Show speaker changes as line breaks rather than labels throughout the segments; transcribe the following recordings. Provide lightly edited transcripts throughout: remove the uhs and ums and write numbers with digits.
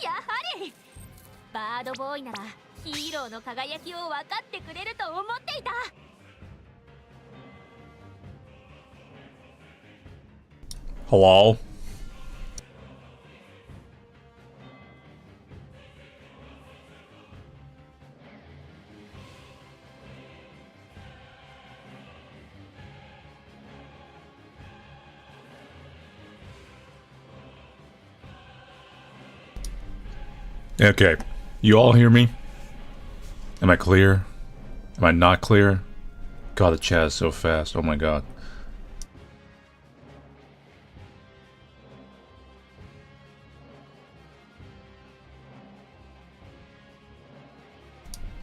やはりバードボーイならヒーローの輝きを分かってくれると思っていた。
Hello? Okay, you all hear me? Am I clear? Am I not clear? God, the chat is so fast, oh my god.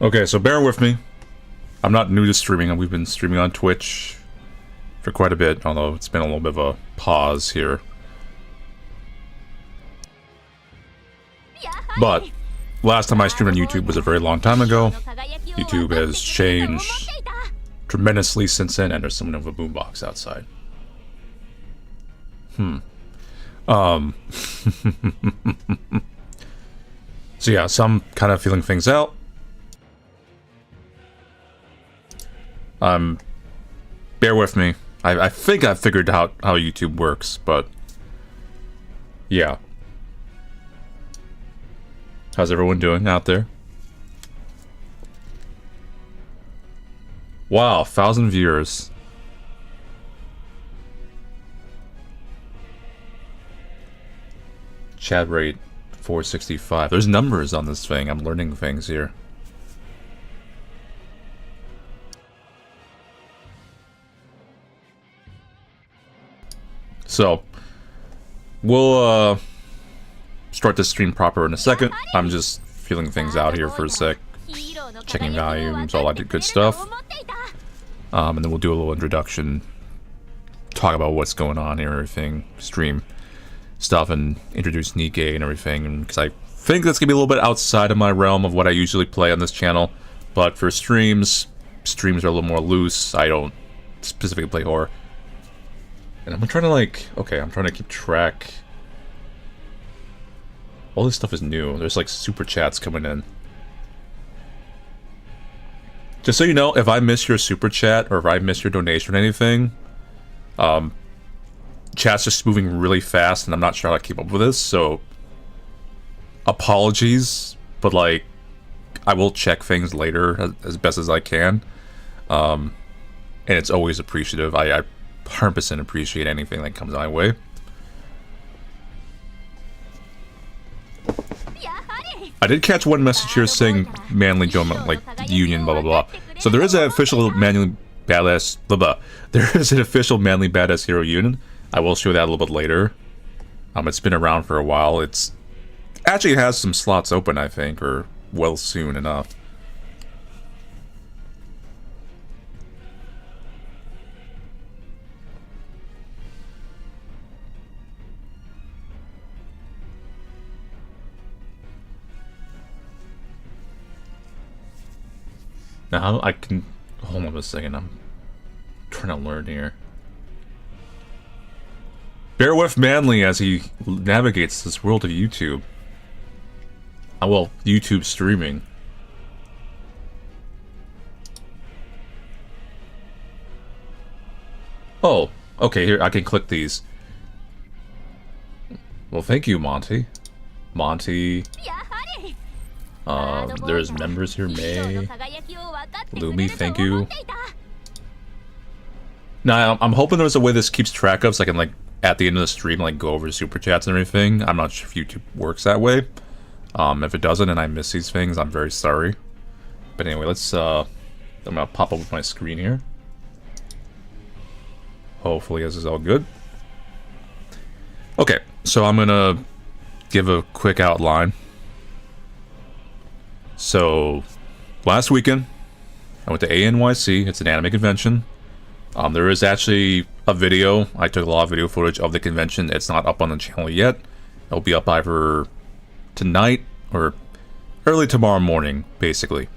Okay, so bear with me. I'm not new to streaming, we've been streaming on Twitch for quite a bit, although it's been a little bit of a pause here. But last time I streamed on YouTube was a very long time ago. YouTube has changed tremendously since then, and there's someone with a boombox outside. So yeah, so I'm kind of feeling things out. Bear with me. I think I figured out how YouTube works, but yeah. How's everyone doing out there? Wow, 1,000 viewers. Chat rate 465. There's numbers on this thing. I'm learning things here. So, we'll start this stream proper in a second. I'm just feeling things out here for a sec. Checking volumes, all that good stuff. And then we'll do a little introduction. Talk about what's going on here and everything. Stream stuff and introduce NIKKE and everything. Because I think that's going to be a little bit outside of my realm of what I usually play on this channel. But for streams are a little more loose. I don't specifically play horror. And I'm trying to I'm trying to keep track. All this stuff is new. There's like super chats coming in. Just so you know, if I miss your super chat or if I miss your donation or anything, chat's just moving really fast and I'm not sure how to keep up with this, so apologies, but like I will check things later as best as I can. And it's always appreciative. I 100% appreciate anything that comes my way. I did catch one message here saying manly gentleman, like union, blah blah blah. So there is an official manly badass blah blah. There is an official manly badass hero union. I will show that a little bit later. It's been around for a while. It's actually has some slots open, I think, or well soon enough. Now I can hold on a second. I'm trying to learn here. Bear with Manly as he navigates this world of YouTube. Well, YouTube streaming. Oh, okay. Here I can click these. Well, thank you, Monty. Monty. There's members here, May. Lumi, thank you. Now, I'm hoping there's a way this keeps track of so I can, like, at the end of the stream, like, go over super chats and everything. I'm not sure if YouTube works that way. If it doesn't and I miss these things, I'm very sorry. But anyway, let's, I'm gonna pop up with my screen here. Hopefully this is all good. Okay, so I'm gonna give a quick outline. So, last weekend, I went to ANYC. It's an anime convention. There is actually a video. I took a lot of video footage of the convention. It's not up on the channel yet. It'll be up either tonight or early tomorrow morning, basically.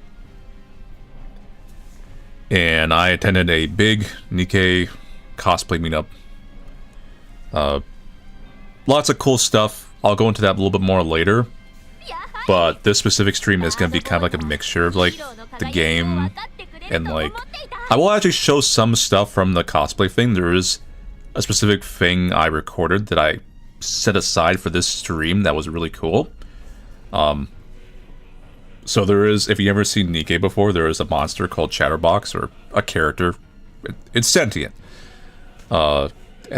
And I attended a big NIKKE cosplay meetup. Lots of cool stuff. I'll go into that a little bit more later. but this specific stream is gonna be kind of like a mixture of like the game and like I will actually show some stuff from the cosplay thing. There is a specific thing I recorded that I set aside for this stream that was really cool. So there is, if you ever seen NIKKE before, there is a monster called Chatterbox, or a character. It's sentient. And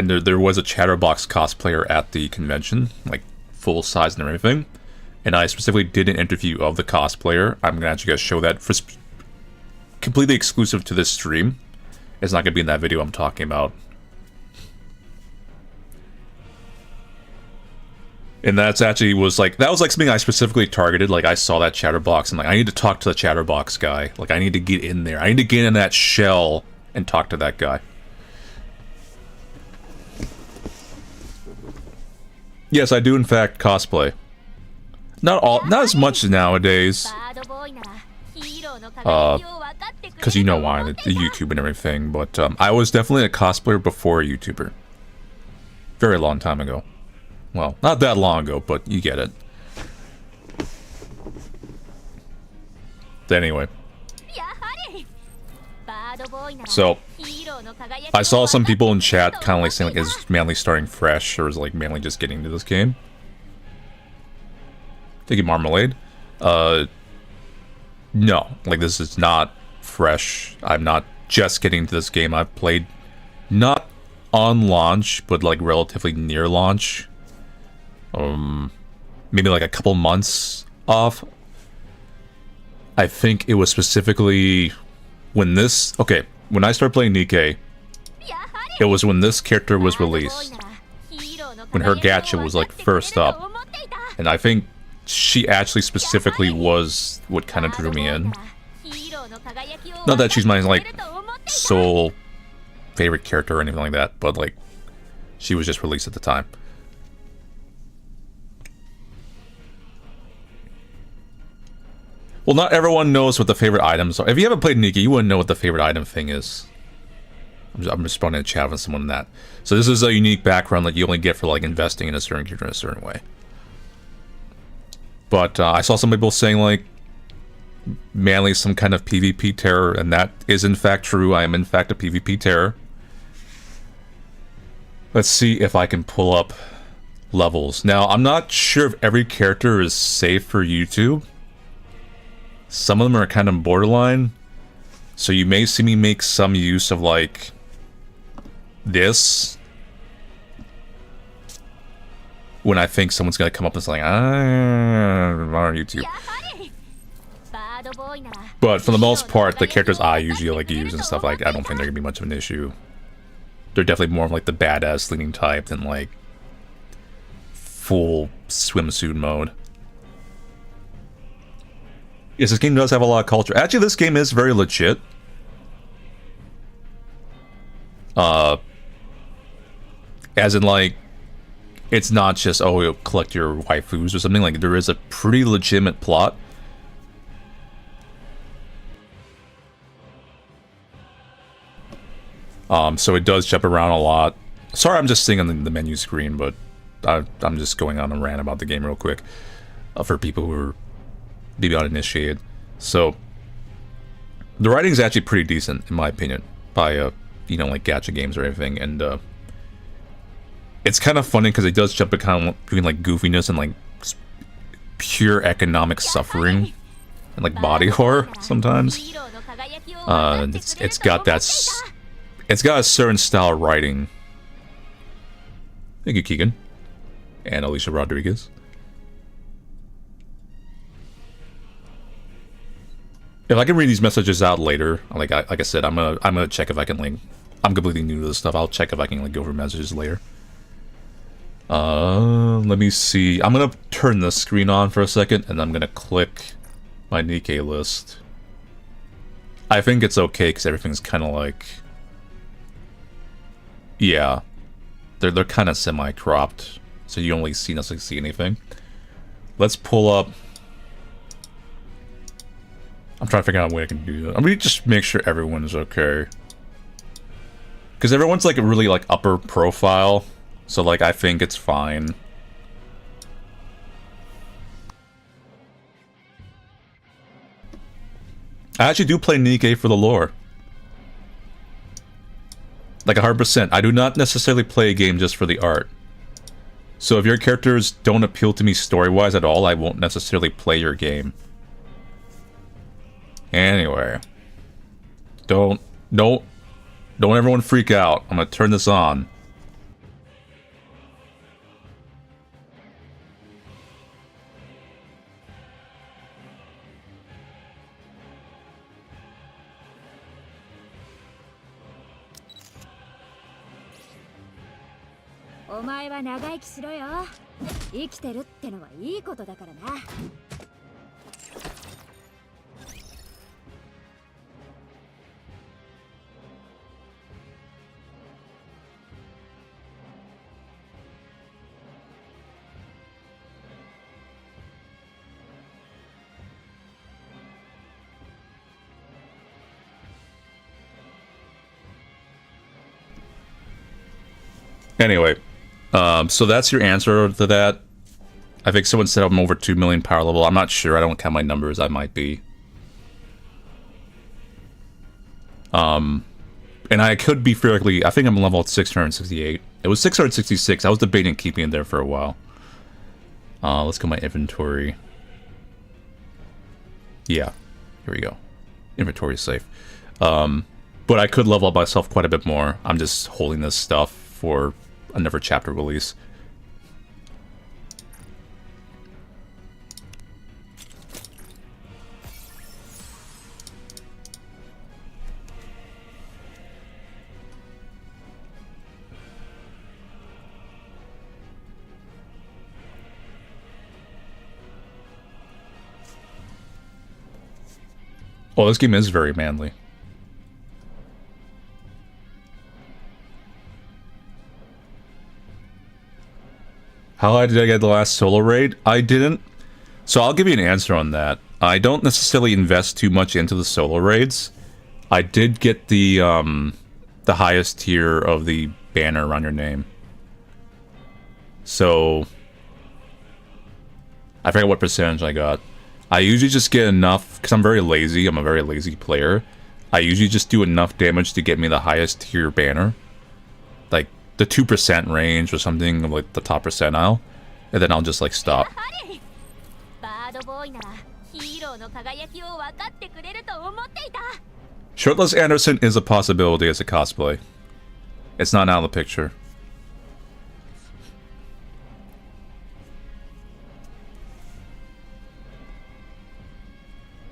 there was a Chatterbox cosplayer at the convention, like full size and everything. And I specifically did an interview of the cosplayer. I'm gonna actually show that for completely exclusive to this stream. It's not gonna be in that video I'm talking about. And that's actually was like something I specifically targeted. Like I saw that Chatterbox and like I need to talk to the Chatterbox guy. Like I need to get in there. I need to get in that shell and talk to that guy. Yes, I do in fact cosplay. Not as much nowadays. Cause you know why, the YouTube and everything, but I was definitely a cosplayer before a YouTuber. Very long time ago. Well, not that long ago, but you get it. Anyway. So, I saw some people in chat kind of like saying like, is Manly starting fresh, or is like Manly just getting into this game? Thank you, Marmalade. No, like this is not fresh. I'm not just getting into this game. I've played not on launch, but like relatively near launch. Maybe like a couple months off. I think it was specifically when this... Okay, when I started playing NIKKE, it was when this character was released. When her gacha was like first up. And I think she actually specifically was what kind of drew me in. Not that she's my like sole favorite character or anything like that, but like she was just released at the time. Well, not everyone knows what the favorite items are. If you haven't played NIKKE, you wouldn't know what the favorite item thing is. I'm responding to chat with someone in that. So this is a unique background that you only get for like investing in a certain character in a certain way. But I saw some people saying like Manly's some kind of PvP terror, and that is in fact true. I am in fact a PvP terror. Let's see if I can pull up levels. Now, I'm not sure if every character is safe for YouTube. Some of them are kind of borderline. So you may see me make some use of like this when I think someone's gonna come up and say like, I'm on YouTube. But for the most part, the characters I usually like use and stuff like, I don't think they're gonna be much of an issue. They're definitely more of like the badass leaning type than like full swimsuit mode. Yes, this game does have a lot of culture. Actually, this game is very legit. As in, like, it's not just, oh, you'll collect your waifus or something. Like, there is a pretty legitimate plot. So it does jump around a lot. Sorry, I'm just seeing on the menu screen, but I'm just going on a rant about the game real quick. For people who are maybe uninitiated. So the writing is actually pretty decent in my opinion by you know, like gacha games or anything, and it's kind of funny because it does jump between like goofiness and like pure economic suffering and like body horror sometimes. It's got a certain style of writing. Thank you, Keegan and Alicia Rodriguez. If I can read these messages out later, like I said, I'm gonna check if I can like. I'm completely new to this stuff. I'll check if I can like go over messages later. Let me see. I'm gonna turn the screen on for a second, and I'm gonna click my NIKKE list. I think it's okay because everything's kind of like, yeah, they're kind of semi-cropped, so you don't really see anything. Let's pull up. I'm trying to figure out a way I can do that. I'm gonna just make sure everyone's okay. Because everyone's like really like upper profile. So like I think it's fine. I actually do play NIKKE for the lore. Like 100%. I do not necessarily play a game just for the art. So if your characters don't appeal to me story-wise at all, I won't necessarily play your game. Anyway. Don't everyone freak out. I'm gonna turn this on. Anyway, so that's your answer to that. I think someone said I'm over 2 million power level. I'm not sure. I don't count my numbers. I might be. And I could be fairly... I think I'm level 668. It was 666. I was debating keeping it there for a while. Let's go my inventory. Yeah. Here we go. Inventory is safe. But I could level up myself quite a bit more. I'm just holding this stuff for another chapter release. Oh, this game is very manly. How high did I get the last solo raid? I didn't. So I'll give you an answer on that. I don't necessarily invest too much into the solo raids. I did get the highest tier of the banner around your name. So I forget what percentage I got. I usually just get enough, because I'm very lazy. I'm a very lazy player. I usually just do enough damage to get me the highest tier banner. Like the 2% range or something, like the top percentile. And then I'll just like stop. Shirtless Anderson is a possibility as a cosplay. It's not out of the picture.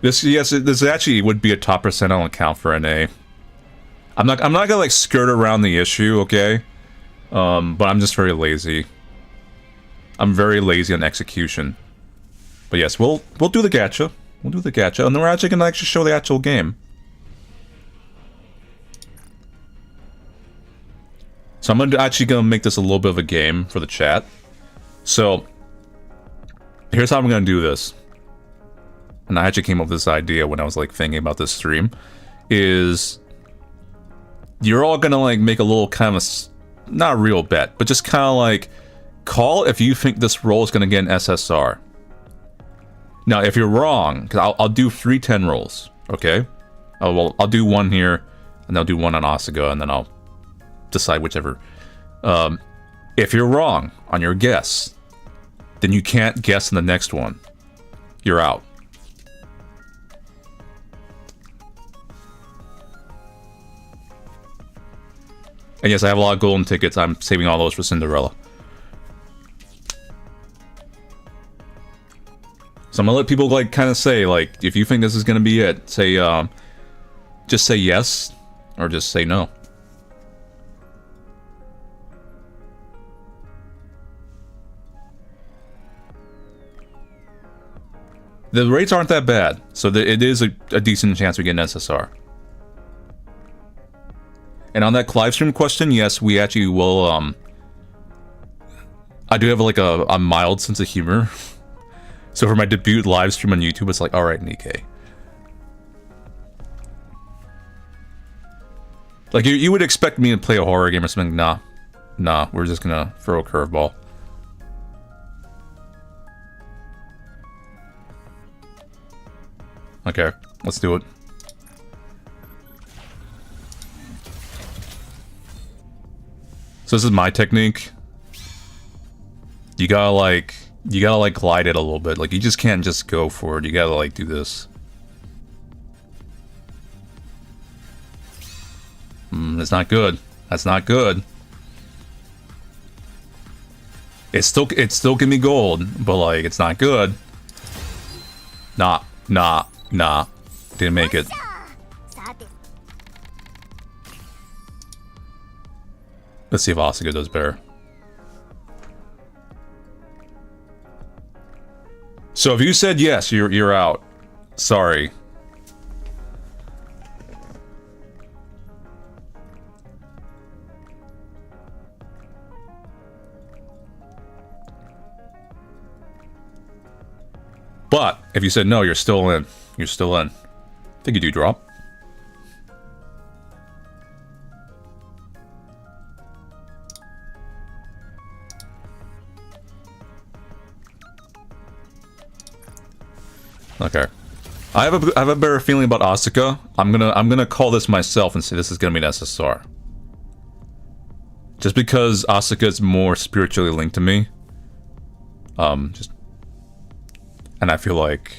This actually would be a top percentile account for NA. I'm not gonna like skirt around the issue, okay? But I'm just very lazy. I'm very lazy on execution. But yes, we'll do the gacha. We'll do the gacha, and then we're actually gonna actually show the actual game. So I'm actually gonna make this a little bit of a game for the chat. So here's how I'm gonna do this. And I actually came up with this idea when I was like thinking about this stream, is you're all gonna like make a little kind of not a real bet, but just kind of like call if you think this roll is gonna get an SSR. Now, if you're wrong, because I'll do 3 10 rolls, okay? I'll do one here, and I'll do one on Asuga, and then I'll decide whichever. If you're wrong on your guess, then you can't guess in the next one. You're out. And yes, I have a lot of golden tickets. I'm saving all those for Cinderella. So I'm gonna let people like kind of say, like, if you think this is gonna be it, say, just say yes, or just say no. The rates aren't that bad, so it is a decent chance we get an SSR. And on that livestream question, yes, we actually will, I do have like a mild sense of humor. So for my debut livestream on YouTube, it's like, alright, NIKKE. Like, you would expect me to play a horror game or something. Nah, we're just gonna throw a curveball. Okay, let's do it. So this is my technique. You gotta like glide it a little bit. Like you just can't just go for it. You gotta like do this. It's not good. That's not good. It still give me gold, but like it's not good. Nah. Didn't make it. Let's see if Asuka does better. So if you said yes, you're out. Sorry. But if you said no, you're still in. You're still in. I think you do drop. Okay. I have a better feeling about Asuka. I'm gonna call this myself and say this is gonna be an SSR. Just because Asuka is more spiritually linked to me. And I feel like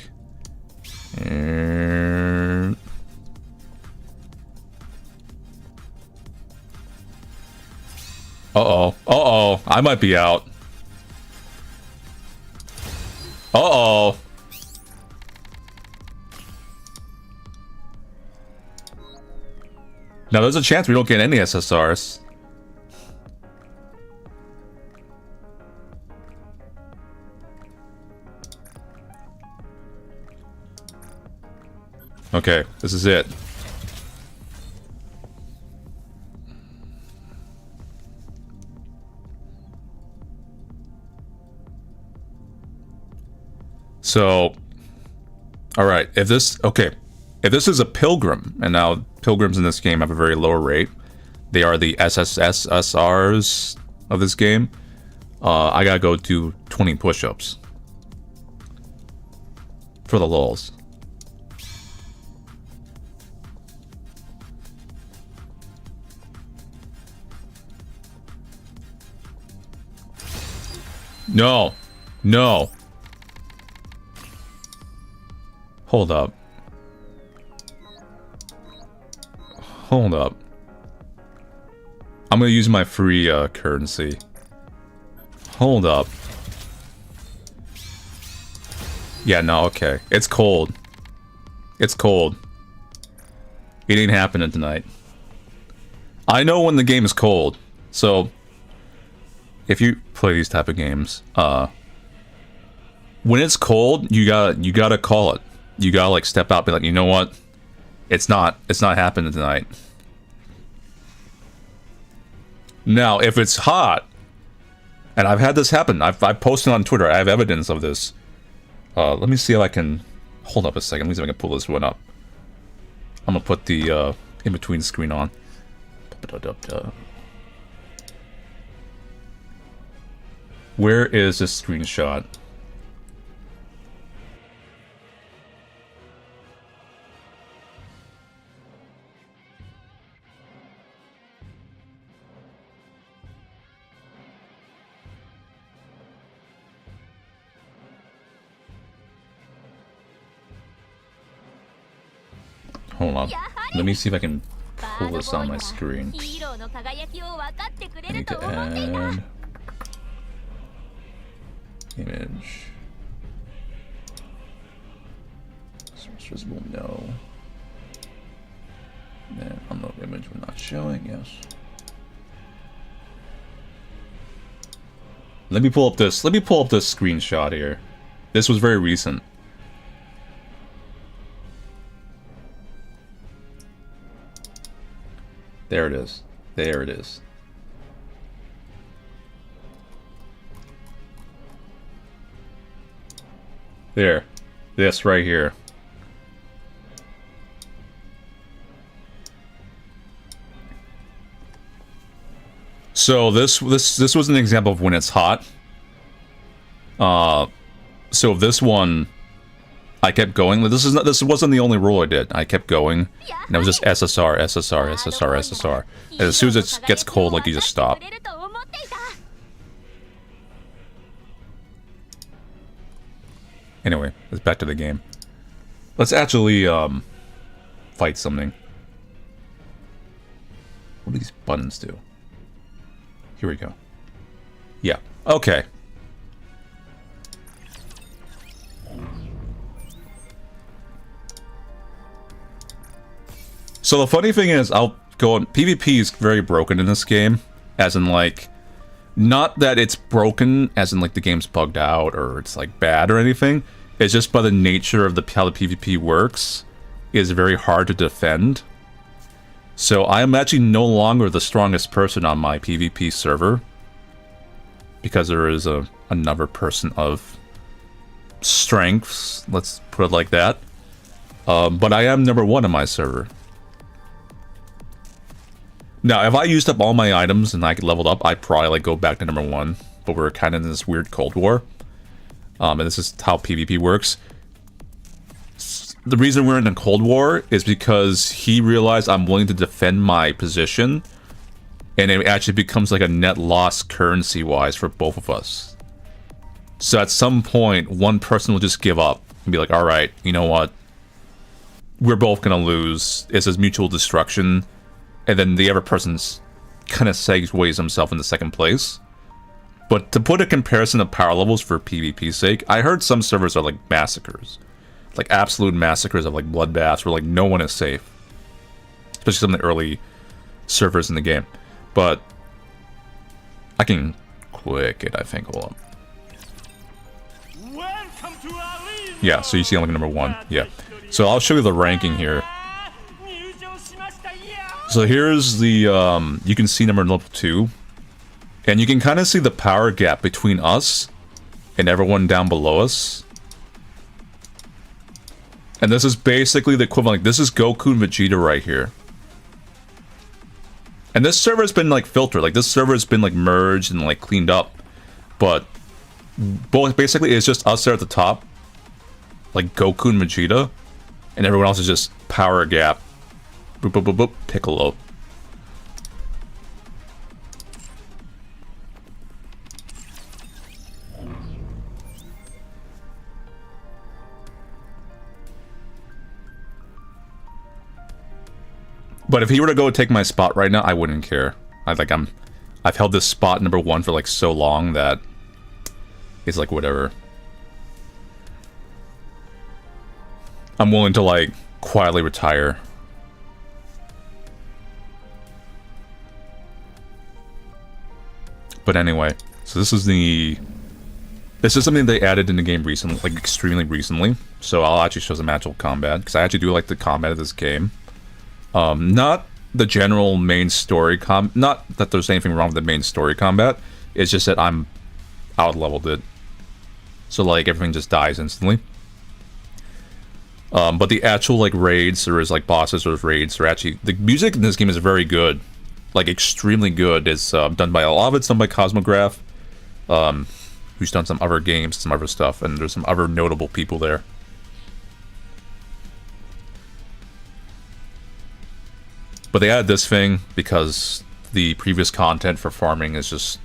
Uh-oh. I might be out. Uh-oh. Now there's a chance we don't get any SSRs. Okay, this is it. So, alright, if this is a pilgrim, and now pilgrims in this game have a very low rate, they are the SSRs of this game, I gotta go do 20 push-ups. For the lulz. No. No. Hold up. Hold up. I'm gonna use my free currency. Hold up. Yeah, no, okay. It's cold. It's cold. It ain't happening tonight. I know when the game is cold, so if you play these type of games, when it's cold, you gotta call it. You gotta like step out, be like, you know what? It's not happening tonight. Now, if it's hot, and I've had this happen, I've posted on Twitter, I have evidence of this. Let me see if I can hold up a second. Let me see if I can pull this one up. I'm gonna put the in-between screen on. Where is this screenshot? Hold on. Let me see if I can pull this on my screen. I need to add image. Source visible, no. Then unload image, we're not showing, yes. Let me pull up this screenshot here. This was very recent. There it is. There it is. There. This right here. So this was an example of when it's hot. So this one I kept going. This wasn't the only roll I did. I kept going, and it was just SSR, SSR, SSR, SSR. And as soon as it gets cold, like, you just stop. Anyway, let's back to the game. Let's actually fight something. What do these buttons do? Here we go. Yeah. Okay. So the funny thing is, I'll go on. PvP is very broken in this game, as in like, not that it's broken, as in like the game's bugged out or it's like bad or anything. It's just by the nature of how the PvP works, is very hard to defend. So I am actually no longer the strongest person on my PvP server, because there is another person of strengths. Let's put it like that. But I am number 1 on my server. Now, if I used up all my items and I leveled up, I'd probably like go back to number 1. But we're kind of in this weird Cold War. And this is how PvP works. The reason we're in a Cold War is because he realized I'm willing to defend my position. And it actually becomes like a net loss currency-wise for both of us. So at some point, one person will just give up and be like, alright, you know what? We're both gonna lose. It's this mutual destruction. And then the other person's kind of segues himself into second place. But to put a comparison of power levels for PvP's sake, I heard some servers are like massacres. Like absolute massacres of like bloodbaths where like no one is safe. Especially some of the early servers in the game. But I can quick it, I think. Hold on. Yeah, so you see I'm like number 1. Yeah. So I'll show you the ranking here. So here's the, you can see number level 2. And you can kind of see the power gap between us and everyone down below us. And this is basically the equivalent, like this is Goku and Vegeta right here. And this server has been like filtered, like this server has been like merged and like cleaned up. But both basically it's just us there at the top. Like Goku and Vegeta. And everyone else is just power gap. Boop, boop, boop, boop, Piccolo. But if he were to go take my spot right now, I wouldn't care. I've held this spot number 1 for like so long that it's like whatever. I'm willing to like quietly retire. But anyway, so this is something they added in the game recently, like extremely recently. So I'll actually show some actual combat, because I actually do like the combat of this game. Not the general main story not that there's anything wrong with the main story combat. It's just that I'm out-leveled it. So like everything just dies instantly. But the actual like raids, there is like bosses, there's raids, are actually, the music in this game is very good. Like extremely good. It's done by a lot of it's done by Cosmograph, who's done some other games, some other stuff, and there's some other notable people there. But they added this thing because the previous content for farming is just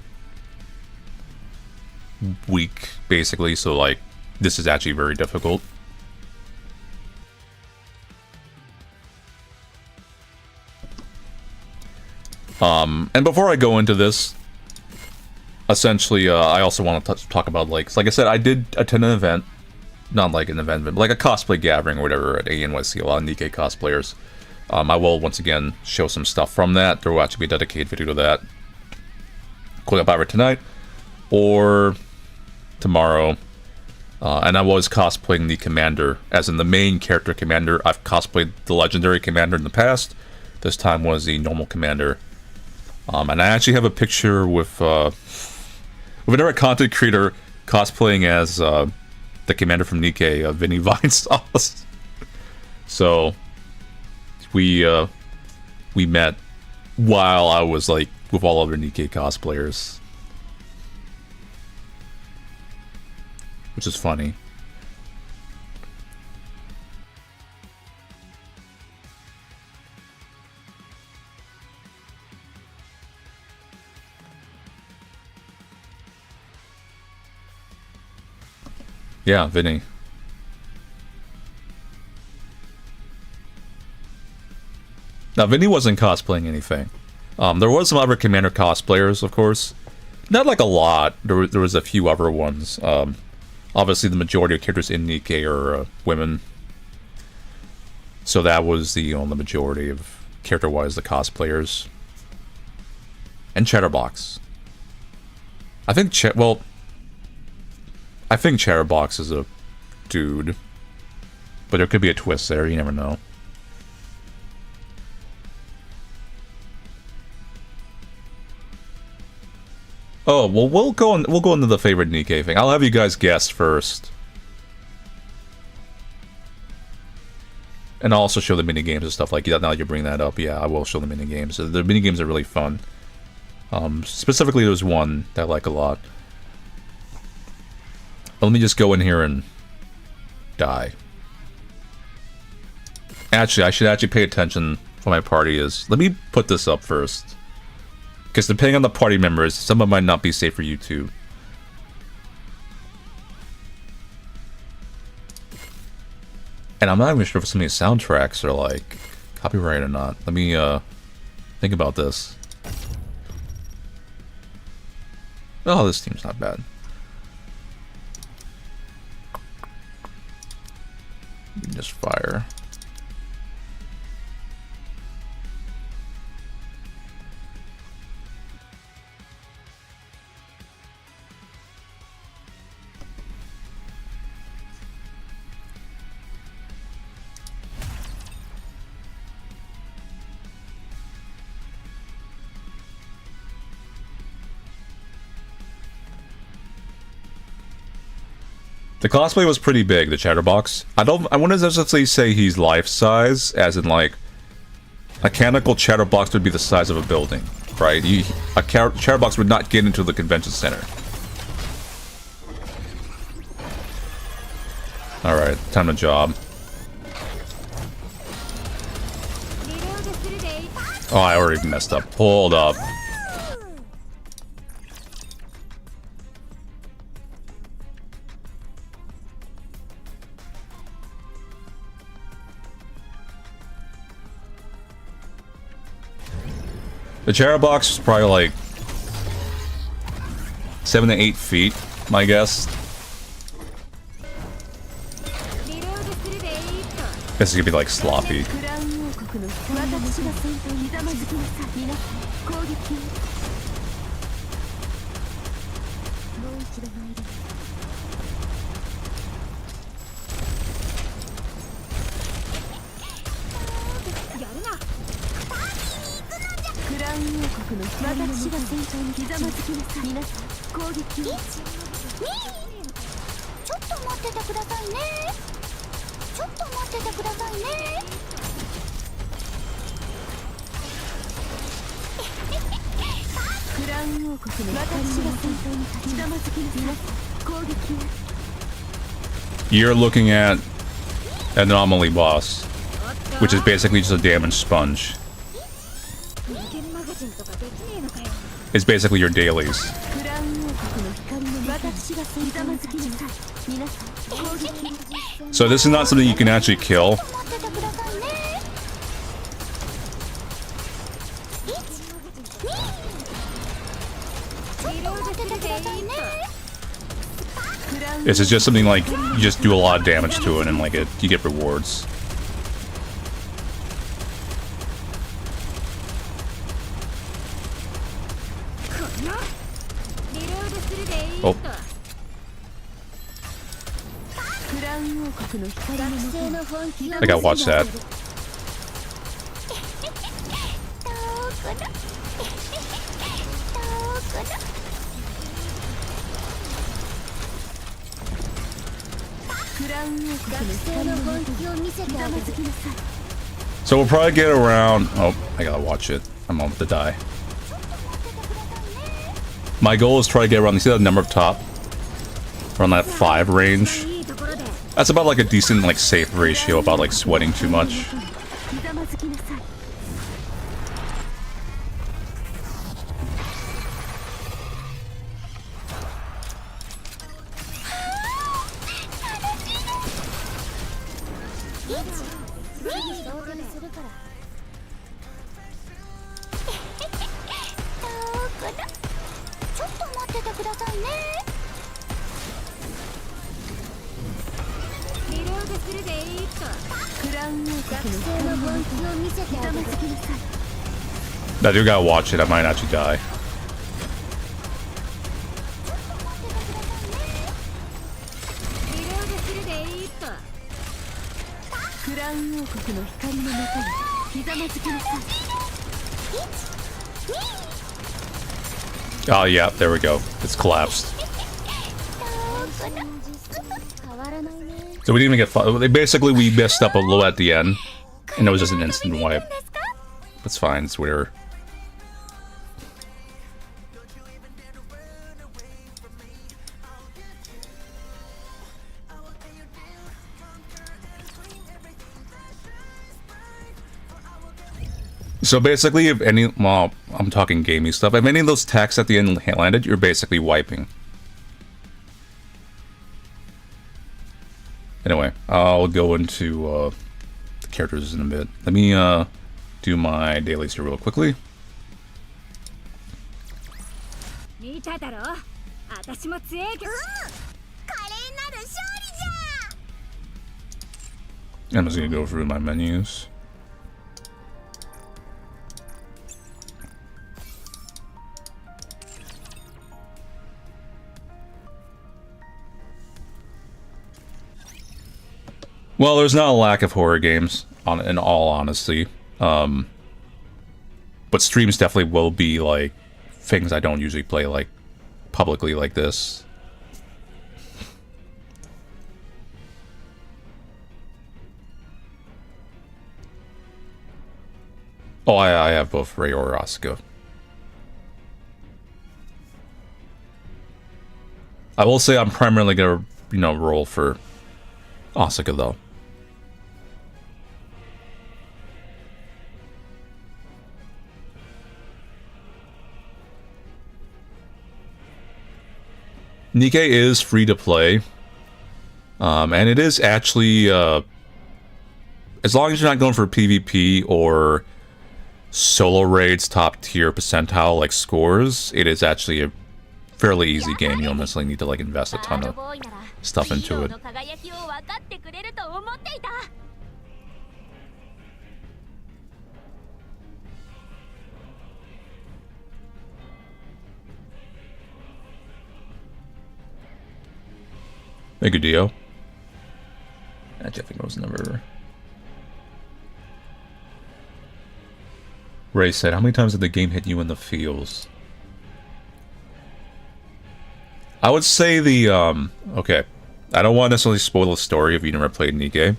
weak, basically, so like this is actually very difficult. And before I go into this, essentially, I also want to talk about, like I said, I did attend an event, not like an event, but like a cosplay gathering or whatever at ANYC, a lot of NIKKE cosplayers. I will, once again, show some stuff from that. There will actually be a dedicated video to that. Click up either tonight or tomorrow. And I was cosplaying the commander, as in the main character commander. I've cosplayed the legendary commander in the past. This time was the normal commander. And I actually have a picture with another content creator cosplaying as the commander from NIKKE, Vinny Vinesauce. So we met while I was like with all other NIKKE cosplayers, which is funny. Yeah, Vinny. Now, Vinny wasn't cosplaying anything. There was some other Commander cosplayers, of course. Not like a lot. There was a few other ones. Obviously, the majority of characters in NIKKE are women. So that was the majority of, character-wise, the cosplayers. And Chatterbox. I think Chatterbox is a dude. But there could be a twist there, you never know. Oh, well, we'll go into the favorite NIKKE thing. I'll have you guys guess first. And I'll also show the minigames and stuff like that. Now that you bring that up, yeah, I will show the minigames. The minigames are really fun. Specifically, there's one that I like a lot. But let me just go in here and die. Actually, I should actually pay attention what my party is. Let me put this up first. Because depending on the party members, some of them might not be safe for YouTube. And I'm not even sure if some of these soundtracks are like copyrighted or not. Let me think about this. Oh, this team's not bad. Just fire. The cosplay was pretty big, the Chatterbox. I wouldn't necessarily say he's life-size, as in, like, a canonical Chatterbox would be the size of a building, right? A Chatterbox would not get into the convention center. Alright, time to job. Oh, I already messed up. Hold up. The Chatterbox is probably like 7 to 8 feet, my guess. Guess it's gonna be like sloppy. You're looking at an anomaly boss, which is basically just a damage sponge. It's basically your dailies. So this is not something you can actually kill. This is just something like you just do a lot of damage to it and like you get rewards. Oh. I gotta watch that. So we'll probably get around... Oh, I gotta watch it. I'm about to die. My goal is to try to get around... You see that number up top? Around that 5 range. That's about like a decent, like, safe ratio about like sweating too much. I do gotta watch it, I might actually die. Oh yeah, there we go. It's collapsed. So we didn't even get basically we messed up a low at the end, and it was just an instant wipe. That's fine, it's weird. So basically, if any, well, I'm talking gamey stuff, if any of those texts at the end landed, you're basically wiping. Anyway, I'll go into the characters in a bit. Let me do my dailies here real quickly. I'm just gonna go through my menus. Well, there's not a lack of horror games, in all honesty. But streams definitely will be, like, things I don't usually play, like, publicly like this. Oh, I have both Rei or Asuka. I will say I'm primarily gonna, you know, roll for Asuka, though. NIKKE is free to play, and it is actually, as long as you're not going for PvP or solo raids, top tier percentile like scores, it is actually a fairly easy game. You don't necessarily need to like invest a ton of stuff into it. Make a deal. Actually, I think it was never. Ray said, how many times did the game hit you in the feels? I would say the, okay. I don't want to necessarily spoil the story if you never played NIKKE.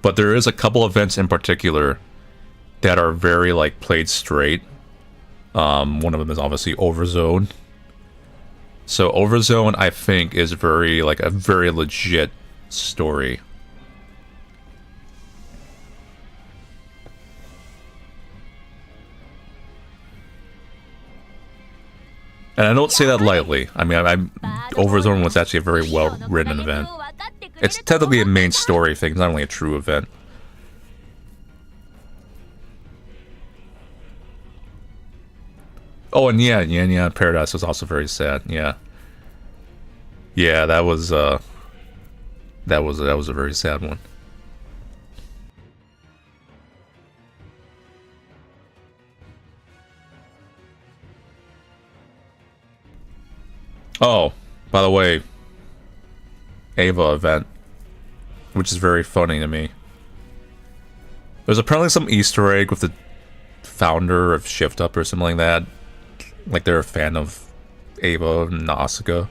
But there is a couple events in particular that are very, like, played straight. One of them is obviously Overzone. So Overzone, I think, is very, like, a very legit story. And I don't say that lightly. I mean, Overzone was actually a very well-written event. It's technically a main story thing, not only a true event. Oh, and yeah, Paradise was also very sad. Yeah, that was a very sad one. Oh, by the way, EVA event, which is very funny to me. There's apparently some Easter egg with the founder of Shift Up or something like that. Like they're a fan of EVA and Asuka.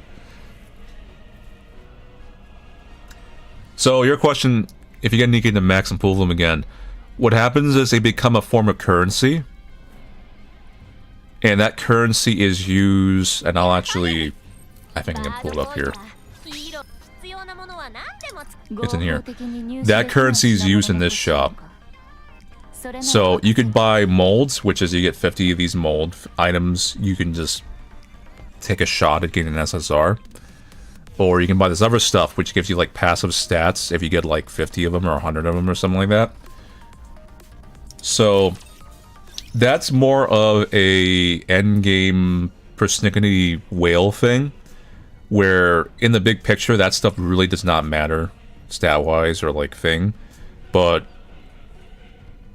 So your question, if you get NIKKE into max and pull them again, what happens is they become a form of currency. And that currency is used, and I think I can pull it up here. It's in here. That currency is used in this shop. So you could buy molds, which is you get 50 of these mold items. You can just take a shot at getting an SSR. Or you can buy this other stuff, which gives you like passive stats if you get like 50 of them or 100 of them or something like that. So that's more of a endgame persnickety whale thing, where in the big picture that stuff really does not matter stat-wise or like thing. but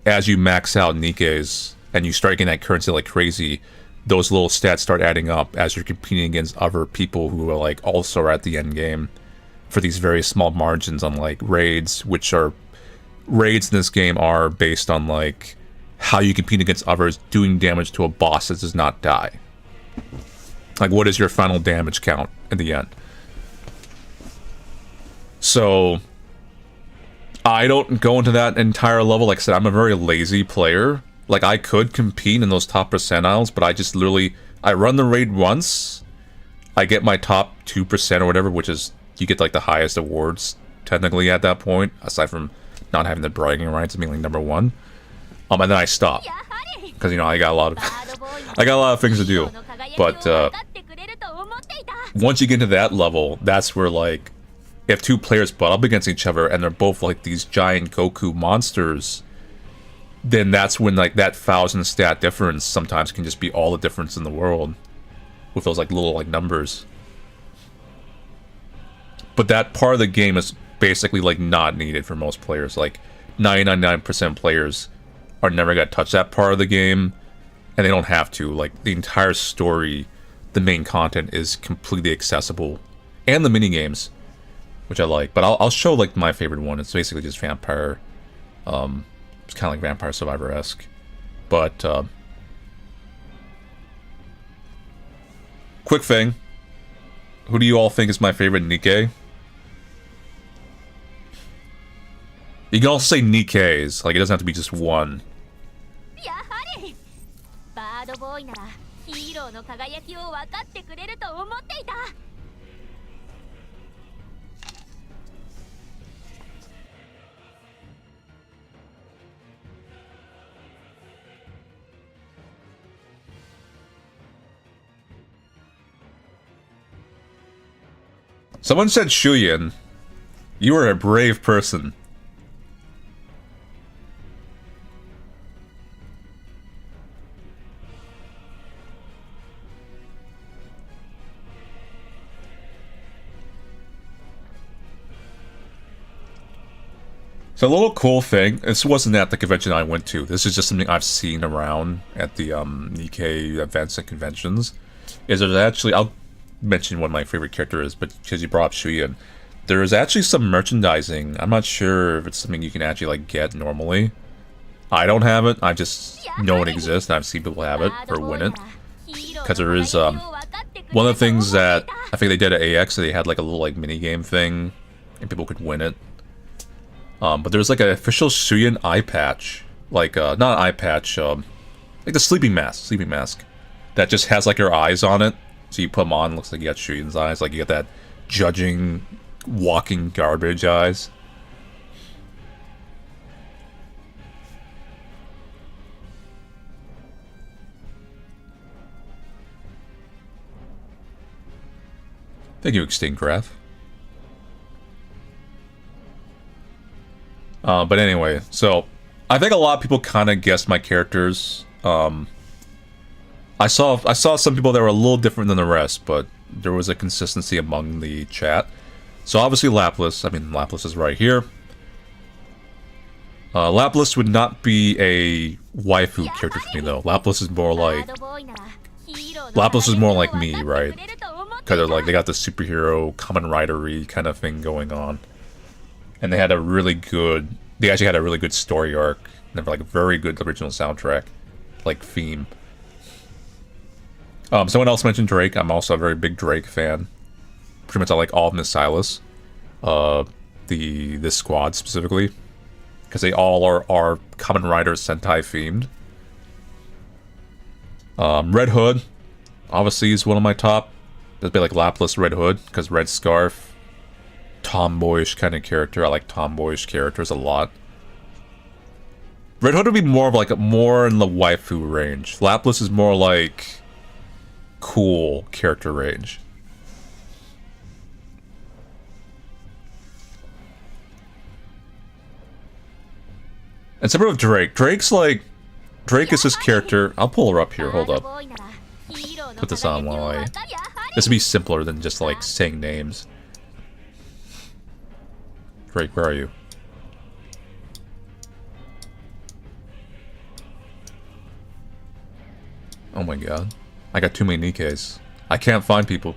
as you max out NIKKE's and you start getting that currency like crazy, those little stats start adding up as you're competing against other people who are like also at the end game for these very small margins on like raids, which are raids in this game are based on like how you compete against others doing damage to a boss that does not die. Like, what is your final damage count in the end? So I don't go into that entire level. Like I said, I'm a very lazy player. Like, I could compete in those top percentiles, but I just literally, I run the raid once, I get my top 2% or whatever, which is, you get like the highest awards technically at that point, aside from not having the bragging rights of being like #1. And then I stop. Because, you know, I got a lot of things to do. But once you get to that level, that's where like, if two players butt up against each other and they're both like these giant Goku monsters, then that's when like that 1,000 stat difference sometimes can just be all the difference in the world with those like little like numbers. But that part of the game is basically like not needed for most players. Like 99% players are never gonna touch that part of the game, and they don't have to. Like, the entire story, the main content is completely accessible, and the mini games, which I like. But I'll show like my favorite one. It's basically just vampire. It's kind of like Vampire Survivor-esque. But quick thing, who do you all think is my favorite NIKKE? You can also say NIKKEs, like it doesn't have to be just one. Someone said Shuyin. You are a brave person. So a little cool thing, this wasn't at the convention I went to, this is just something I've seen around at the NIKKE events and conventions, is there's actually, I'll mention what my favorite character is, but because you brought up Shuyin, there is actually some merchandising. I'm not sure if it's something you can actually like get normally. I don't have it, I just know it exists and I've seen people have it or win it. Because there is one of the things that I think they did at AX, they had like a little like mini game thing and people could win it. But there's like an official Shuyin eye patch, like not an eye patch, like the sleeping mask, that just has like your eyes on it. So you put them on, looks like you got Shuyin's eyes, like you get that judging, walking garbage eyes. Thank you, Extinct Wrath. But anyway, so I think a lot of people kind of guessed my characters. I saw some people that were a little different than the rest, but there was a consistency among the chat. So obviously Laplas, I mean Laplas is right here. Laplas would not be a waifu character for me though. Laplas is more like me, right? Because they're like, they got the superhero, Kamen Rider-y kind of thing going on. And they had a really good, they actually had a really good story arc. And they have like a very good original soundtrack, like theme. Someone else mentioned Drake. I'm also a very big Drake fan. Pretty much I like all of Miss Silas. This squad specifically. Because they all are Kamen Rider Sentai themed. Red Hood, obviously is one of my top. That'd be like Laplas Red Hood, because red scarf. Tomboyish kind of character. I like tomboyish characters a lot. Red Hood would be more of like more in the waifu range. Laplas is more like cool character range. And similar with Drake. Drake is his character. I'll pull her up here, hold up. Put this on while this would be simpler than just like saying names. Drake, where are you? Oh my god. I got too many NIKKEs. I can't find people.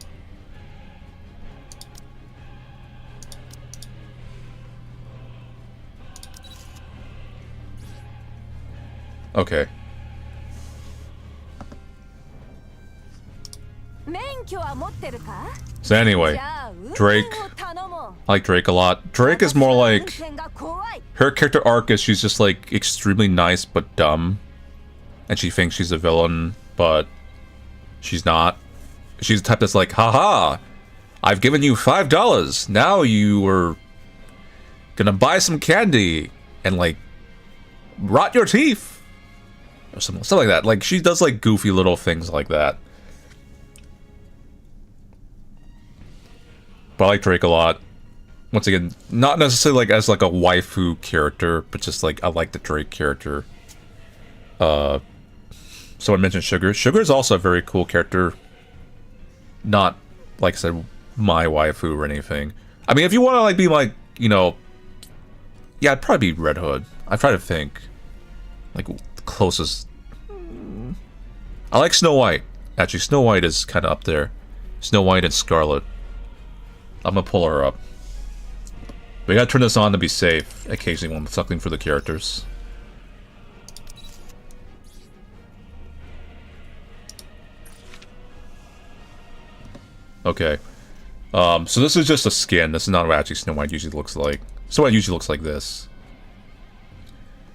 Okay. So anyway, Drake. I like Drake a lot. Drake is more like... Her character arc is she's just like extremely nice but dumb. And she thinks she's a villain, but she's not. She's the type that's like, haha, I've given you $5. Now you are gonna buy some candy and like rot your teeth. Or something like that. Like she does like goofy little things like that. But I like Drake a lot. Once again, not necessarily like as like a waifu character, but just like I like the Drake character. Someone mentioned Sugar. Sugar is also a very cool character. Not, like I said, my waifu or anything. I mean, if you want to like be like, you know, yeah, I'd probably be Red Hood. I try to think, like the closest. I like Snow White. Actually, Snow White is kind of up there. Snow White and Scarlet. I'm gonna pull her up. We gotta turn this on to be safe. Occasionally, when suckling for the characters. Okay. So this is just a skin. This is not what actually Snow White usually looks like. Snow White usually looks like this.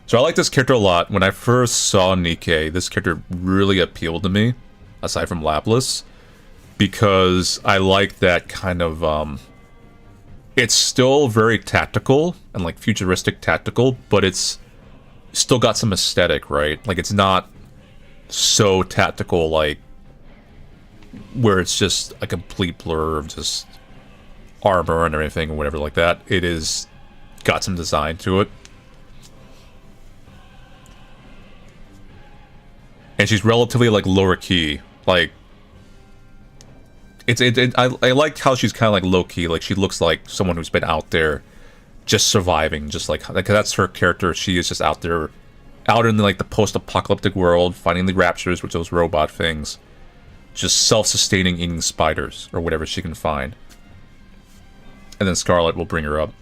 So I like this character a lot. When I first saw NIKKE, this character really appealed to me, aside from Laplace, because I like that kind of, it's still very tactical and like futuristic tactical, but it's still got some aesthetic, right? Like it's not so tactical like where it's just a complete blur of just armor and everything or whatever like that. It is got some design to it. And she's relatively like lower key. Like I like how she's kind of like low key. Like she looks like someone who's been out there just surviving, just like that's her character. She is just out there out in like the post-apocalyptic world, finding the raptures, which are those robot things. Just self-sustaining, eating spiders, or whatever she can find. And then Scarlet will bring her up.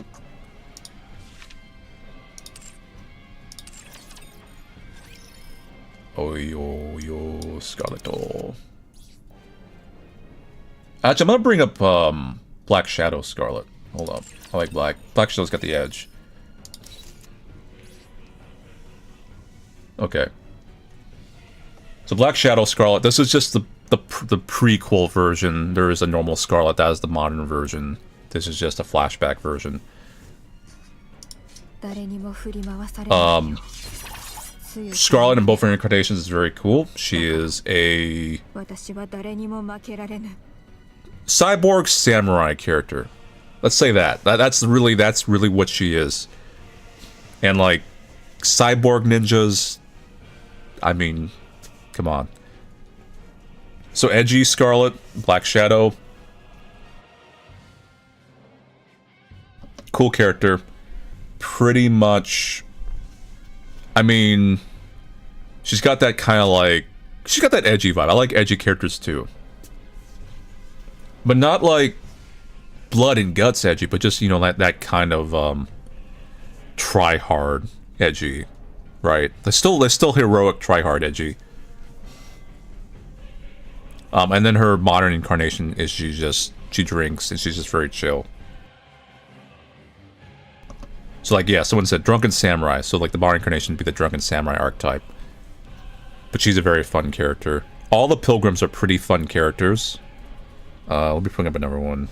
Oh, yo, Scarlet. Actually, I'm gonna bring up, Black Shadow Scarlet. Hold up. I like Black. Black Shadow's got the edge. Okay. So Black Shadow Scarlet, this is just the prequel version. There is a normal Scarlet, that is the modern version. This is just a flashback version. Scarlet in both her incarnations is very cool. She is a cyborg samurai character. Let's say that. That's really what she is. And like cyborg ninjas, I mean, come on. So edgy Scarlet, Black Shadow. Cool character. Pretty much, I mean, she's got that kind of like, she's got that edgy vibe. I like edgy characters too. But not like blood and guts edgy, but just, you know, that kind of try hard edgy, right? They're still heroic try hard edgy. And then her modern incarnation is she drinks and she's just very chill. So like, yeah, someone said drunken samurai. So like the modern incarnation would be the drunken samurai archetype. But she's a very fun character. All the pilgrims are pretty fun characters. Let me bring up another one.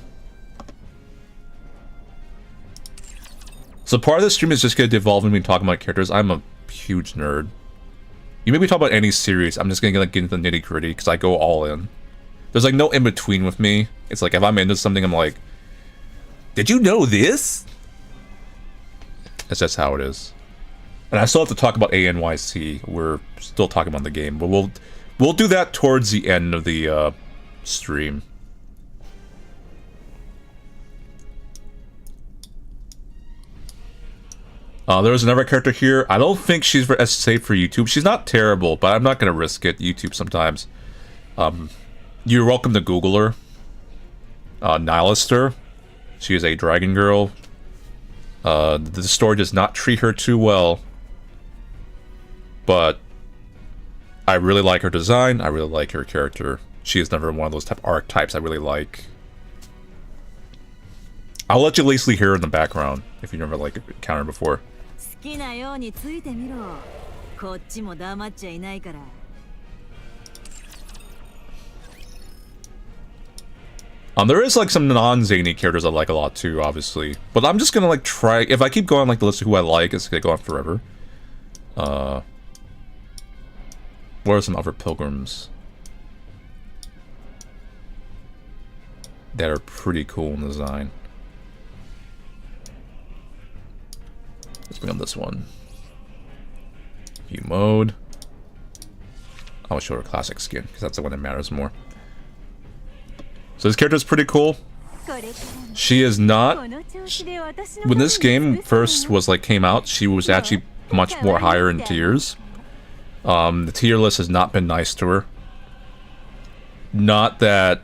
So part of the stream is just going to devolve into me talking about characters. I'm a huge nerd. You maybe talk about any series, I'm just going to like, get into the nitty gritty because I go all in. There's like no in between with me. It's like if I'm into something, I'm like, did you know this? That's just how it is. And I still have to talk about ANYC. We're still talking about the game, but we'll do that towards the end of the stream. There's another character here. I don't think she's as safe for YouTube. She's not terrible, but I'm not going to risk it. YouTube sometimes. You're welcome to Google her. Nihilister. She is a dragon girl. The story does not treat her too well. But I really like her design. I really like her character. She is never one of those type of archetypes I really like. I'll let you at least hear her in the background if you never like encountered her before. There is like some non-zany characters I like a lot too, obviously. But I'm just gonna like try. If I keep going like the list of who I like, it's gonna go on forever. What are some other pilgrims that are pretty cool in design? Let's bring up this one. View mode. I'll show her classic skin because that's the one that matters more. So this character is pretty cool. She is not. When this game first was like came out, she was actually much more higher in tiers. The tier list has not been nice to her. Not that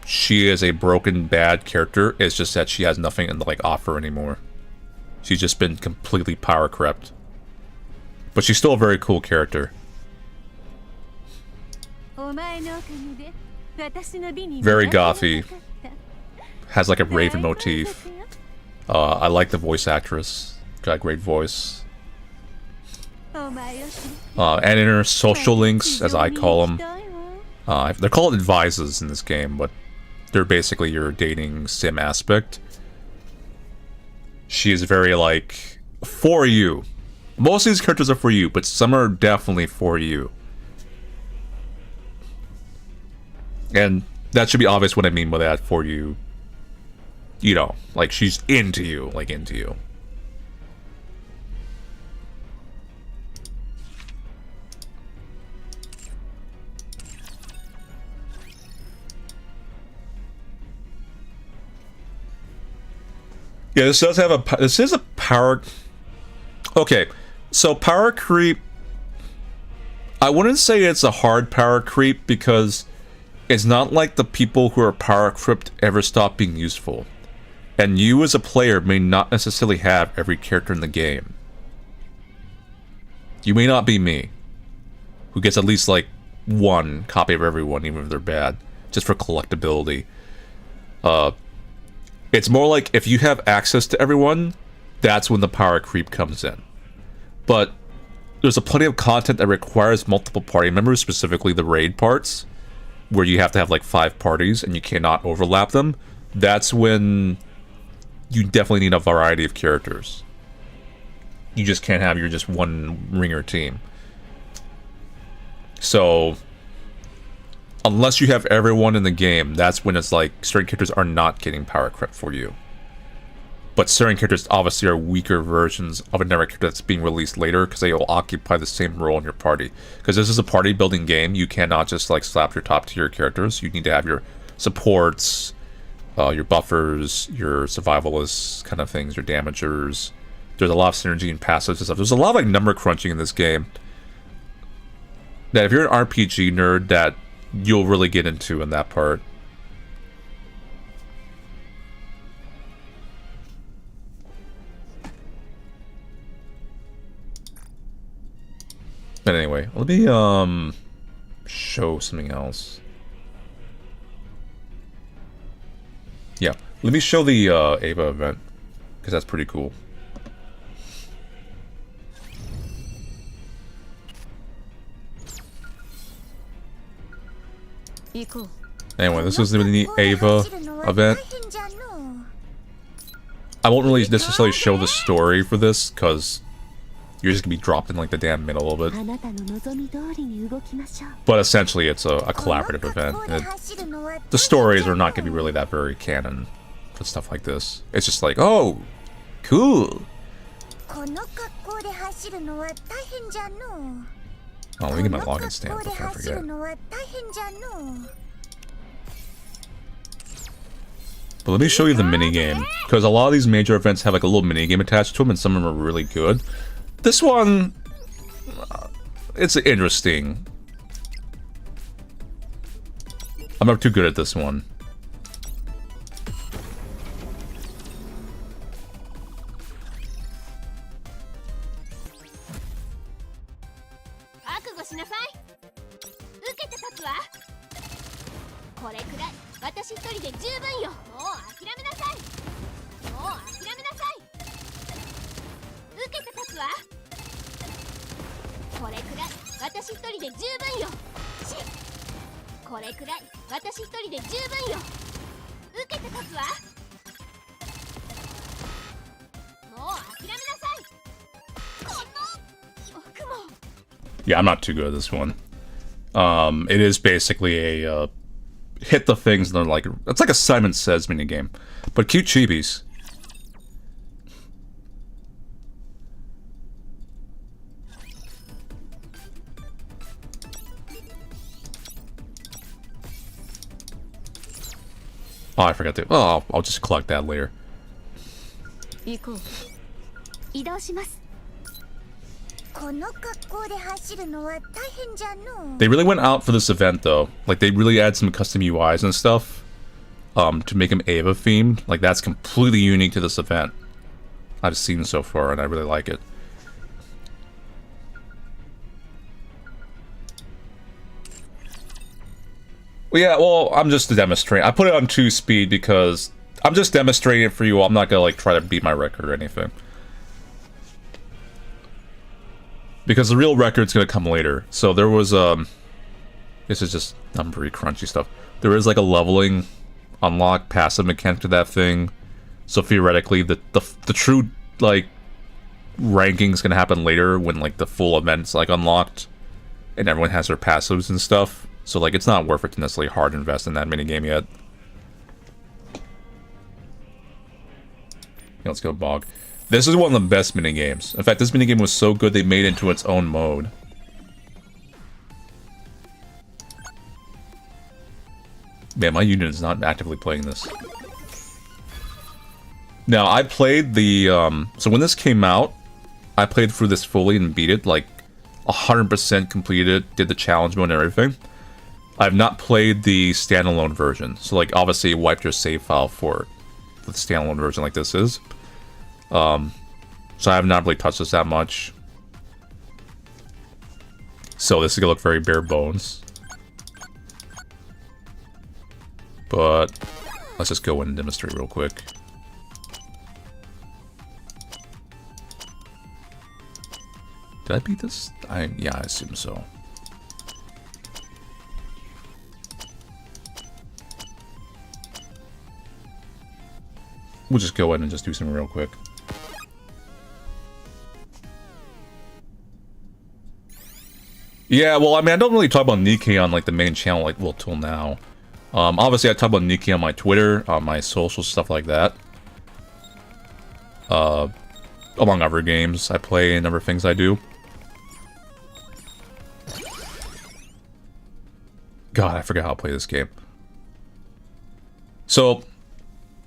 she is a broken bad character. It's just that she has nothing to like offer anymore. She's just been completely power crept. But she's still a very cool character. Very gothy. Has like a raven motif. I like the voice actress. Got a great voice. And in her social links, as I call them. They're called advices in this game, but they're basically your dating sim aspect. She is very like, for you. Most of these characters are for you, but some are definitely for you. And that should be obvious what I mean by that, for you. You know, like she's into you, like into you. Yeah, this does have a, this is a power, okay, so power creep, I wouldn't say it's a hard power creep because it's not like the people who are power creeped ever stop being useful. And you as a player may not necessarily have every character in the game. You may not be me, who gets at least like one copy of everyone, even if they're bad, just for collectability. It's more like if you have access to everyone, that's when the power creep comes in. But there's a plenty of content that requires multiple party members, specifically the raid parts, where you have to have like 5 parties and you cannot overlap them. That's when you definitely need a variety of characters. You just can't have your just one ringer team. So unless you have everyone in the game, that's when it's like certain characters are not getting power crept for you. But certain characters obviously are weaker versions of another character that's being released later because they will occupy the same role in your party. Because this is a party building game, you cannot just like slap your top tier characters. You need to have your supports, your buffers, your survivalists kind of things, your damagers. There's a lot of synergy and passives and stuff. There's a lot of like number crunching in this game that if you're an RPG nerd, that you'll really get into in that part. But anyway, let me show something else. Yeah, let me show the EVA event, because that's pretty cool. Anyway, this is the EVA event. I won't really necessarily show the story for this, because you're just gonna be dropped in like the damn middle of it. But essentially, it's a collaborative event. The stories are not gonna be really that very canon for stuff like this. It's just like, oh, cool. Oh, let me get my login stamp before I forget. But let me show you the minigame, because a lot of these major events have like a little minigame attached to them, and some of them are really good. This one, it's interesting. I'm not too good at this one. Yeah, I'm not too good at this one. It is basically a hit the things and they're like, it's like a Simon Says minigame, but cute chibis. Oh, I forgot to. Oh, I'll just collect that later. They really went out for this event, though. Like, they really add some custom UIs and stuff to make them EVA themed. Like, that's completely unique to this event I've seen so far, and I really like it. Well, yeah, well, I'm just demonstrating. I put it on 2 speed because I'm just demonstrating it for you. I'm not gonna, like, try to beat my record or anything. Because the real record's gonna come later. So there was, this is just numbery, crunchy stuff. There is, like, a leveling, unlock, passive mechanic to that thing. So theoretically, the true, like, ranking's gonna happen later when, like, the full event's, like, unlocked. And everyone has their passives and stuff. So, like, it's not worth it to necessarily hard invest in that minigame yet. Yeah, let's go Bog. This is one of the best minigames. In fact, this minigame was so good they made it into its own mode. Man, my unit is not actively playing this. Now, I played the, so when this came out, I played through this fully and beat it, like, 100% completed, did the challenge mode and everything. I have not played the standalone version, so, like, obviously you wiped your save file for the standalone version like this is. So I have not really touched this that much. So this is gonna look very bare bones. But let's just go in and demonstrate real quick. Did I beat this? Yeah, I assume so. We'll just go in and just do something real quick. Yeah, well, I mean, I don't really talk about NIKKE on, like, the main channel, like, well, till now. Obviously, I talk about NIKKE on my Twitter, on my social, stuff like that. Among other games I play and other things I do. God, I forgot how to play this game. So,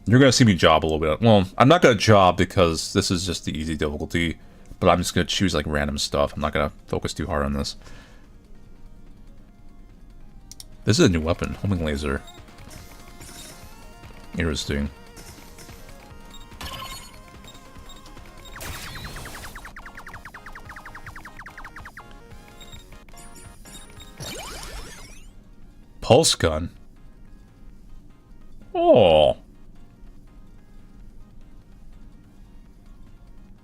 you're gonna see me job a little bit. Well, I'm not gonna job because this is just the easy difficulty, but I'm just gonna choose, like, random stuff. I'm not gonna focus too hard on this. This is a new weapon, homing laser. Interesting. Pulse gun. Oh.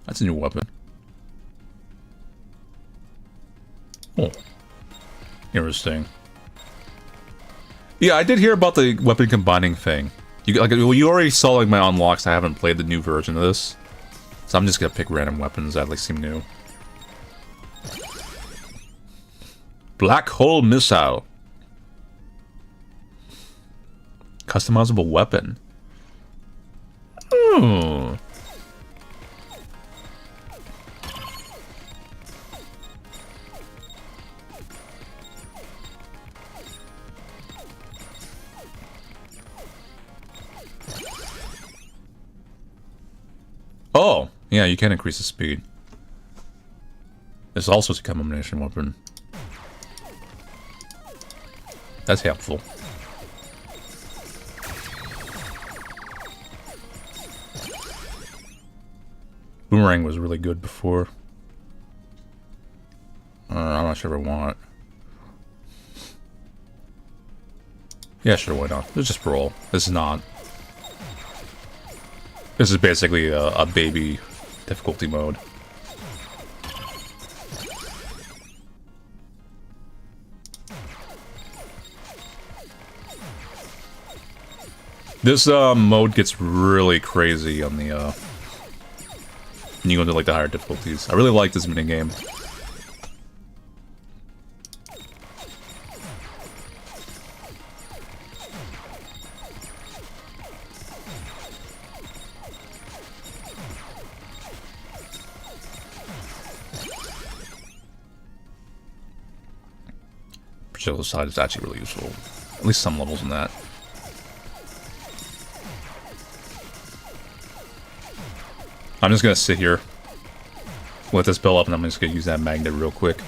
That's a new weapon. Oh. Interesting. Yeah, I did hear about the weapon combining thing. You already saw, like, my unlocks. I haven't played the new version of this. So I'm just gonna pick random weapons that, like, seem new. Black hole missile. Customizable weapon. Oh. Yeah, you can increase the speed. It's also a combination weapon. That's helpful. Boomerang was really good before. I'm not sure if I want it. Yeah, sure, why not? Let's just roll. This is not. This is basically a baby difficulty mode. This mode gets really crazy on the when you go into like the higher difficulties. I really like this minigame. Projectile side is actually really useful. At least some levels in that. I'm just gonna sit here, let this build up, and I'm just gonna use that magnet real quick.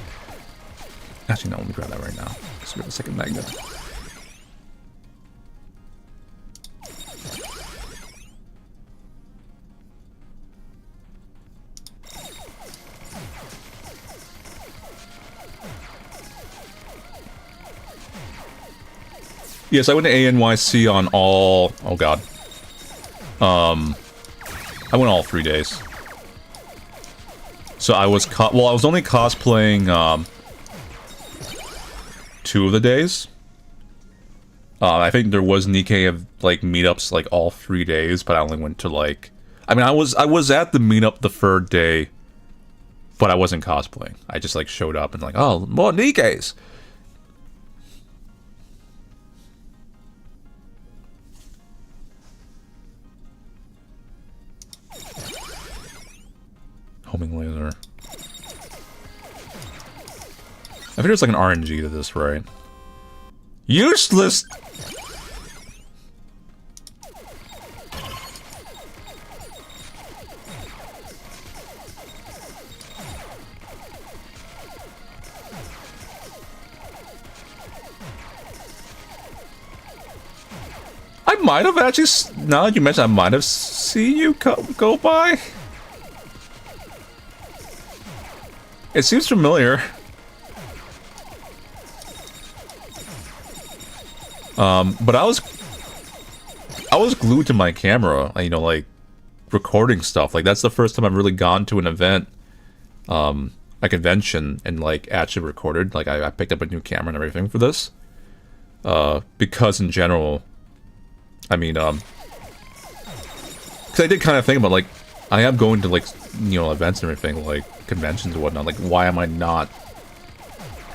Actually, no, let me grab that right now. Let's grab the second magnet. Yes, I went to ANYC on all... Oh god. I went all 3 days. So I was I was only cosplaying 2 of the days. I think there was NIKKE of like meetups like all 3 days, but I only went to like... I mean, I was at the meetup the 3rd day, but I wasn't cosplaying. I just like showed up and like, oh, more NIKKEs! Homing laser. I think there's like an RNG to this, right? Useless! I might have actually, now that you mentioned, I might have seen you go by. It seems familiar. But I was glued to my camera, you know, like recording stuff. Like that's the first time I've really gone to an event, a convention, and like actually recorded. Like I picked up a new camera and everything for this. Because in general, I mean, because I did kind of think about like, I am going to like, you know, events and everything, like conventions and whatnot. Like, why am I not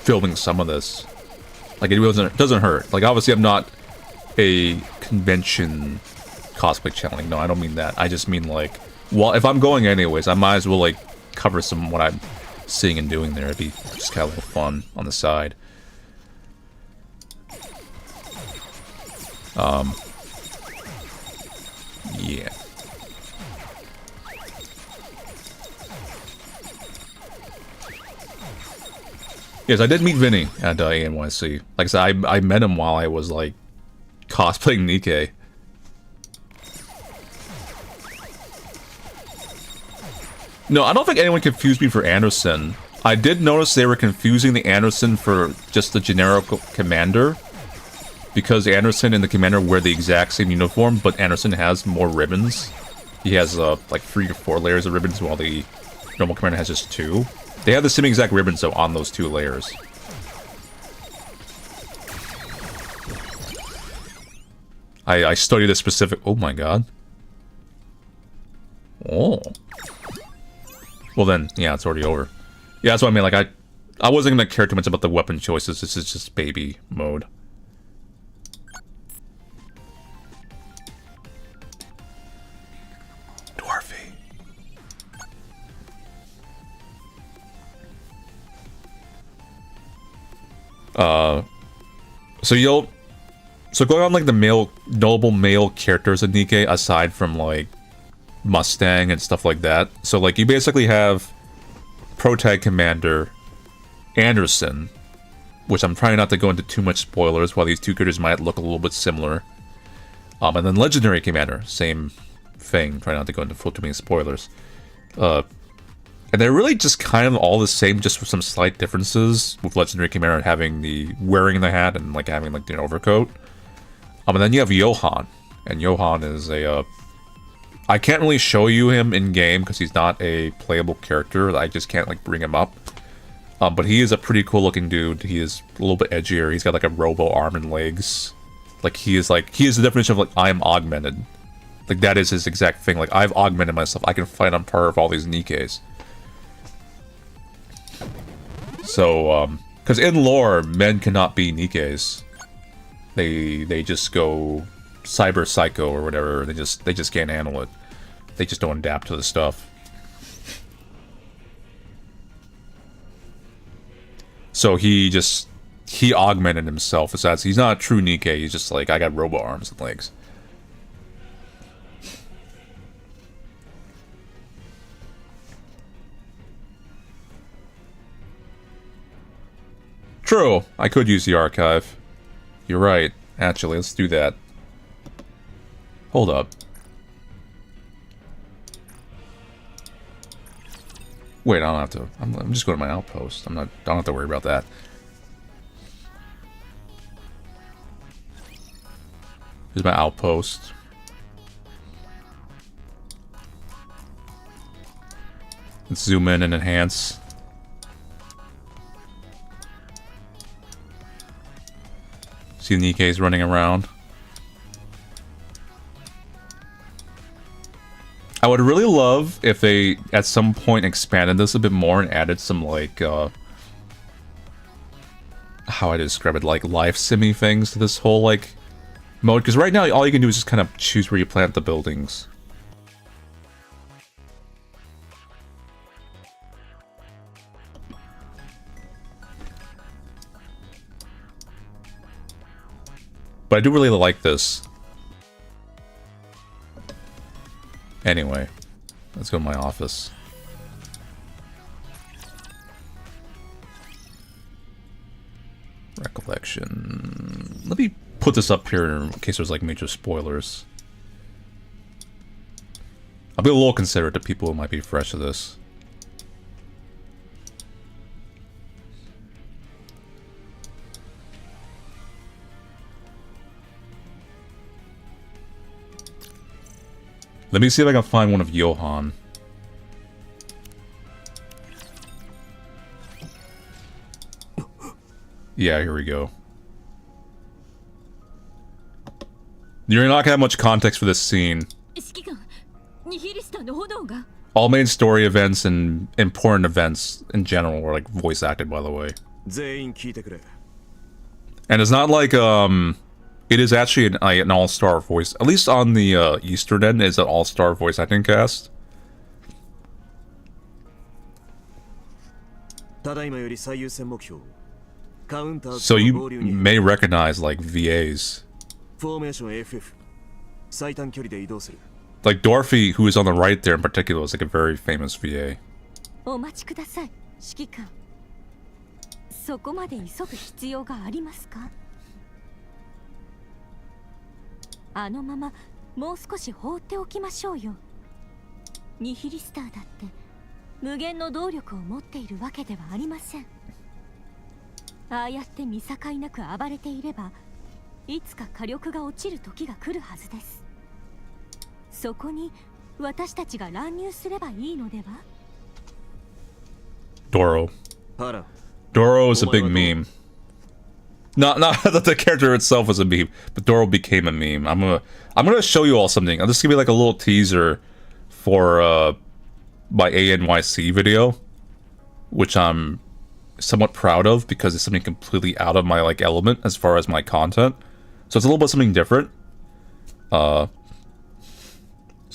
filming some of this? Like, it doesn't hurt. Like, obviously, I'm not a convention cosplay channel. No, I don't mean that. I just mean like, well, if I'm going anyways, I might as well like cover some what I'm seeing and doing there. It'd be just kind of a little fun on the side. Yeah. Yes, I did meet Vinny at ANYC. Like I said, I met him while I was like cosplaying NIKKE. No, I don't think anyone confused me for Anderson. I did notice they were confusing the Anderson for just the generic commander. Because Anderson and the commander wear the exact same uniform, but Anderson has more ribbons. He has like 3 to 4 layers of ribbons, while the normal commander has just 2. They have the same exact ribbons, though, on those 2 layers. I studied a specific... Oh my god. Oh. Well then, yeah, it's already over. Yeah, that's what I mean, like, I wasn't gonna care too much about the weapon choices. This is just baby mode. Dwarfy. So going on like the noble male characters in NIKKE, aside from like Mustang and stuff like that. So like you basically have Protag Commander Anderson, which I'm trying not to go into too much spoilers, while these two characters might look a little bit similar. And then Legendary Commander, same thing, trying not to go into too many spoilers. And they're really just kind of all the same, just with some slight differences, with Legendary Commander having wearing the hat and like having like the overcoat. And then you have Johan, and Johan is I can't really show you him in game because he's not a playable character. I just can't like bring him up. But he is a pretty cool looking dude. He is a little bit edgier. He's got like a robo arm and legs. Like he is the definition of like I am augmented. Like that is his exact thing. Like I've augmented myself. I can fight on par with all these NIKKEs. So because in lore, men cannot be NIKKEs. They just go cyber psycho or whatever. They just can't handle it. They just don't adapt to the stuff. So he augmented himself. He's not a true NIKKE. He's just like, I got robo arms and legs. True. I could use the archive. You're right. Actually, let's do that. Hold up. Wait, I don't have to. I'm just going to my outpost. I don't have to worry about that. Here's my outpost. Let's zoom in and enhance. See the NIKKEs running around. I would really love if they, at some point, expanded this a bit more and added some, like, how I describe it, like, life simmy things to this whole, like, mode. Because right now, all you can do is just kind of choose where you plant the buildings. But I do really like this. Anyway, let's go to my office. Recollection. Let me put this up here in case there's like major spoilers. I'll be a little considerate to people who might be fresh to this. Let me see if I can find one of Johan. Yeah, here we go. You're not gonna have much context for this scene. All main story events and important events in general were like voice acted, by the way. And it's not like it is actually an all-star voice. At least on the Eastern end, is an all-star voice acting cast. So you may recognize like VAs. Like Dorothy, who is on the right there in particular, is like a very famous VA.
あのままもう少し放っておきましょうよ。ニヒリスターだって無限の動力を持っているわけではありません。ああやって見境なく暴れていれば、いつか火力が落ちる時が来るはずです。そこに私たちが乱入すればいいのでは？
Doro. Doro is a big meme. Not that the character itself was a meme, but Doro became a meme. I'm gonna show you all something. I'll just give you like a little teaser for my ANYC video, which I'm somewhat proud of because it's something completely out of my like element as far as my content. So it's a little bit something different. So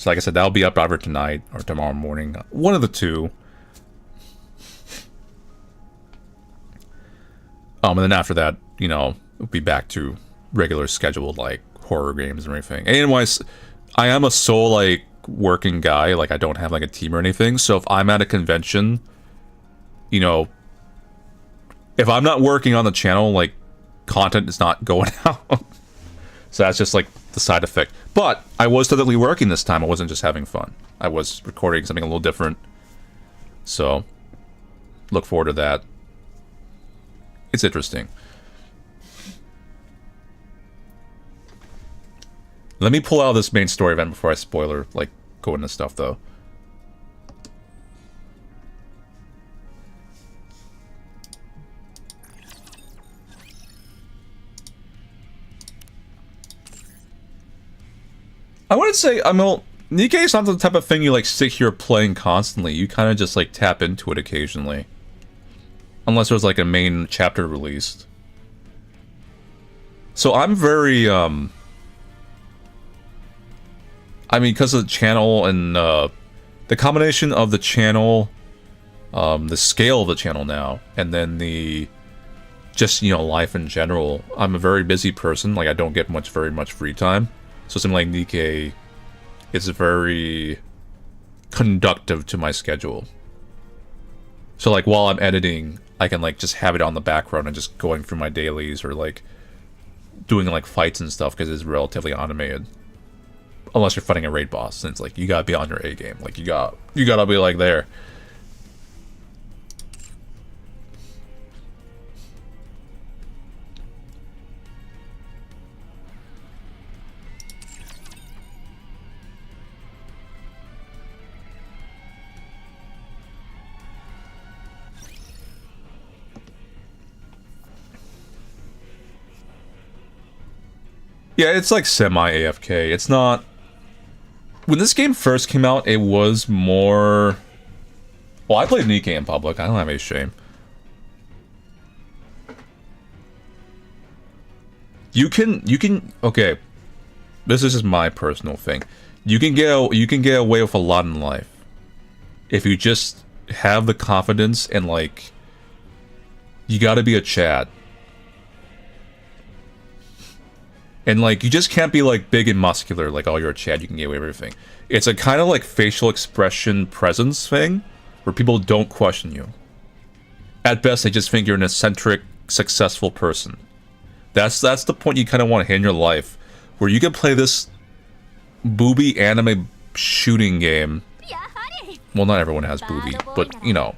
like I said, that'll be up either tonight or tomorrow morning. One of the two. And then after that, you know, we'll be back to regular scheduled, like, horror games and everything. ANYC, I am a sole, like, working guy. Like, I don't have, like, a team or anything. So if I'm at a convention, you know, if I'm not working on the channel, like, content is not going out. So that's just, like, the side effect. But I was steadily working this time. I wasn't just having fun. I was recording something a little different. So, look forward to that. It's interesting. Let me pull out this main story event before I spoiler, like, go into stuff, though. I wouldn't say, I mean, NIKKE is not the type of thing you, like, sit here playing constantly. You kind of just, like, tap into it occasionally. Unless there's, like, a main chapter released. So I'm very, I mean, because of the channel and, the combination of the channel, the scale of the channel now, and then the, just, you know, life in general, I'm a very busy person. Like, I don't get very much free time. So something like NIKKE is very conductive to my schedule. So, like, while I'm editing, I can, like, just have it on the background and just going through my dailies or, like, doing, like, fights and stuff because it's relatively automated. Unless you're fighting a raid boss, and it's like, you gotta be on your A game. Like, you gotta be, like, there. Yeah, it's like semi-AFK. It's not... When this game first came out, it was more... Well, I played NIKKE in public. I don't have any shame. You can... Okay. This is just my personal thing. You can get away with a lot in life. If you just have the confidence and, like... You gotta be a Chad. And, like, you just can't be, like, big and muscular, like, oh, you're a Chad, you can get away with everything. It's a kind of, like, facial expression presence thing, where people don't question you. At best, they just think you're an eccentric, successful person. That's the point you kind of want to hit in your life, where you can play this booby anime shooting game. Well, not everyone has booby, but, you know,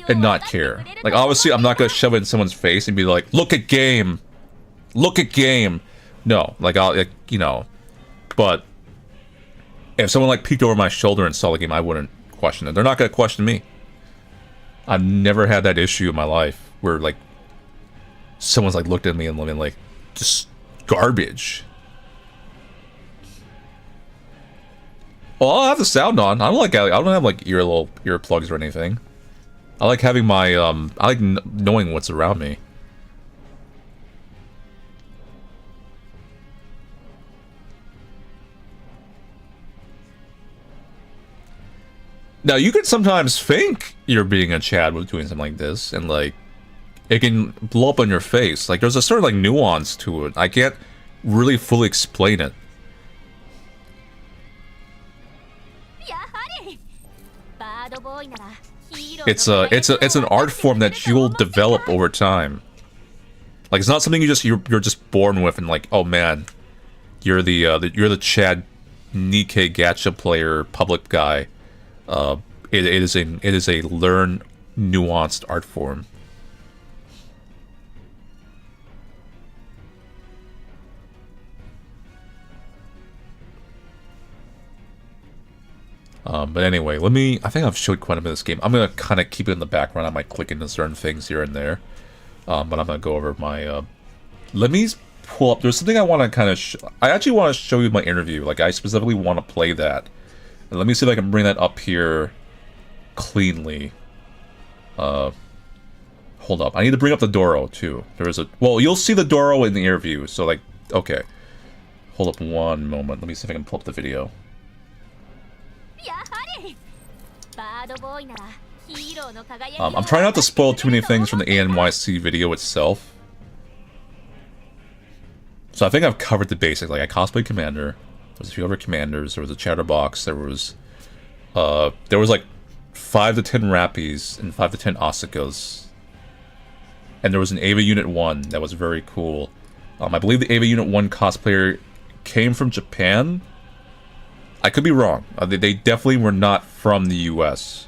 and not care. Like, obviously, I'm not going to shove it in someone's face and be like, look at game! Look at game. No, like, you know, but if someone, like, peeked over my shoulder and saw the game, I wouldn't question it. They're not gonna question me. I've never had that issue in my life where, like, someone's, like, looked at me and living, like, just garbage. Well, I'll have the sound on. I don't have, like, earplugs or anything. I like having my, I like knowing what's around me. Now, you could sometimes think you're being a Chad with doing something like this, and, like, it can blow up on your face. Like, there's a certain, like, nuance to it. I can't really fully explain it. It's an art form that you'll develop over time. Like, it's not something you're just born with, and, like, oh man, you're the Chad NIKKE gacha player public guy. It is a learned, nuanced art form. But anyway, I think I've showed quite a bit of this game. I'm gonna kind of keep it in the background. I might click into certain things here and there. But I'm gonna go over my, let me pull up, there's something I want to kind of, I actually want to show you my interview. Like, I specifically want to play that. And let me see if I can bring that up here cleanly. Hold up. I need to bring up the Doro, too. Well, you'll see the Doro in the interview, so, like, okay. Hold up one moment. Let me see if I can pull up the video. I'm trying not to spoil too many things from the ANYC video itself. So I think I've covered the basics. Like, I cosplay Commander. was a few other commanders. There was a chatterbox. There was like 5 to 10 Rappies and 5 to 10 Asukas. And there was an EVA Unit 1 that was very cool. I believe the EVA Unit 1 cosplayer came from Japan. I could be wrong. They definitely were not from the US.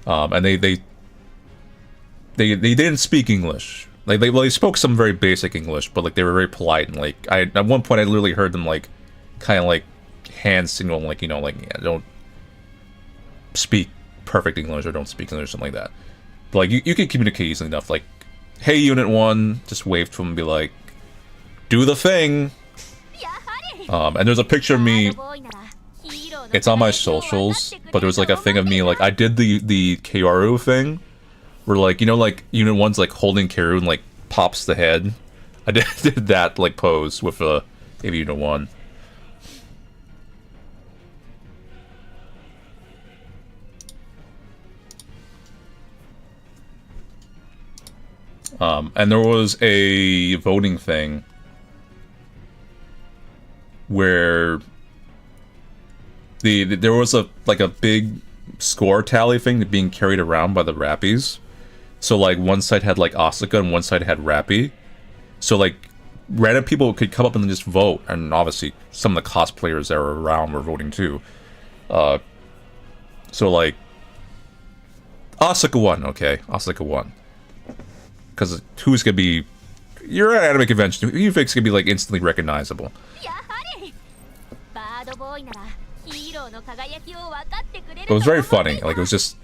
And they didn't speak English. Like they spoke some very basic English, but like they were very polite, and like at one point I literally heard them like kind of like hand signal, like, you know, like, yeah, don't speak perfect English or don't speak English, something like that. But like you can communicate easily enough. Like, hey, Unit 1, just wave to him and be like, do the thing. And there's a picture of me. It's on my socials, but there was like a thing of me, like I did the Kaoru thing, where like, you know, like Unit 1's like holding Kaoru and like pops the head. I did that like pose with AV Unit 1. And there was a voting thing where there was a big score tally thing being carried around by the Rappies. So like one side had like Asuka and one side had Rappy. So like random people could come up and just vote, and obviously some of the cosplayers that were around were voting too. So like Asuka won, okay, Asuka won. Because who's gonna be? You're at an anime convention. Who you think's gonna be like instantly recognizable? It was very funny. Like it was just,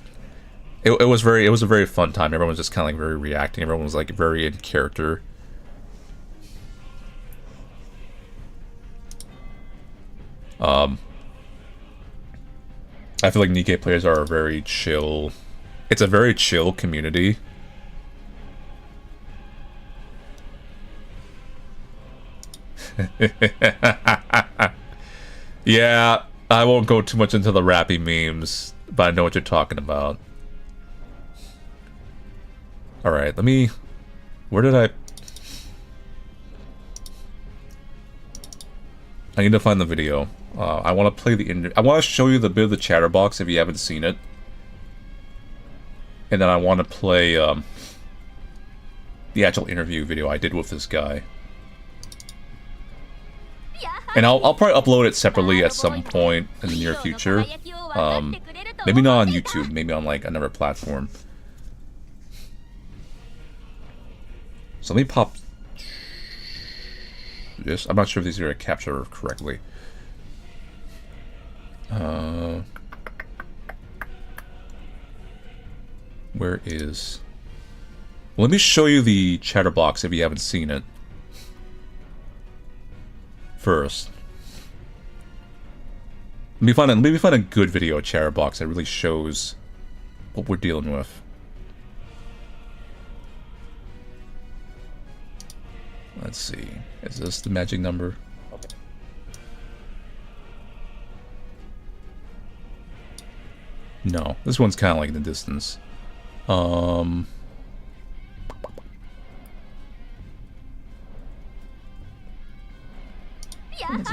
it was a very fun time. Everyone was just kind of like very reacting. Everyone was like very in character. I feel like NIKKE players are a very chill. It's a very chill community. Yeah, I won't go too much into the Rappy memes, but I know what you're talking about. Alright, let me... Where did I need to find the video. I want to play the... I want to show you the bit of the chatterbox if you haven't seen it. And then I want to play the actual interview video I did with this guy. And I'll probably upload it separately at some point in the near future. Maybe not on YouTube, maybe on like another platform. So let me pop this. I'm not sure if these are going to capture correctly. Where is... Well, let me show you the chatterbox if you haven't seen it. First, let me find a good video chatterbox that really shows what we're dealing with. Let's see. Is this the magic number? No, this one's kind of like in the distance.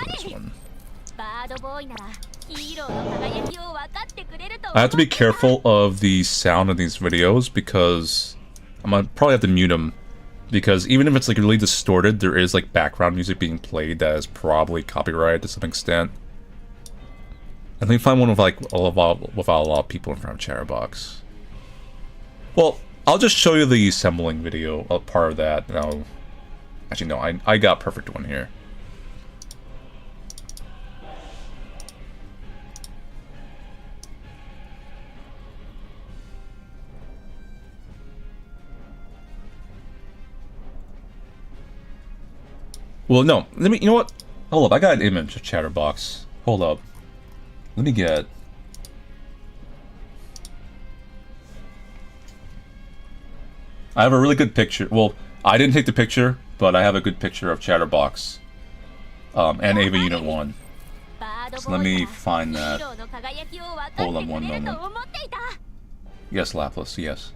This one. I have to be careful of the sound of these videos because I'm gonna probably have to mute them, because even if it's like really distorted, there is like background music being played that is probably copyrighted to some extent. And let me find one with like without a lot of people in front of chatterbox. Well, I'll just show you the assembling video, part of that. And actually no, I got a perfect one here. Well, no. Let me. You know what? Hold up. I got an image of chatterbox. Hold up. Let me get. I have a really good picture. Well, I didn't take the picture, but I have a good picture of chatterbox. And EVA Unit 1. So let me find that. Hold on one moment. Yes, Laplace. Yes.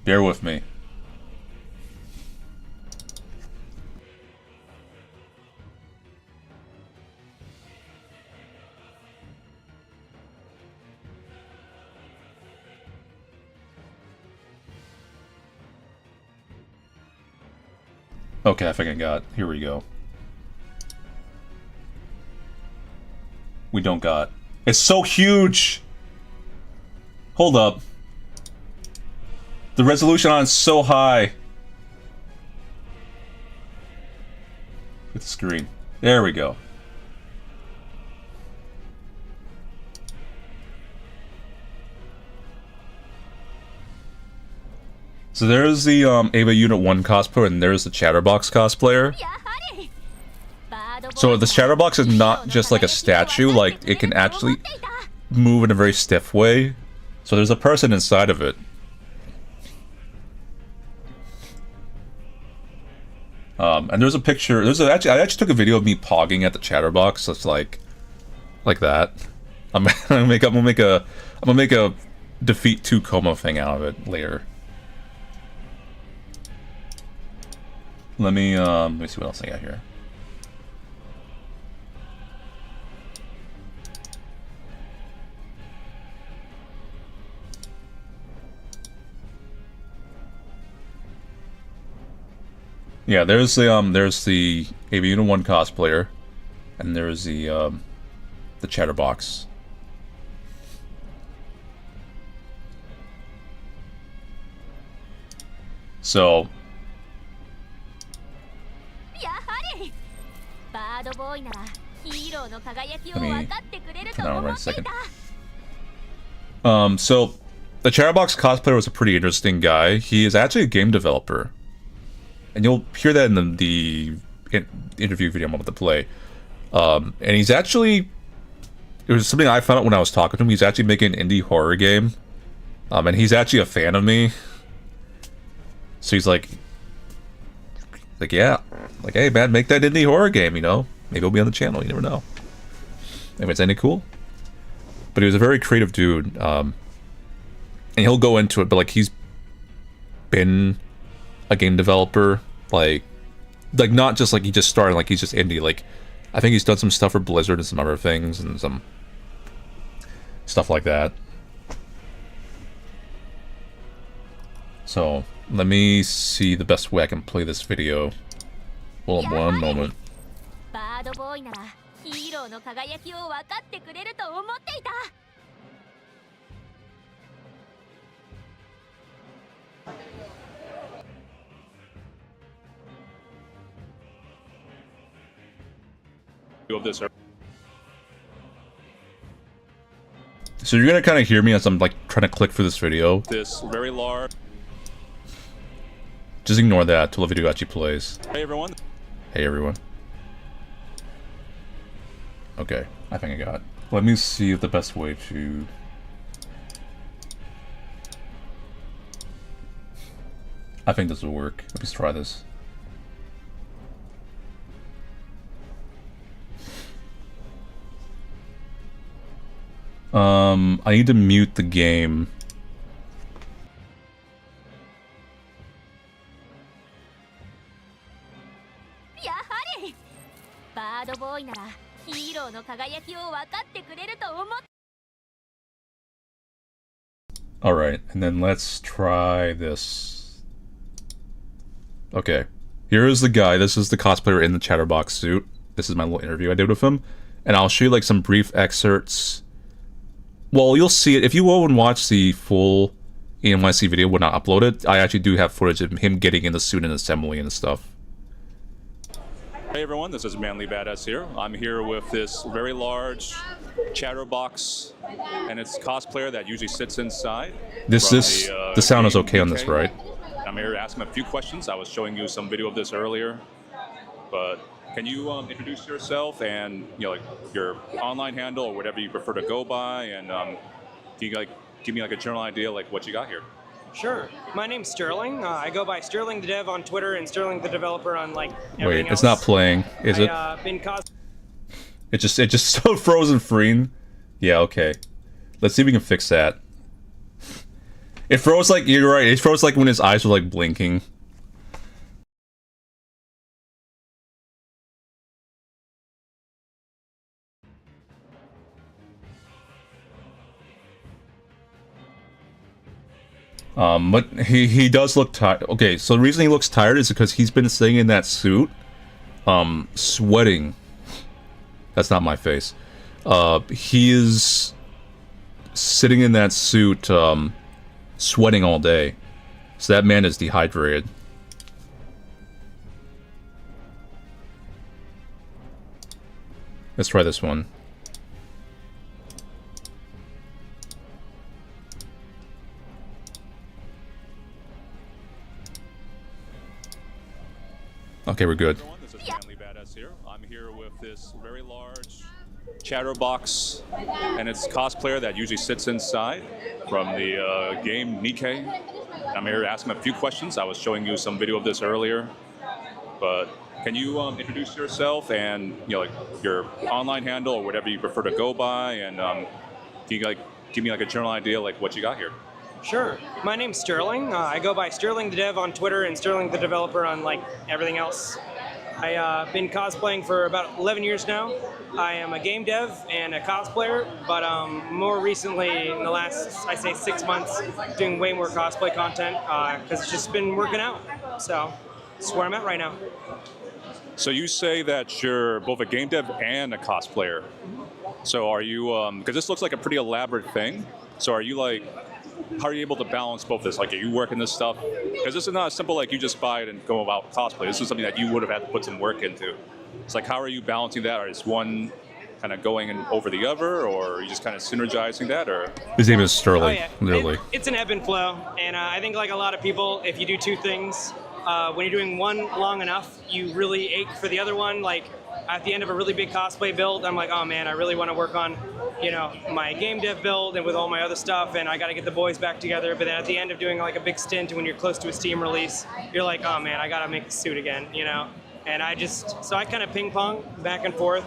Bear with me. Okay, I think I got. Here we go. We don't got. It's so huge! Hold up. The resolution on it's so high. With the screen. There we go. So there's the EVA Unit 1 cosplayer, and there's the Chatterbox cosplayer. So the Chatterbox is not just like a statue, like it can actually move in a very stiff way. So there's a person inside of it. And there's a picture. I actually took a video of me pogging at the Chatterbox. So it's like that. I'm gonna make a defeat 2 coma thing out of it later. Let me see what else I got here. Yeah, there's the EVA Unit 1 cosplayer, and there's the Chatterbox. So let me turn that on right a second. So the Chatterbox cosplayer was a pretty interesting guy. He is actually a game developer. And you'll hear that in the interview video I'm about to play. And he's actually... It was something I found out when I was talking to him. He's actually making an indie horror game. And he's actually a fan of me. So he's like, yeah. Like, hey, man, make that indie horror game, you know? Maybe he'll be on the channel, you never know. If it's any cool. But he was a very creative dude. And he'll go into it, but like, he's been a game developer, like not just like he just started, like he's just indie. Like, I think he's done some stuff for Blizzard and some other things and some stuff like that. So let me see the best way I can play this video. Hold on one moment. Of this. So you're gonna kind of hear me as I'm like trying to click through this video. This very large. Just ignore that till the video actually plays. Hey everyone. Hey everyone. Okay, I think I got it. Let me see the best way to. I think this will work. Let's try this. I need to mute the game. Alright, and then let's try this. Okay. Here is the guy. This is the cosplayer in the Chatterbox suit. This is my little interview I did with him. And I'll show you like some brief excerpts. Well, you'll see it. If you go and watch the full ANYC video when I upload it, I actually do have footage of him getting in the suit and assembly and stuff. Hey everyone, this is Manly Badass here. I'm here with this very large Chatterbox, and it's cosplayer that usually sits inside. The sound is okay on this, right? I'm here to ask him a few questions. I was showing you some video of this earlier, but can you introduce yourself and like your online handle or whatever you prefer to go by, and can you like give me like a general idea like what you got here?
Sure. My name's Sterling. I go by Sterling the Dev on Twitter and Sterling the Developer on like everything else.
It's not playing, is it? It just so frozen free. Yeah, okay. Let's see if we can fix that. It froze like, you're right, it froze like when his eyes were like blinking. But he does look tired. Okay, so the reason he looks tired is because he's been sitting in that suit, sweating. That's not my face. He is sitting in that suit, sweating all day. So that man is dehydrated. Let's try this one. Okay, we're good.
This is Manly Badass here. I'm here with this very large chatterbox, and it's cosplayer that usually sits inside from the game NIKKE. I'm here to ask him a few questions. I was showing you some video of this earlier, but can you introduce yourself and like your online handle or whatever you prefer to go by, and can you give me a general idea like what you got here?
Sure. My name's Sterling. I go by Sterling the Dev on Twitter and Sterling the Developer on everything else. I've been cosplaying for about 11 years now. I am a game dev and a cosplayer, but more recently, in the last, I say 6 months, doing way more cosplay content because it's just been working out. So that's where I'm at right now.
So you say that you're both a game dev and a cosplayer. So are you, because this looks like a pretty elaborate thing, so are you how are you able to balance both this? Are you working this stuff? Because this is not as simple you just buy it and go about cosplay. This is something that you would have had to put some work into. It's how are you balancing that? Or is one kind of going over the other, or are you just kind of synergizing that? Or
his name is Sterling,
oh, yeah.
literally.
It's an ebb and flow, and I think a lot of people, if you do two things, when you're doing one long enough, you really ache for the other one. At the end of a really big cosplay build, I'm oh man, I really want to work on, my game dev build and with all my other stuff, and I got to get the boys back together. But then at the end of doing a big stint, when you're close to a Steam release, you're oh man, I got to make the suit again, And so I kind of ping pong back and forth.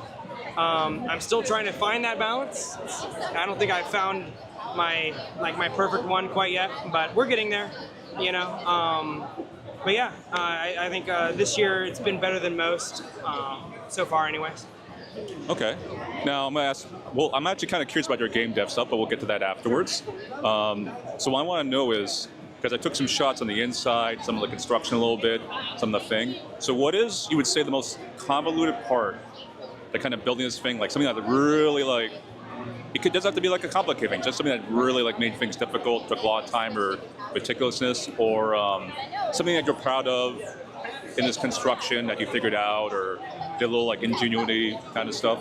I'm still trying to find that balance. I don't think I've found my perfect one quite yet, but we're getting there, But yeah, I think this year it's been better than most, so far anyways.
Okay. Now I'm going to ask, well, I'm actually kind of curious about your game dev stuff, but we'll get to that afterwards. So what I want to know is, because I took some shots on the inside, some of the construction a little bit, some of the thing. So what is, you would say, the most convoluted part, kind of building this thing, something that really it doesn't have to be a complicated thing, just something that really made things difficult, took a lot of time or meticulousness, or something that you're proud of in this construction that you figured out, or did a little ingenuity kind of stuff?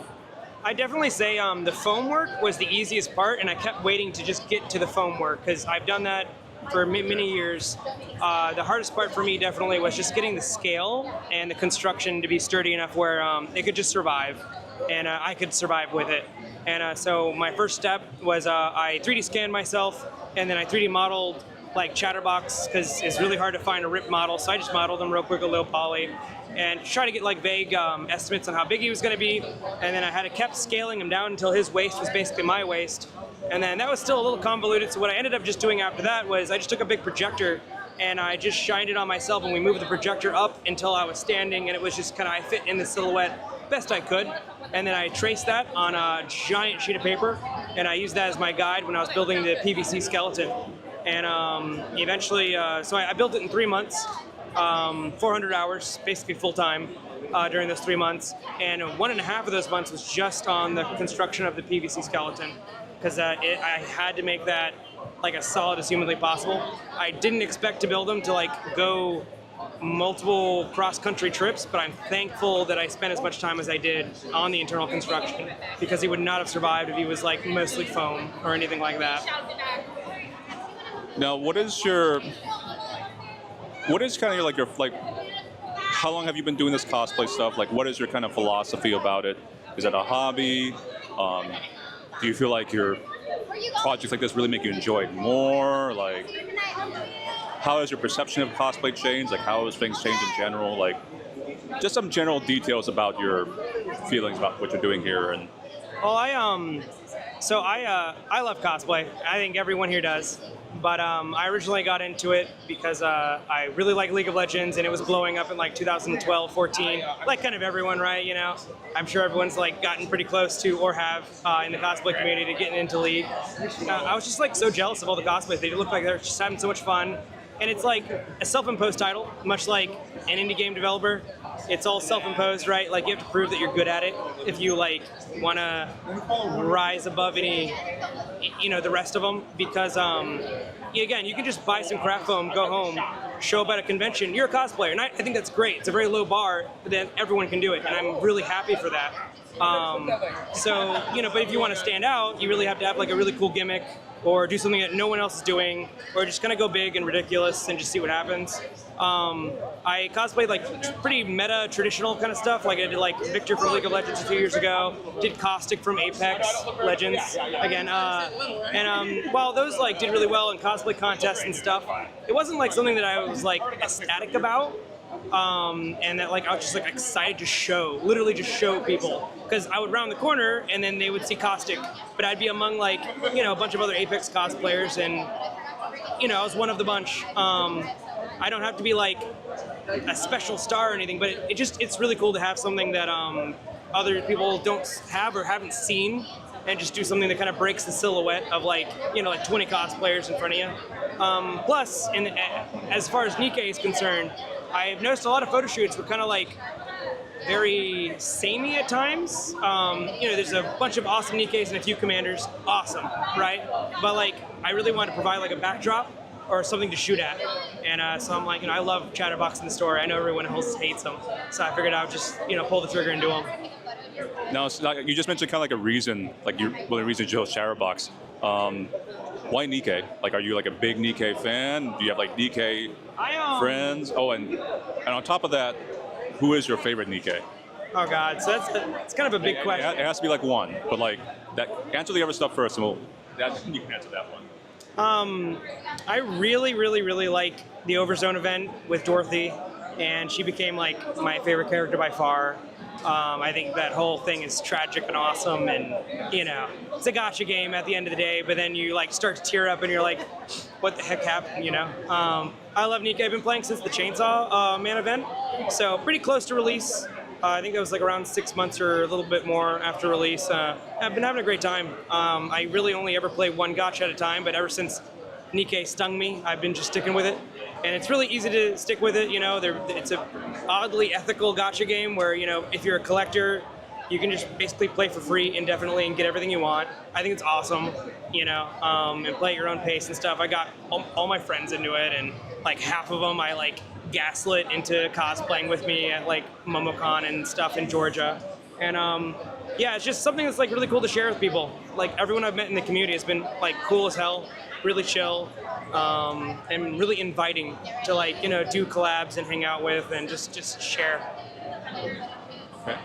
I definitely say the foam work was the easiest part, and I kept waiting to just get to the foam work because I've done that for many years. The hardest part for me definitely was just getting the scale and the construction to be sturdy enough where it could just survive, and I could survive with it. And so my first step was I 3D scanned myself, and then I 3D modeled Chatterbox, because it's really hard to find a ripped model, so I just modeled them real quick, a low poly, and try to get vague estimates on how big he was going to be. And then I had to kept scaling him down until his waist was basically my waist. And then that was still a little convoluted, so what I ended up just doing after that was I just took a big projector and I just shined it on myself, and we moved the projector up until I was standing, and it was just I fit in the silhouette best I could. And then I traced that on a giant sheet of paper, and I used that as my guide when I was building the PVC skeleton. And eventually, so I built it in 3 months, 400 hours, basically full time during those 3 months. And 1.5 of those months was just on the construction of the PVC skeleton, because I had to make that as solid as humanly possible. I didn't expect to build him to go multiple cross-country trips, but I'm thankful that I spent as much time as I did on the internal construction, because he would not have survived if he was mostly foam or anything like that.
Now, what is kind of your how long have you been doing this cosplay stuff? What is your kind of philosophy about it? Is it a hobby? Do you feel your projects like this really make you enjoy it more? How has your perception of cosplay changed? How has things changed in general? Just some general details about your feelings about what you're doing here. And
well, So I love cosplay. I think everyone here does. But I originally got into it because I really like League of Legends, and it was blowing up in like 2012, 14, like kind of everyone, right? You know, I'm sure everyone's like gotten pretty close to or have in the cosplay community to getting into League. I was just like so jealous of all the cosplays. They look like they're just having so much fun. And it's like a self-imposed title, much like an indie game developer. It's all self-imposed, right? Like you have to prove that you're good at it if you like want to rise above any, you know, the rest of them. Because again, you can just buy some craft foam, go home, show up at a convention. You're a cosplayer, and I think that's great. It's a very low bar, but then everyone can do it, and I'm really happy for that. So you know, but if you want to stand out, you really have to have like a really cool gimmick, or do something that no one else is doing, or just kind of go big and ridiculous and just see what happens. I cosplayed like pretty meta traditional kind of stuff. Like I did like Victor from League of Legends a few years ago, did Caustic from Apex Legends again, and while those like did really well in cosplay contests and stuff, it wasn't like something that I was like ecstatic about. And that like I was just like excited to show, literally just show people, because I would round the corner and then they would see Caustic, but I'd be among like, you know, a bunch of other Apex cosplayers, and you know, I was one of the bunch. I don't have to be like a special star or anything, but it's really cool to have something that other people don't have or haven't seen, and just do something that kind of breaks the silhouette of like, you know, like 20 cosplayers in front of you. Plus, as far as NIKKE is concerned, I've noticed a lot of photo shoots were kind of like very samey at times. You know, there's a bunch of awesome NIKKEs and a few commanders, awesome, right? But like, I really want to provide like a backdrop or something to shoot at. And so I'm like, you know, I love Chatterbox in the store. I know everyone else hates them, so I figured I would just, you know, pull the trigger and do them.
Now, you just mentioned kind of like a reason, like one of the reasons you chose Chatterbox. Why NIKKE? Like, are you like a big NIKKE fan? Do you have like NIKKE friends? Oh, and on top of that, who is your favorite NIKKE?
Oh God, so that's kind of a big question.
It has to be like one, but like that. Answer the other stuff first, and you can answer that one.
I really, really, really like the Overzone event with Dorothy, and she became like my favorite character by far. I think that whole thing is tragic and awesome, and you know, it's a gacha game at the end of the day, but then you like start to tear up and you're like, what the heck happened, you know? I love NIKKE. I've been playing since the Chainsaw Man event, so pretty close to release. I think that was like around 6 months or a little bit more after release. I've been having a great time. I really only ever play one gacha at a time, but ever since NIKKE stung me, I've been just sticking with it. And it's really easy to stick with it, you know. It's a oddly ethical gacha game where, you know, if you're a collector, you can just basically play for free indefinitely and get everything you want. I think it's awesome, you know, and play at your own pace and stuff. I got all my friends into it, and like half of them I like gaslit into cosplaying with me at like MomoCon and stuff in Georgia. And yeah, it's just something that's like really cool to share with people. Like everyone I've met in the community has been like cool as hell, really chill, and really inviting to like, you know, do collabs and hang out with and just share.
Okay.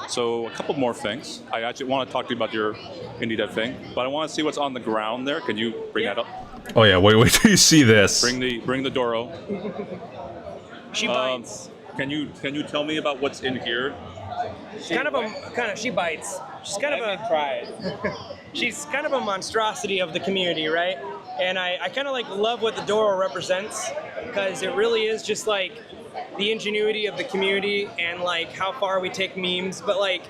So a couple more things. I actually want to talk to you about your indie dev thing, but I want to see what's on the ground there. Can you bring that up?
Oh yeah, wait till you see this.
Bring the Doro.
She bites.
Can you tell me about what's in here?
She bites. She's kind of she's kind of a monstrosity of the community, right? And I kind of like love what the Doro represents, because it really is just like the ingenuity of the community and like how far we take memes, but like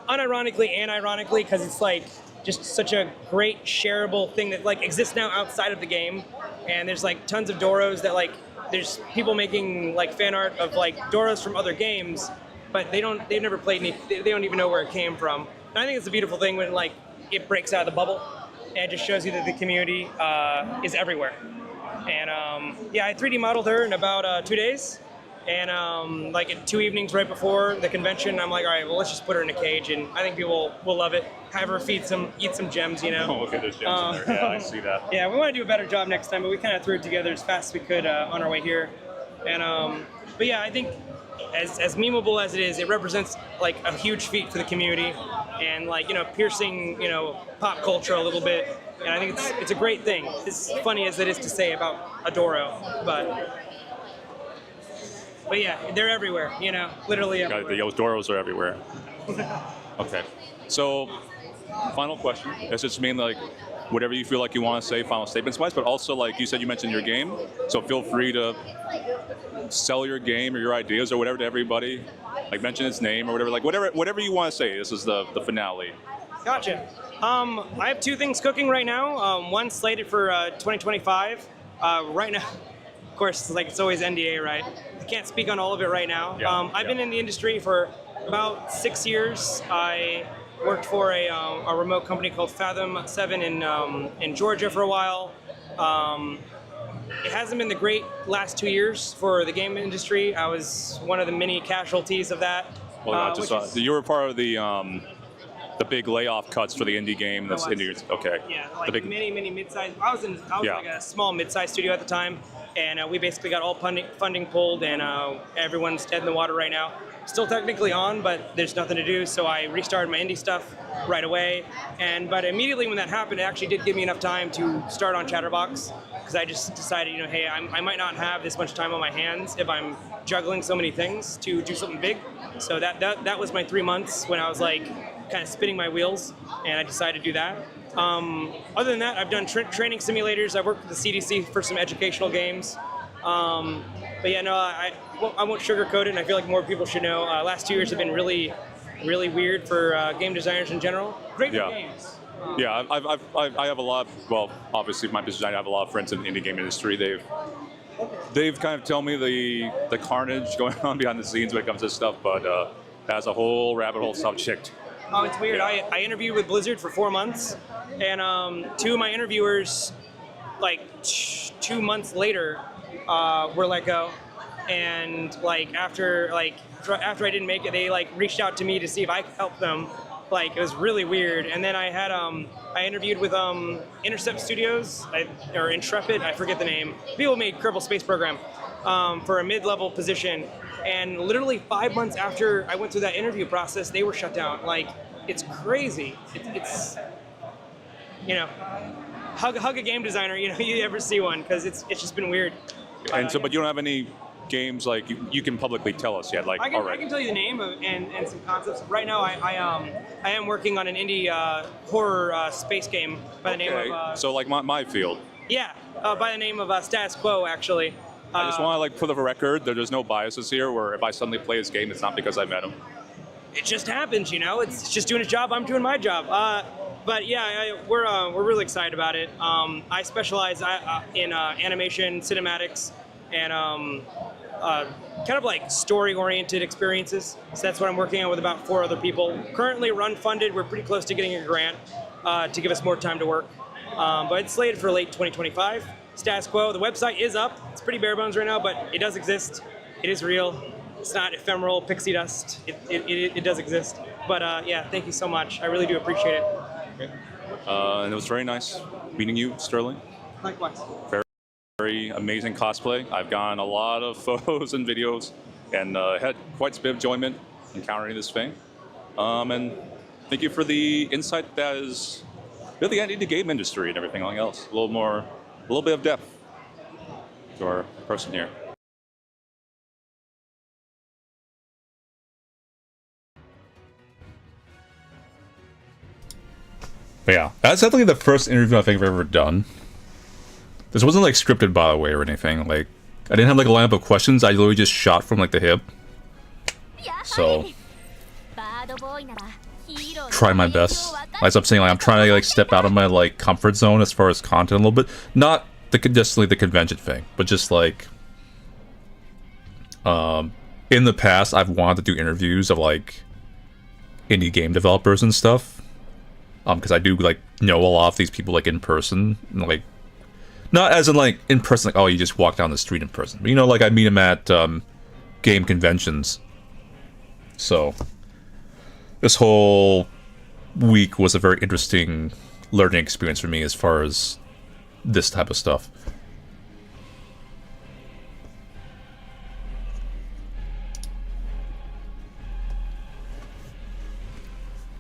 unironically and ironically, because it's like just such a great shareable thing that like exists now outside of the game. And there's like tons of Doros that like, there's people making like fan art of like Doros from other games, but they've never played any, they don't even know where it came from. And I think it's a beautiful thing when like it breaks out of the bubble and it just shows you that the community is everywhere. And yeah, I 3D modeled her in about 2 days. And like in 2 evenings right before the convention, I'm like, all right, well, let's just put her in a cage, and I think people will love it. Have her eat some gems, you know.
Oh, look at those gems in there. Yeah, I see that.
Yeah, we want to do a better job next time, but we kind of threw it together as fast as we could on our way here. And but yeah, I think as memeable as it is, it represents like a huge feat for the community, and like, you know, piercing, you know, pop culture a little bit. And I think it's a great thing. As funny as it is to say about Adoro, but yeah, they're everywhere, you know, literally everywhere.
The Doros are everywhere. Okay. So final question. It's just mainly like whatever you feel like you want to say, final statements wise, but also like you said, you mentioned your game, so feel free to sell your game or your ideas or whatever to everybody. Like mention its name or whatever. Like whatever you want to say. This is the finale.
Gotcha. I have 2 things cooking right now. One slated for 2025. Right now, of course, like it's always NDA, right? I can't speak on all of it right now.
Yeah,
I've been in the industry for about 6 years. I worked for a remote company called Fathom 7 in Georgia for a while. It hasn't been the great last 2 years for the game industry. I was one of the many casualties of that.
Well, not just you were part of the big layoff cuts for the indie game. That's indie. Okay.
Yeah, like
the big,
many mid-sized. I was like a small mid-sized studio at the time, and we basically got all funding pulled, and everyone's dead in the water right now. Still technically on, but there's nothing to do, so I restarted my indie stuff right away. But immediately when that happened, it actually did give me enough time to start on Chatterbox, because I just decided, hey, I might not have this much time on my hands if I'm juggling so many things to do something big. So that was my 3 months when I was like kind of spinning my wheels, and I decided to do that. Other than that, I've done training simulators. I've worked with the CDC for some educational games. But yeah, no, I won't sugarcoat it, and I feel like more people should know. Last 2 years have been really, really weird for game designers in general. Great for games.
Yeah, I have a lot. Well, obviously, my business, I have a lot of friends in the indie game industry. They've kind of told me the carnage going on behind the scenes when it comes to this stuff, but as a whole rabbit hole subject.
Oh, it's weird. I interviewed with Blizzard for 4 months, and 2 of my interviewers, like 2 months later, were let go. And like after I didn't make it, they like reached out to me to see if I could help them. Like it was really weird. And then I had I interviewed with Intercept Studios or Intrepid, I forget the name. People made Kerbal Space Program for a mid-level position. And literally 5 months after I went through that interview process, they were shut down. Like, it's crazy. It's hug a game designer, you ever see one, because it's just been weird.
And so, but you don't have any games like you can publicly tell us yet, like
I can tell you the name and some concepts. Right now, I am working on an indie horror space game by the name of.
So like my field.
Yeah, by the name of Status Quo, actually.
I just want to like put the record that there's no biases here. Where if I suddenly play this game, it's not because I met him.
It just happens, It's just doing his job. I'm doing my job. But yeah, we're really excited about it. I specialize in animation, cinematics, and kind of like story-oriented experiences. So that's what I'm working on with about 4 other people. Currently run-funded. We're pretty close to getting a grant to give us more time to work. But it's slated for late 2025. Status Quo. The website is up. It's pretty bare bones right now, but it does exist. It is real. It's not ephemeral pixie dust. It does exist. But yeah, thank you so much. I really do appreciate it.
Okay. And it was very nice meeting you, Sterling.
Likewise.
Very amazing cosplay. I've gotten a lot of photos and videos, and had quite a bit of enjoyment encountering this thing. And thank you for the insight that is really into the game industry and everything else. A little bit of depth to our person here.
But yeah, that's definitely the first interview I think I've ever done. This wasn't like scripted, by the way, or anything. Like, I didn't have like a lineup of questions. I literally just shot from like the hip. So, try my best. As I'm saying, like, I'm trying to like step out of my like comfort zone as far as content a little bit. Not just like the convention thing, but just like, in the past, I've wanted to do interviews of like indie game developers and stuff. Because I do like know a lot of these people like in person, like not as in like in person, like oh you just walk down the street in person, but like I meet them at game conventions. So this whole week was a very interesting learning experience for me as far as this type of stuff.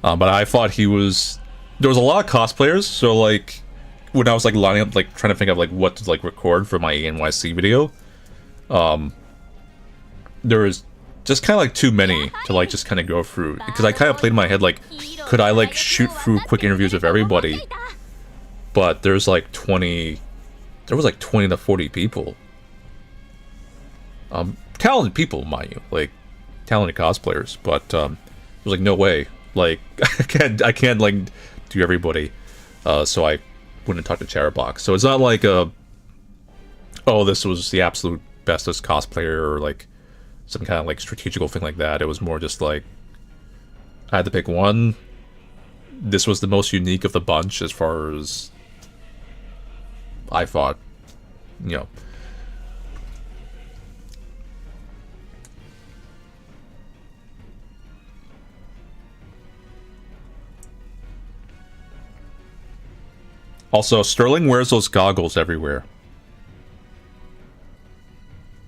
But I thought there was a lot of cosplayers, so like when I was like lining up, like trying to think of like what to like record for my ANYC video, there was just kind of like too many to like just kind of go through, because I kind of played in my head like, could I like shoot through quick interviews with everybody? But there's like 20, there was like 20 to 40 people. Talented people, mind you, like talented cosplayers, but there's like no way, like I can't like do everybody, so I wouldn't talk to Chatterbox. So it's not like oh, this was the absolute bestest cosplayer or like some kind of like strategical thing like that. It was more just like I had to pick one. This was the most unique of the bunch as far as I thought, you know. Also, Sterling wears those goggles everywhere,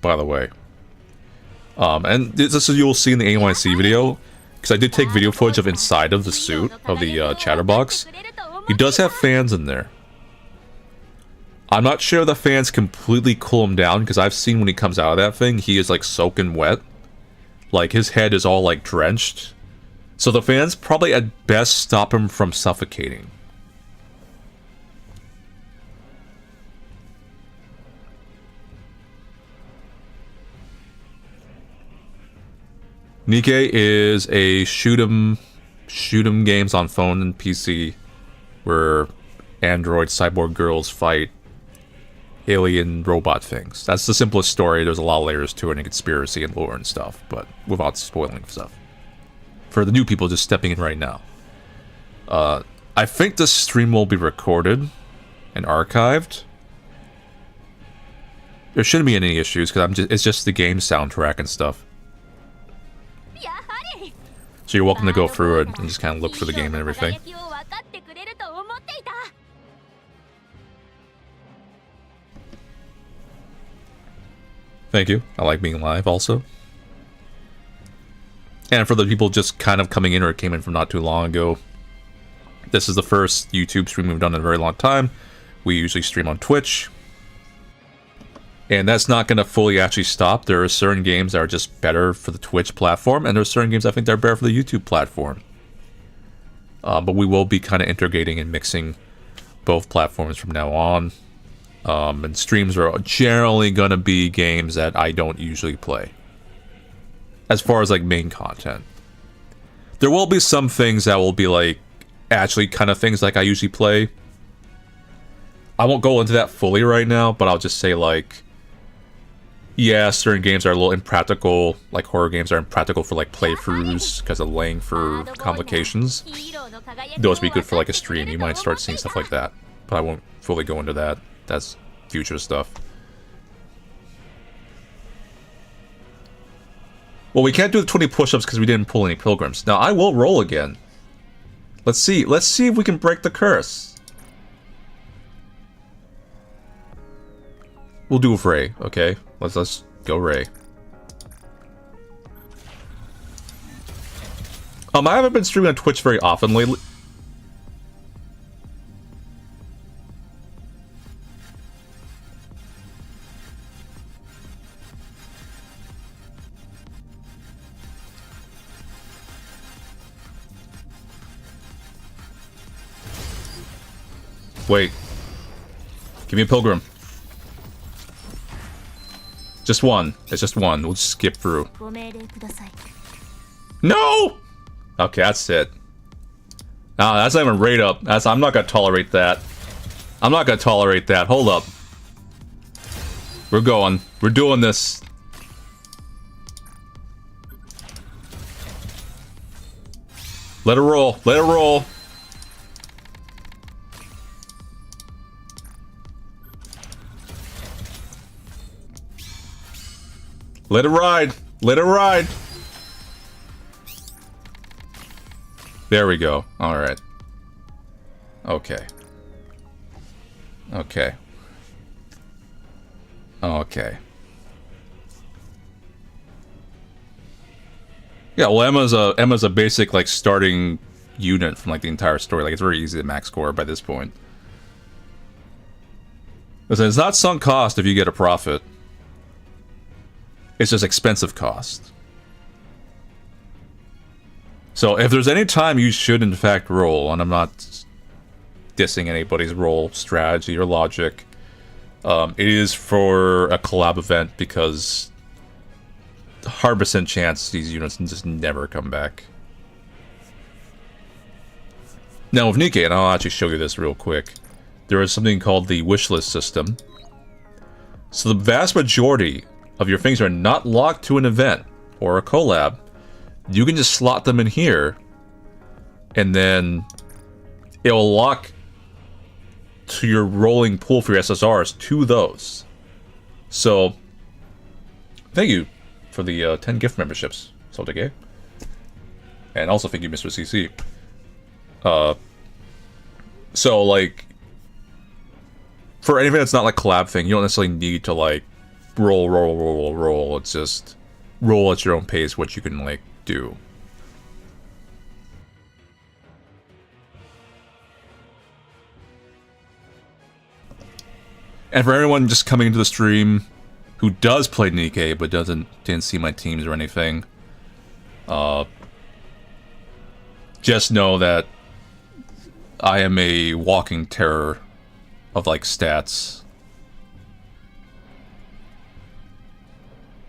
by the way. And this is you'll see in the ANYC video, because I did take video footage of inside of the suit of the Chatterbox. He does have fans in there. I'm not sure the fans completely cool him down, because I've seen when he comes out of that thing, he is like soaking wet. Like his head is all like drenched. So the fans probably at best stop him from suffocating. NIKKE is a shoot 'em games on phone and PC where android cyborg girls fight alien robot things. That's the simplest story. There's a lot of layers to it and conspiracy and lore and stuff, but without spoiling stuff. For the new people just stepping in right now. I think the stream will be recorded and archived. There shouldn't be any issues because it's just the game soundtrack and stuff. So you're welcome to go through it and just kind of look for the game and everything. Thank you. I like being live also. And for the people just kind of coming in or came in from not too long ago, this is the first YouTube stream we've done in a very long time. We usually stream on Twitch. And that's not going to fully actually stop. There are certain games that are just better for the Twitch platform, and there are certain games I think that are better for the YouTube platform. But we will be kind of integrating and mixing both platforms from now on. And streams are generally going to be games that I don't usually play. As far as like main content. There will be some things that will be like actually kind of things like I usually play. I won't go into that fully right now, but I'll just say like, yeah, certain games are a little impractical, like horror games are impractical for like playthroughs because of length or complications. Those would be good for like a stream. You might start seeing stuff like that, but I won't fully go into that. That's future stuff. Well, we can't do the 20 push-ups because we didn't pull any pilgrims. Now I will roll again. Let's see if we can break the curse. We'll do Ray, okay? Let's go Ray. I haven't been streaming on Twitch very often lately. Wait. Give me a pilgrim. Just one. It's just one. We'll just skip through. No! Okay, that's it. Nah, that's not even rate up. I'm not gonna tolerate that. I'm not gonna tolerate that. Hold up. We're going. We're doing this. Let it roll. Let it roll. Let it ride. Let it ride. There we go. All right. Okay. Okay. Okay. Yeah, well, Emma's a basic like starting unit from like the entire story. Like it's very easy to max score by this point. Listen, it's not sunk cost if you get a profit. It's just expensive cost. So if there's any time you should in fact roll, and I'm not dissing anybody's roll strategy or logic, it is for a collab event, because 100% chance these units just never come back. Now with NIKKE, and I'll actually show you this real quick, there is something called the wishlist system. So the vast majority of your things are not locked to an event or a collab. You can just slot them in here, and then it'll lock to your rolling pool for your SSRs to those. So, thank you for the 10 gift memberships, Soltake. And also thank you, Mr. CC. So, like, for anything that's not like collab thing, you don't necessarily need to, like, roll. It's just roll at your own pace what you can, like, do. And for everyone just coming into the stream who does play NIKKE but didn't see my teams or anything, just know that I am a walking terror of like stats.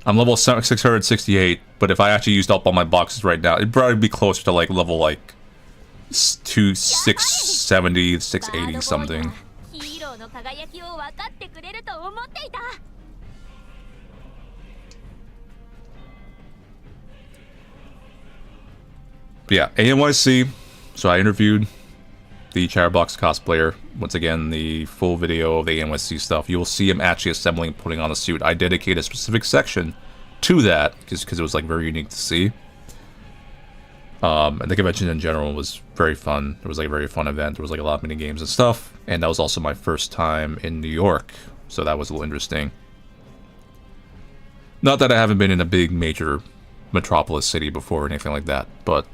I'm level 668, but if I actually used up all my boxes right now, it'd probably be closer to like level like 670, 680 something. But yeah, ANYC. So I interviewed the Chatterbox cosplayer. Once again, the full video of the ANYC stuff. You'll see him actually assembling, putting on a suit. I dedicate a specific section to that, just because it was like very unique to see. And the convention in general was very fun. It was like a very fun event. There was like a lot of mini games and stuff. And that was also my first time in New York, so that was a little interesting. Not that I haven't been in a big major metropolis city before or anything like that, but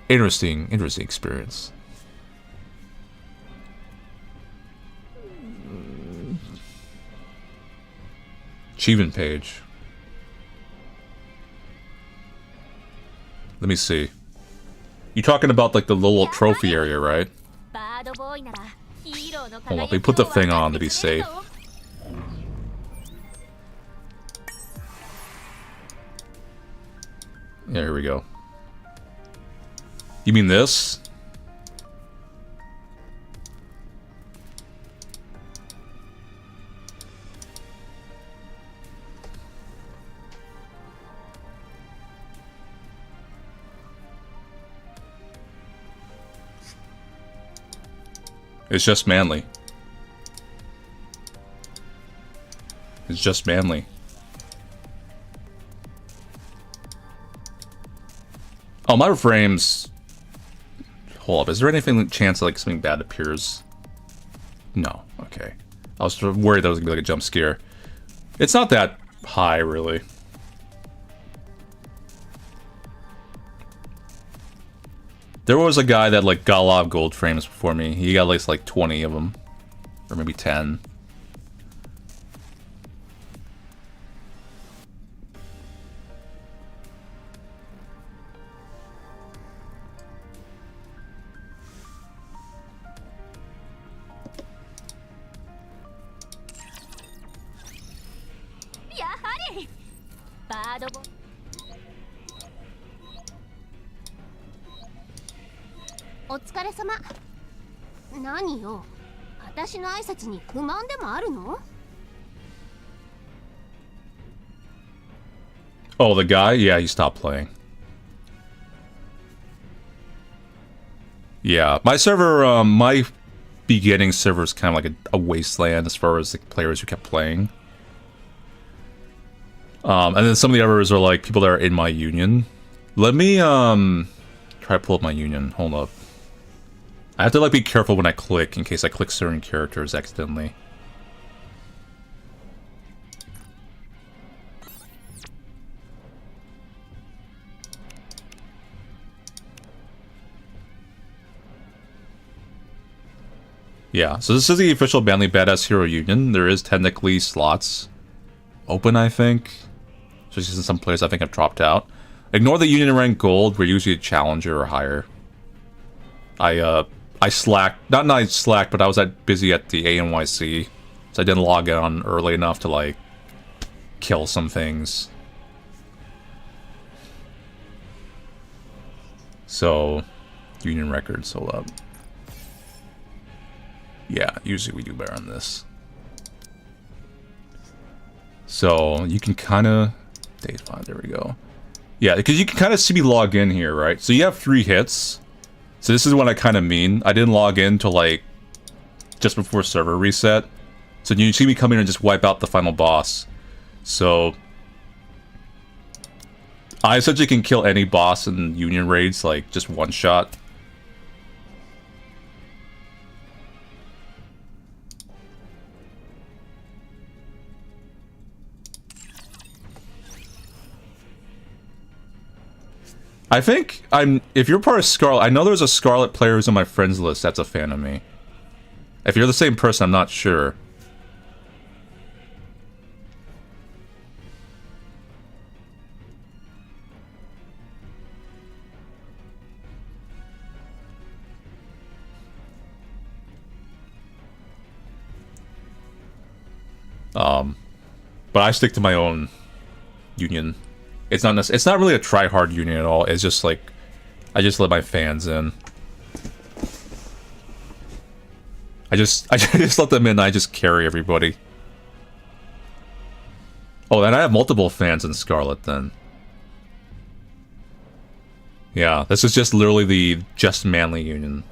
interesting experience. Achievement page. Let me see. You talking about like the little trophy area, right? Hold on, let me put the thing on to be safe. Yeah, here we go. You mean this? It's just manly. It's just manly. Oh, my frames. Hold up, is there anything chance like something bad appears? No, okay. I was worried that was gonna be like a jump scare. It's not that high, really. There was a guy that like got a lot of gold frames before me. He got at least like 20 of them, or maybe 10. Oh, the guy? Yeah, he stopped playing. Yeah, my server, my beginning server is kind of like a wasteland as far as the players who kept playing. And then some of the others are like people that are in my union. Let me, try to pull up my union. Hold up. I have to like be careful when I click in case I click certain characters accidentally. Yeah, so this is the official Manly Badass Hero Union. There is technically slots open, I think. Especially since some players I think have dropped out. Ignore the Union rank gold. We're usually a challenger or higher. I slacked. Not I slacked, but I was busy at the ANYC, so I didn't log on early enough to like kill some things. So, Union records. Hold up. Yeah, usually we do better on this. So you can kind of day 5. There we go. Yeah, because you can kind of see me log in here, right? So you have 3 hits. So this is what I kind of mean. I didn't log in till like just before server reset. So you see me come in and just wipe out the final boss. So I essentially can kill any boss in Union raids like just one shot. I think if you're part of Scarlet, I know there's a Scarlet player who's on my friends list that's a fan of me. If you're the same person, I'm not sure. But I stick to my own Union. It's not really a try-hard Union at all. It's just like I just let my fans in. I just let them in. And I just carry everybody. Oh, and I have multiple fans in Scarlet then. Yeah, this is just literally the just manly Union.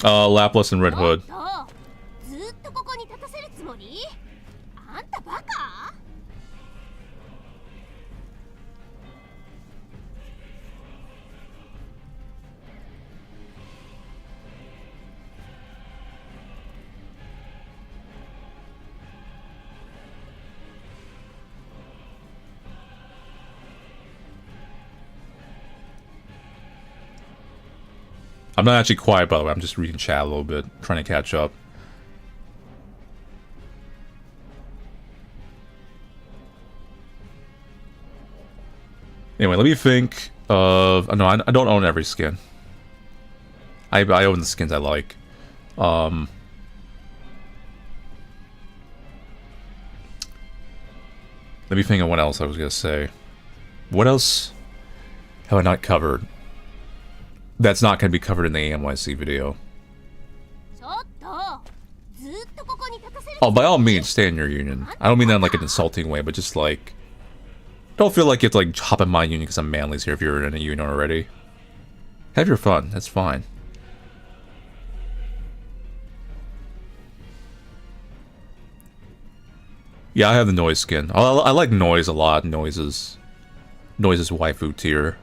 Laplace and Red Hood. I'm not actually quiet, by the way. I'm just reading chat a little bit, trying to catch up. Anyway, let me think of... no, I don't own every skin. I own the skins I like. Let me think of what else I was going to say. What else have I not covered? That's not going to be covered in the ANYC video. Oh, by all means, stay in your union. I don't mean that in like an insulting way, but just like... Don't feel like you have to like hop in my union because I'm manly's here if you're in a union already. Have your fun, that's fine. Yeah, I have the Noise skin. I like Noise a lot. Noise's waifu tier.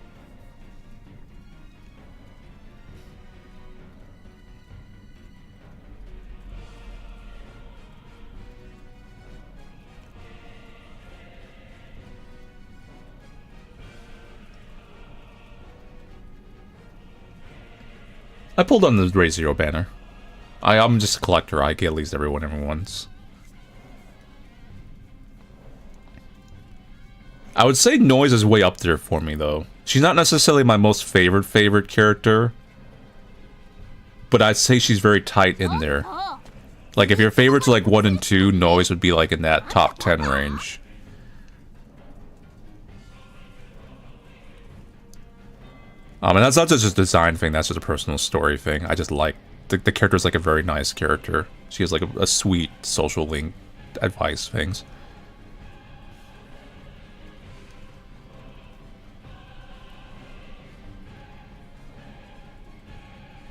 I pulled on the Ray Zero banner. I'm just a collector. I get at least everyone once. I would say Noise is way up there for me, though. She's not necessarily my most favorite character, but I'd say she's very tight in there. Like, if your favorites are like 1 and 2, Noise would be like in that top 10 range. And that's not just a design thing, that's just a personal story thing. I just like... The character's like a very nice character. She has like a sweet social link advice things.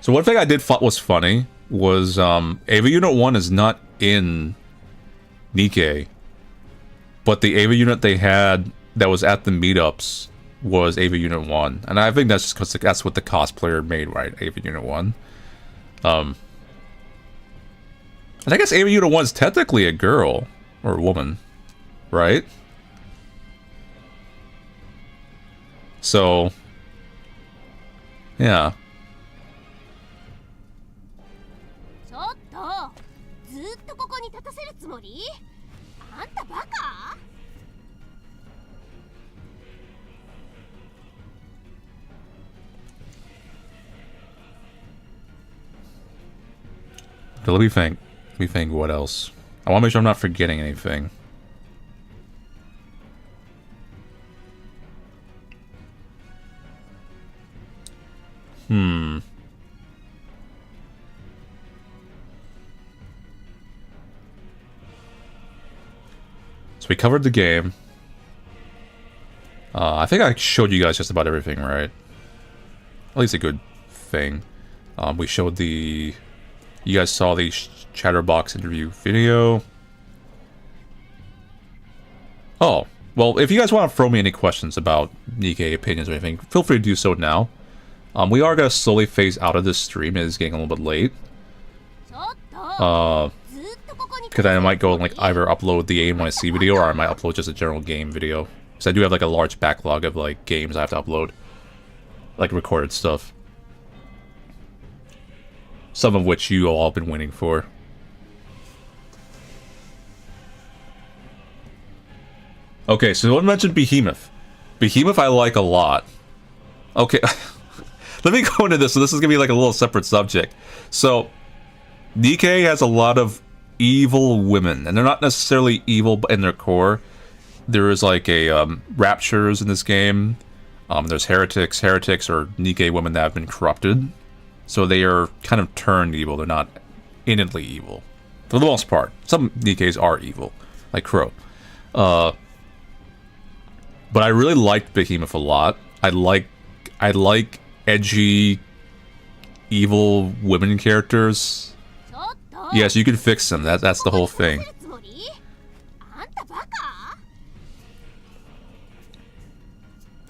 So one thing I did thought was funny was EVA Unit 1 is not in NIKKE, but the EVA unit they had that was at the meetups was EVA Unit 1. And I think that's just because that's what the cosplayer made, right? EVA Unit 1. And I guess EVA Unit 1 is technically a girl, or a woman, right? So, yeah. So let me think. Let me think what else. I want to make sure I'm not forgetting anything. So we covered the game. I think I showed you guys just about everything, right? At least a good thing. We showed the... You guys saw the Chatterbox interview video. Oh, well, if you guys want to throw me any questions about NIKKE opinions or anything, feel free to do so now. We are going to slowly phase out of this stream. It is getting a little bit late. Because I might go and like either upload the ANYC video or I might upload just a general game video. Because I do have like a large backlog of like games I have to upload. Like recorded stuff. Some of which you all have been waiting for. Okay, so someone mentioned Behemoth. Behemoth I like a lot. Okay, let me go into this. So this is going to be like a little separate subject. So, NIKKE has a lot of evil women. And they're not necessarily evil in their core. There is like a Raptures in this game. There's Heretics. Heretics are NIKKE women that have been corrupted. So they are kind of turned evil. They're not innately evil. For the most part. Some NIKKEs are evil. Like Crow. But I really liked Behemoth a lot. I like edgy, evil women characters. Yes, you can fix them. That's the whole thing.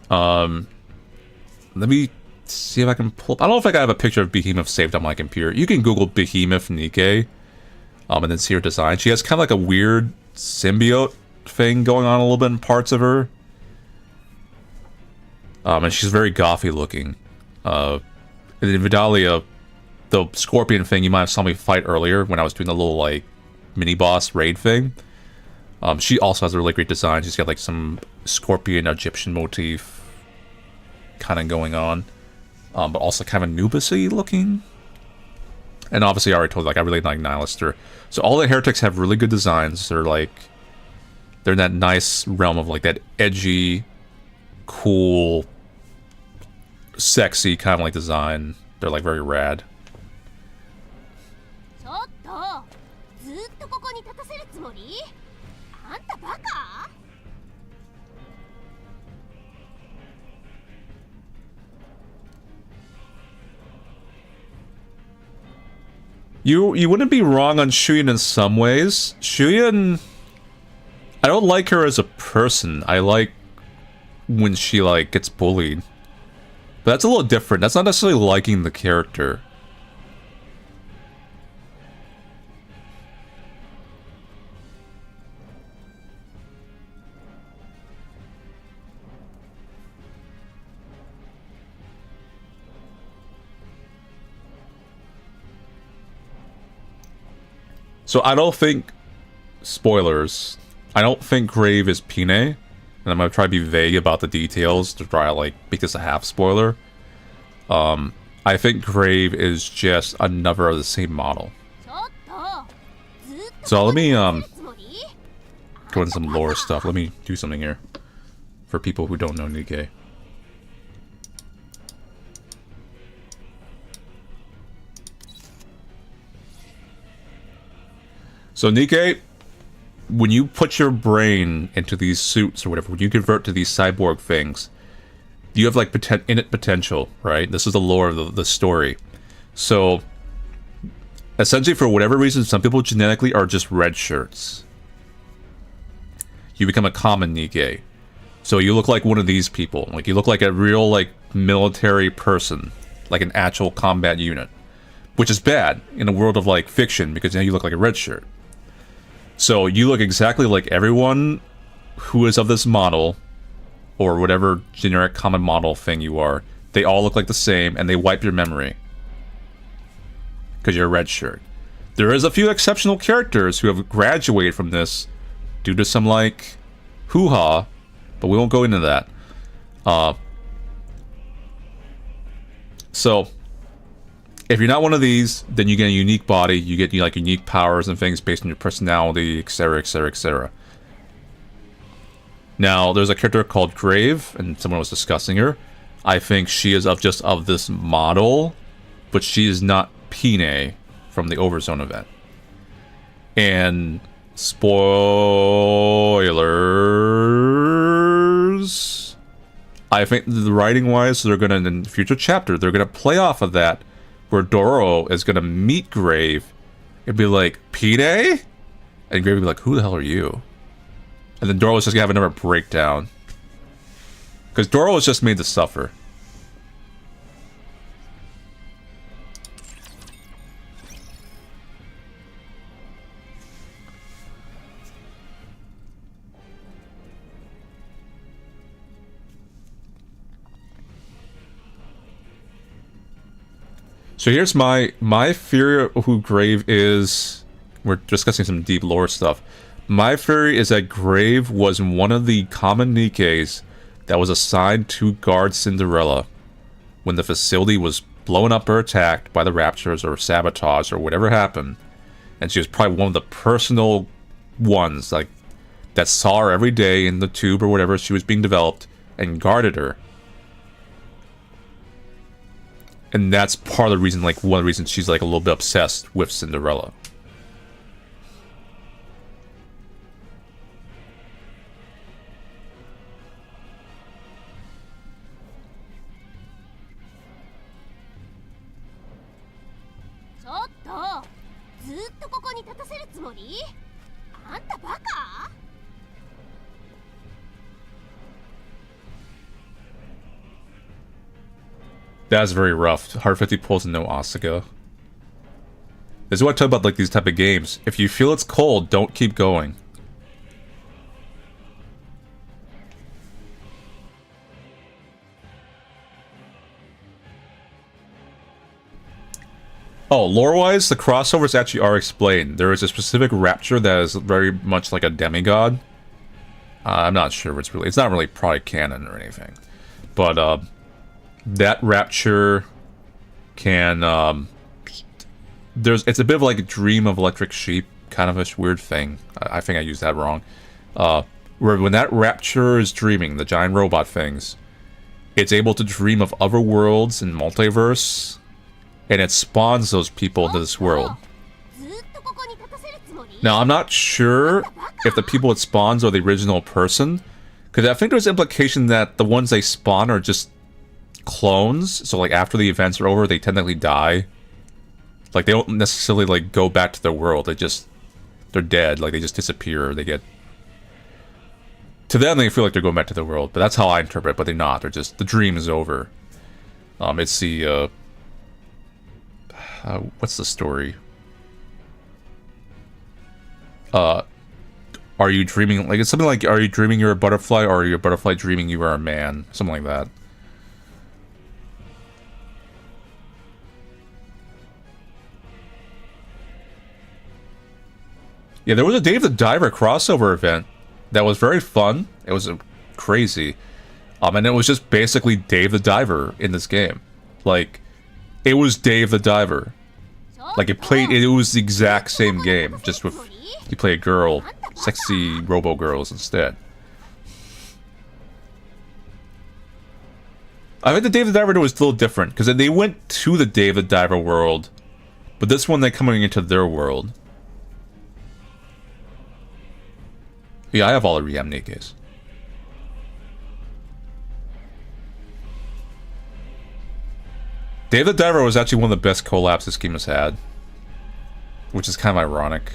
Let me see if I can pull up. I don't know if I have a picture of Behemoth saved on my computer. You can Google Behemoth NIKKE, and then see her design. She has kind of like a weird symbiote thing going on a little bit in parts of her. And she's very gothy looking. And in Vidalia, the scorpion thing you might have saw me fight earlier when I was doing the little like mini boss raid thing. She also has a really great design. She's got like some scorpion Egyptian motif kind of going on. But also kind of Anubis-y looking. And obviously I already told you, like, I really like Nihilister. So all the Heretics have really good designs. They're like, they're in that nice realm of like that edgy, cool, sexy kind of like design. They're like very rad. You wouldn't be wrong on Shuyan in some ways. Shuyan, I don't like her as a person. I like when she like gets bullied. But that's a little different. That's not necessarily liking the character. So I don't think, spoilers, I don't think Grave is Pine, and I'm gonna try to be vague about the details to try to like make this a half spoiler. I think Grave is just another of the same model. So let me go into some lore stuff. Let me do something here for people who don't know NIKKE. So NIKKE, when you put your brain into these suits or whatever, when you convert to these cyborg things, you have like innate potential, right? This is the lore of the story. So essentially, for whatever reason, some people genetically are just red shirts. You become a common NIKKE. So you look like one of these people. Like you look like a real like military person, like an actual combat unit, which is bad in a world of like fiction because now you look like a red shirt. So you look exactly like everyone who is of this model, or whatever generic common model thing you are. They all look like the same, and they wipe your memory. Because you're a red shirt. There is a few exceptional characters who have graduated from this due to some, like, hoo-ha, but we won't go into that. So, if you're not one of these, then you get a unique body, you get, like, unique powers and things based on your personality, etc, etc, etc. Now, there's a character called Grave, and someone was discussing her. I think she is of this model, but she is not Pine from the Overzone event. And spoilers, I think the writing wise, they're gonna, in the future chapter, they're gonna play off of that, where Doro is gonna meet Grave and be like, Pine? And Grave will be like, who the hell are you? And then Doro is just gonna have another breakdown. Because Doro was just made to suffer. So here's my theory of who Grave is. We're discussing some deep lore stuff. My theory is that Grave was one of the common NIKKEs that was assigned to guard Cinderella when the facility was blown up or attacked by the Raptors or sabotaged or whatever happened. And she was probably one of the personal ones, like, that saw her every day in the tube or whatever she was being developed and guarded her. And that's part of the reason, like, one of the reasons she's, like, a little bit obsessed with Cinderella. That's very rough. Hard 50 pulls and no Asuka. This is what I talk about, like, these type of games. If you feel it's cold, don't keep going. Oh, lore-wise, the crossovers actually are explained. There is a specific rapture that is very much like a demigod. I'm not sure if it's really... It's not really product canon or anything. But, that rapture can, it's a bit of like a dream of electric sheep, kind of a weird thing. I think I used that wrong. Where when that rapture is dreaming, the giant robot things, it's able to dream of other worlds and multiverse, and it spawns those people into this world. Now, I'm not sure if the people it spawns are the original person, because I think there's implication that the ones they spawn are just clones, so like after the events are over, they technically die. Like, they don't necessarily, like, go back to their world, they're dead, like, they just disappear, they get... To them, they feel like they're going back to their world, but that's how I interpret it, but they're not, they're just... The dream is over. It's the, what's the story? Are you dreaming... Like, it's something like, are you dreaming you're a butterfly, or are you a butterfly dreaming you are a man? Something like that. Yeah, there was a Dave the Diver crossover event that was very fun. It was crazy. And it was just basically Dave the Diver in this game. Like, it was Dave the Diver. Like, it was the exact same game, just with, you play a girl, sexy robo girls instead. I think the Dave the Diver was still different, because they went to the Dave the Diver world, but this one they're coming into their world. Yeah, I have all the Rem NIKKEs. Dave the Diver was actually one of the best collabs this game has had. Which is kind of ironic.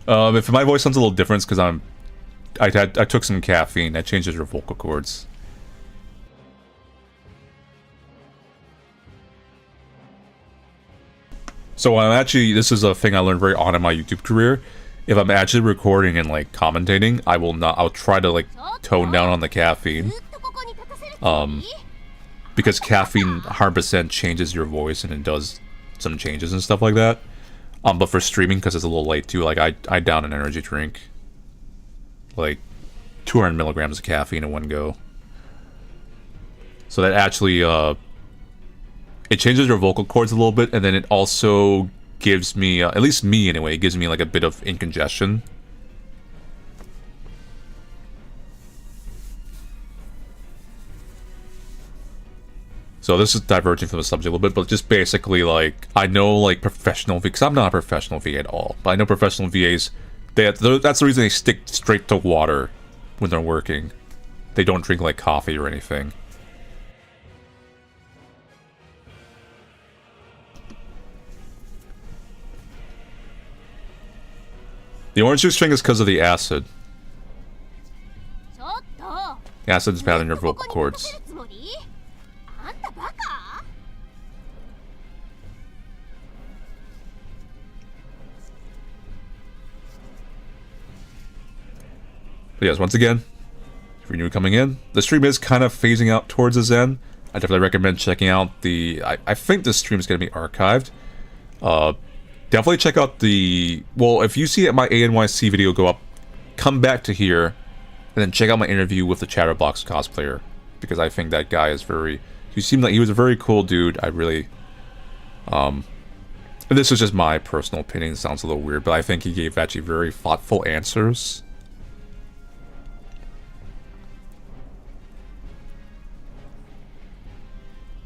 If my voice sounds a little different, it's because I took some caffeine. That changes your vocal cords. So I'm actually, this is a thing I learned very on in my YouTube career, if I'm actually recording and like commentating, I will not. I'll try to like tone down on the caffeine. Because caffeine 100% changes your voice and it does some changes and stuff like that. But for streaming, because it's a little late too, like I down an energy drink, like 200 milligrams of caffeine in one go. So that actually it changes your vocal cords a little bit, and then it also gives me, at least me anyway, it gives me like a bit of incongestion. So this is diverging from the subject a little bit, but just basically like, I know like professional, because I'm not a professional VA at all, but I know professional VAs, that's the reason they stick straight to water when they're working. They don't drink like coffee or anything. The orange juice thing is because of the acid. The acid is bad in your vocal cords. But yes, once again, if you're new coming in, the stream is kind of phasing out towards its end. I definitely recommend checking out the... I think this stream is going to be archived. Definitely check out the... Well, if you see my ANYC video go up, come back to here, and then check out my interview with the Chatterbox cosplayer. Because I think that guy is very... He seemed like he was a very cool dude. I really... And this is just my personal opinion. It sounds a little weird, but I think he gave actually very thoughtful answers.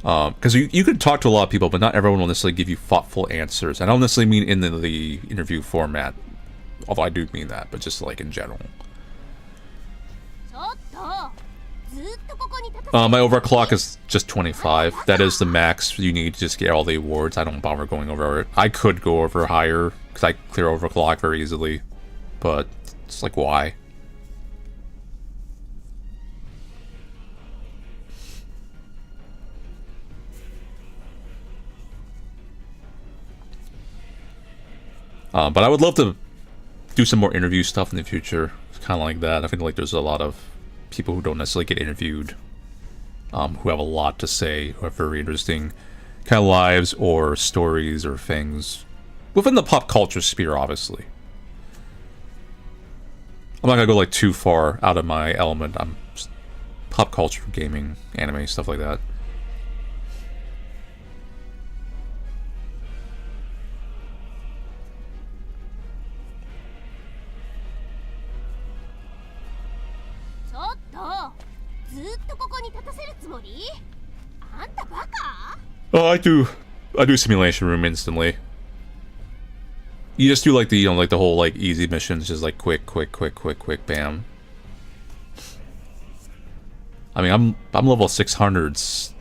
Because you can talk to a lot of people, but not everyone will necessarily give you thoughtful answers. And I don't necessarily mean in the interview format, although I do mean that, but just like in general. My overclock is just 25. That is the max you need to just get all the awards. I don't bother going over it. I could go over higher, because I clear overclock very easily. But it's like, why? But I would love to do some more interview stuff in the future. It's kind of like that. I think like there's a lot of people who don't necessarily get interviewed, who have a lot to say, who have very interesting kind of lives or stories or things within the pop culture sphere, obviously. I'm not gonna go like too far out of my element. I'm just pop culture, gaming, anime, stuff like that. Oh, I do simulation room instantly. You just do like the, like the whole like easy missions, just like quick, bam. I mean, I'm level 600s.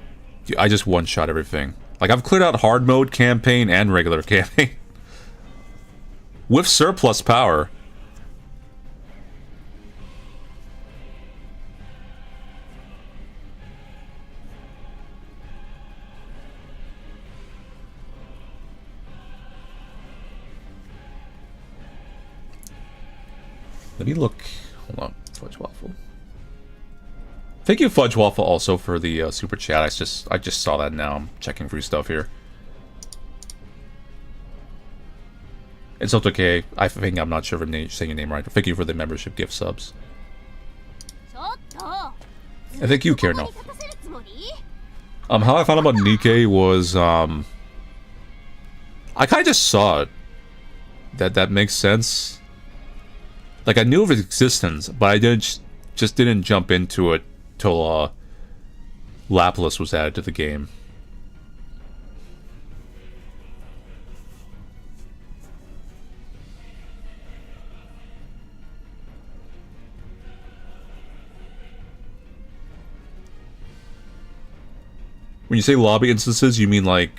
I just one-shot everything. Like I've cleared out hard mode campaign and regular campaign with surplus power. Let me look. Hold on, Fudge Waffle. Thank you, Fudge Waffle, also for the super chat. I just saw that now. I'm checking through stuff here. It's okay. I think I'm not sure if I'm saying your name right. Thank you for the membership gift subs. And thank you, Karen. How I found out about NIKKE was I kind of just saw it. That makes sense. Like, I knew of its existence, but I just didn't jump into it till Laplas was added to the game. When you say lobby instances, you mean like...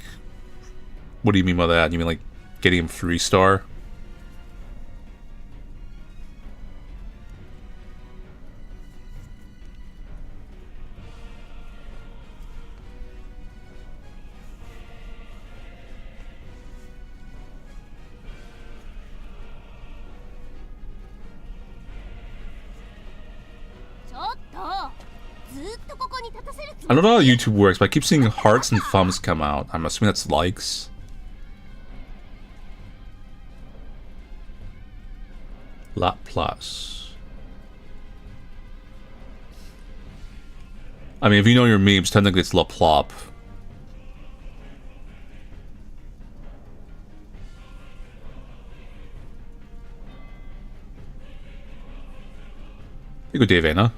What do you mean by that? You mean like getting him 3-star? I don't know how YouTube works, but I keep seeing hearts and thumbs come out. I'm assuming that's likes. Lot plus. I mean, if you know your memes, technically it's La Plop. Good day, Vena.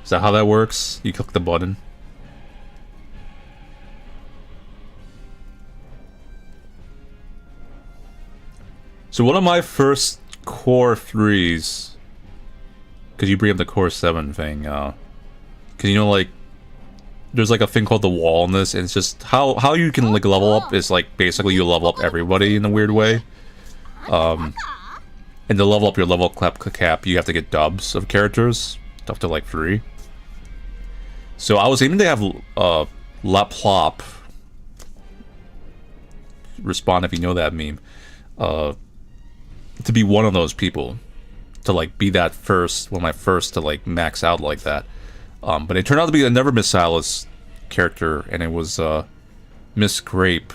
Is that how that works? You click the button. So one of my first core 3s, because you bring up the core 7 thing, because you know, like, there's like a thing called the wall in this, and it's just how you can like level up is like basically you level up everybody in a weird way. And to level up your level cap, you have to get dubs of characters up to like 3. So I was aiming to have La Plop respond if you know that meme, to be one of those people, to like be that first, one of my first to like max out like that. But it turned out to be a Never Miss Alice character, and it was Miss Grape,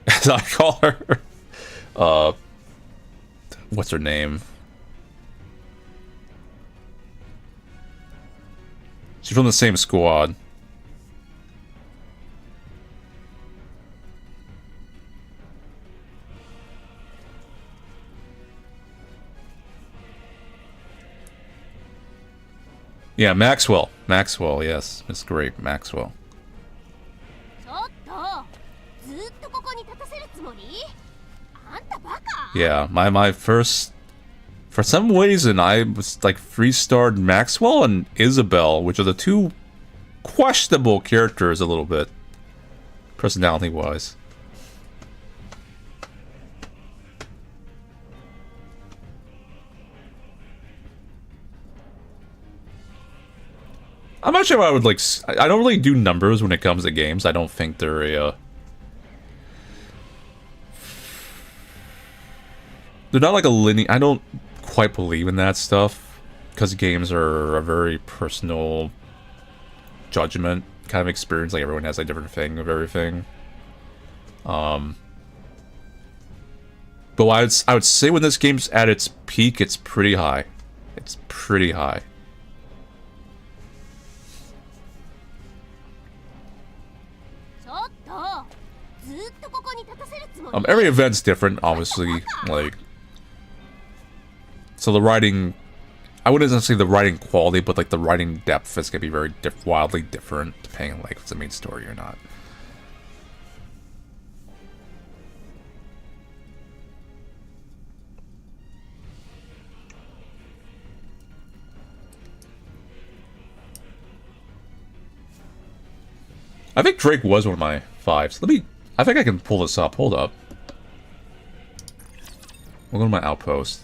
as I call her. What's her name? She's from the same squad. Yeah, Maxwell. Maxwell, yes. Miss Grape, Maxwell. Yeah, my first... For some reason, I was like 3-starred Maxwell and Isabel, which are the two questionable characters a little bit, personality-wise. I'm not sure if I would like... I don't really do numbers when it comes to games. I don't think they're a... They're not like a linear... I don't quite believe in that stuff, because games are a very personal judgment kind of experience. Like, everyone has a different thing of everything. But I would say when this game's at its peak, it's pretty high. It's pretty high. Every event's different, obviously, like... So the writing... I wouldn't say the writing quality, but like the writing depth is gonna be very wildly different, depending on like if it's a main story or not. I think Drake was one of my 5s. Let me... I think I can pull this up. Hold up. We'll go to my outpost.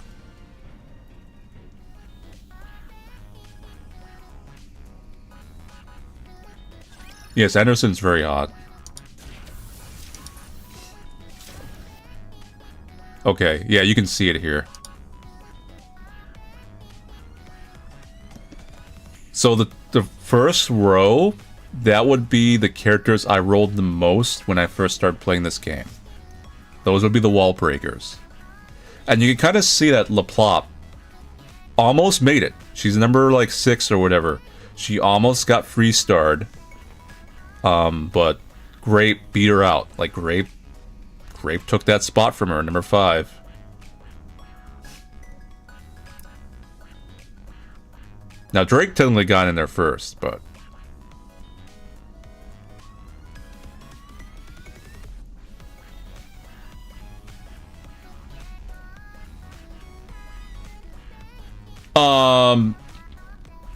Yes, Anderson's very hot. Okay, yeah, you can see it here. So the first row, that would be the characters I rolled the most when I first started playing this game. Those would be the wall breakers. And you can kind of see that La Plop almost made it. She's number like 6 or whatever. She almost got 3-starred. But Grape beat her out. Like, Grape took that spot from her, number 5. Now, Drake technically got in there first, but...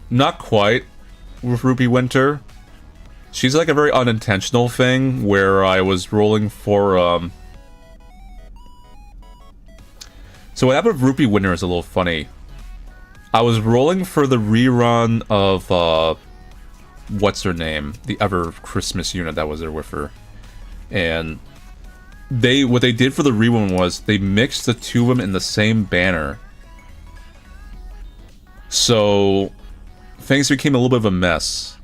Not quite with Ruby Winter. She's like a very unintentional thing where I was rolling for, So what happened with Ruby Winter is a little funny. I was rolling for the rerun of, what's her name? The other Christmas unit that was there with her. And what they did for the rerun was they mixed the two of them in the same banner. So things became a little bit of a mess.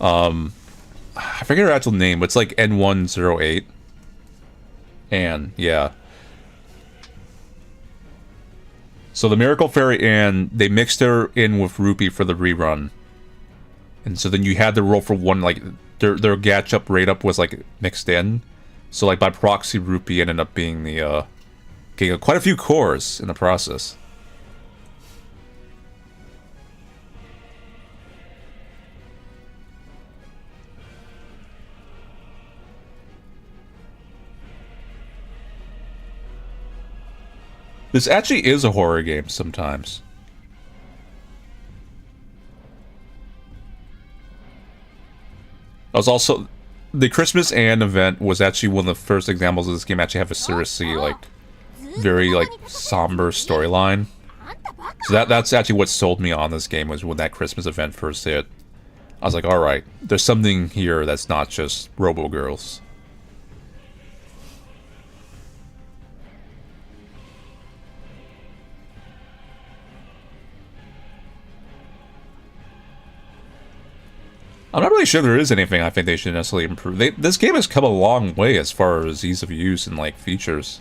I forget her actual name, but it's like N108. Anne, yeah. So the Miracle Fairy Anne, they mixed her in with Rupee for the rerun. And so then you had to roll for one, like, their Gatch up, rate up was, like, mixed in. So, like, by proxy, Rupee ended up being the, getting quite a few cores in the process. This actually is a horror game sometimes. I was also... The Christmas Anne event was actually one of the first examples of this game actually have a seriously, like, very, like, somber storyline. So that's actually what sold me on this game, was when that Christmas event first hit. I was like, alright, there's something here that's not just Robo-Girls. I'm not really sure there is anything I think they should necessarily improve. This game has come a long way as far as ease of use and, like, features.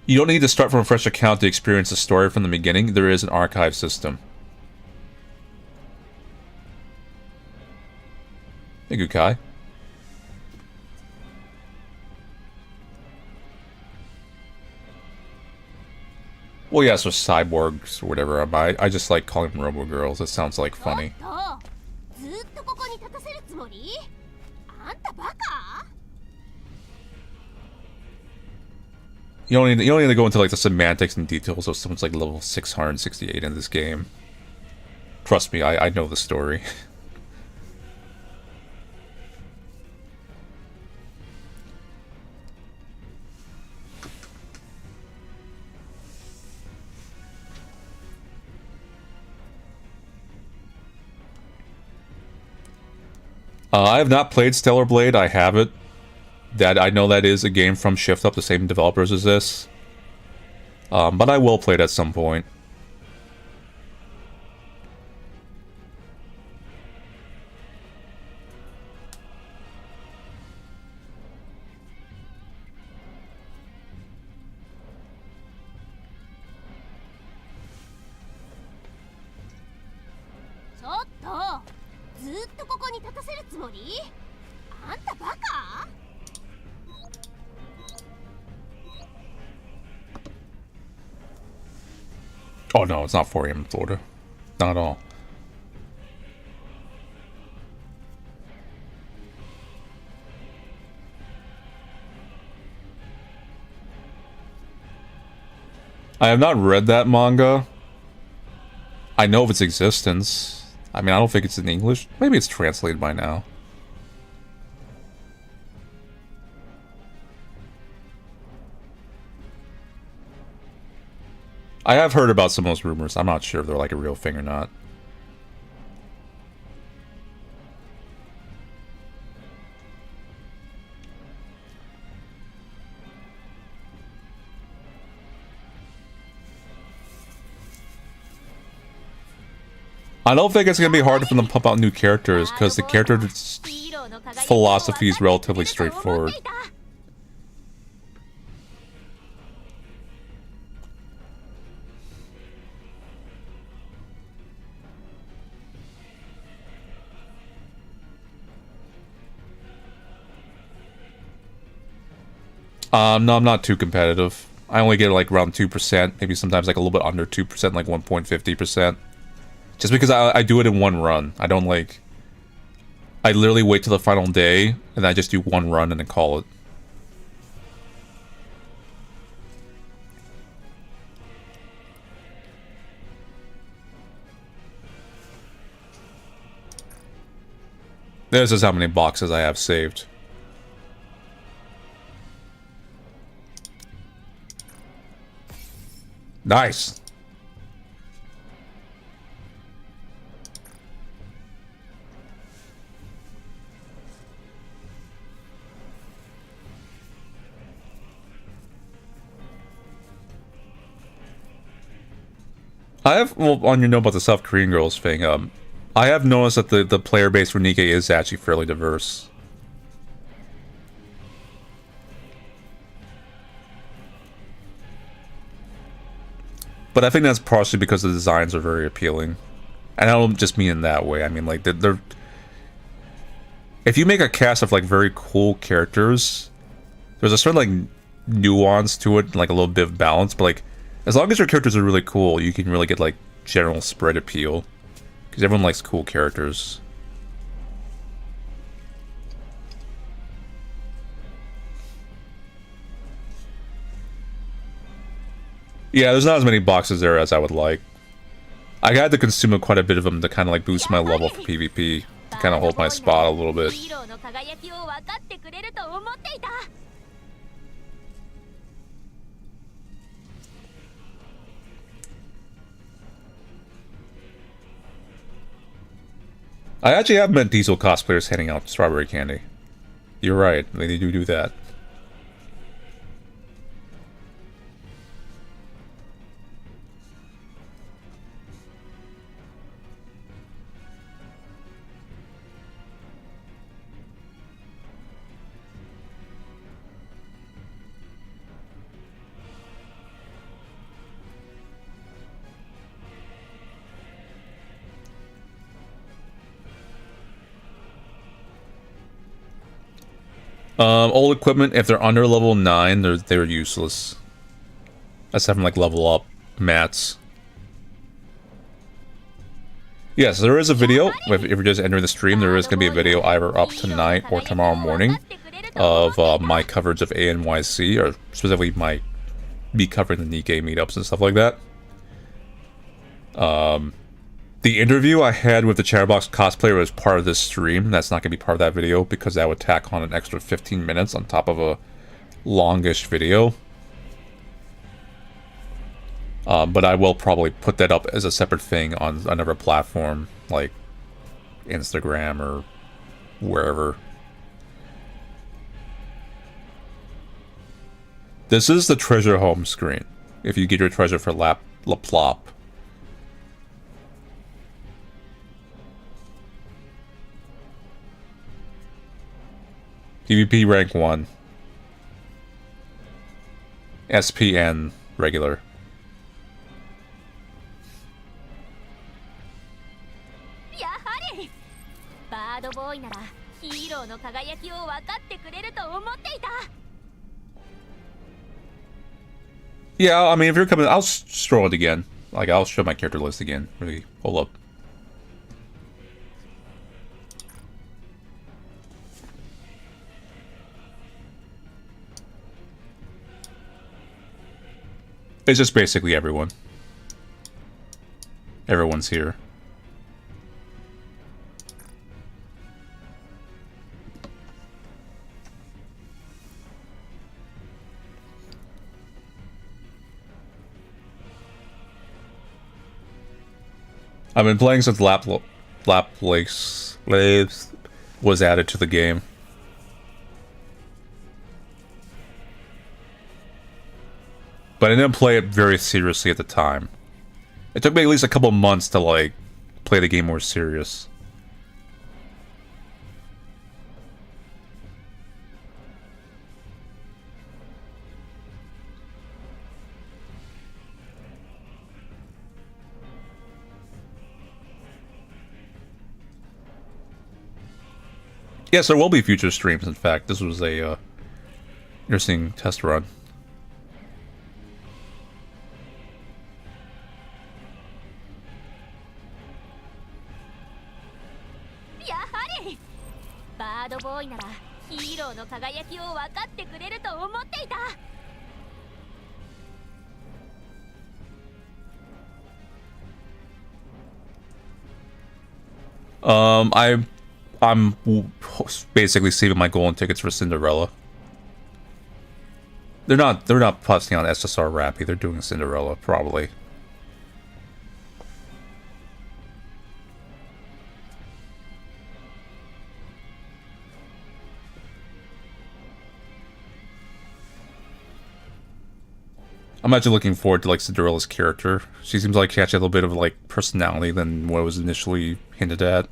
You don't need to start from a fresh account to experience the story from the beginning. There is an archive system. Thank you, Kai. Well, yeah, so cyborgs or whatever. I just like calling them Robo-Girls. It sounds like funny. You don't need to go into like the semantics and details of someone's like level 668 in this game. Trust me, I know the story. I have not played Stellar Blade. I have it. That I know that is a game from Shift Up, the same developers as this. But I will play it at some point. Oh no, it's not 4 AM in Florida. Not at all. I have not read that manga. I know of its existence. I mean, I don't think it's in English. Maybe it's translated by now. I have heard about some of those rumors. I'm not sure if they're like a real thing or not. I don't think it's going to be hard for them to pump out new characters, because the character philosophy is relatively straightforward. No, I'm not too competitive. I only get like around 2%, maybe sometimes like a little bit under 2%, like 1.50%. Just because I do it in one run. I don't like... I literally wait till the final day, and I just do one run and then call it. This is how many boxes I have saved. Nice. I have, well, on your note about the South Korean girls thing, I have noticed that the player base for NIKKE is actually fairly diverse. But I think that's partially because the designs are very appealing. And I don't just mean in that way. I mean, like, they're... If you make a cast of, like, very cool characters, there's a certain, like, nuance to it, like, a little bit of balance, but, like, as long as your characters are really cool, you can really get, like, general spread appeal. Because everyone likes cool characters. Yeah, there's not as many boxes there as I would like. I had to consume quite a bit of them to kind of, like, boost my level for PvP. To kind of hold my spot a little bit. I actually have met Diesel cosplayers handing out strawberry candy. You're right, they do that. Old equipment, if they're under level 9, they're useless. Aside from, like, level up mats. Yes, there is a video. If you're just entering the stream, there is going to be a video either up tonight or tomorrow morning of my coverage of ANYC, or specifically me covering the NIKKE meetups and stuff like that. The interview I had with the Chatterbox cosplayer was part of this stream. That's not going to be part of that video because that would tack on an extra 15 minutes on top of a longish video. But I will probably put that up as a separate thing on another platform, like Instagram or wherever. This is the treasure home screen. If you get your treasure for La Plop. PvP rank 1. SPN regular. Yeah, I mean, if you're coming, I'll scroll it again. Like, I'll show my character list again. Really, hold up. It's just basically everyone. Everyone's here. I've been playing since Lap Lakes was added to the game. But I didn't play it very seriously at the time. It took me at least a couple months to, like, play the game more serious. Yes, there will be future streams, in fact. This was a interesting test run. I'm basically saving my golden tickets for Cinderella. They're not busting on SSR Rappy. They're doing Cinderella probably. I'm actually looking forward to like Cinderella's character. She seems like she actually has a little bit of like personality than what was initially hinted at.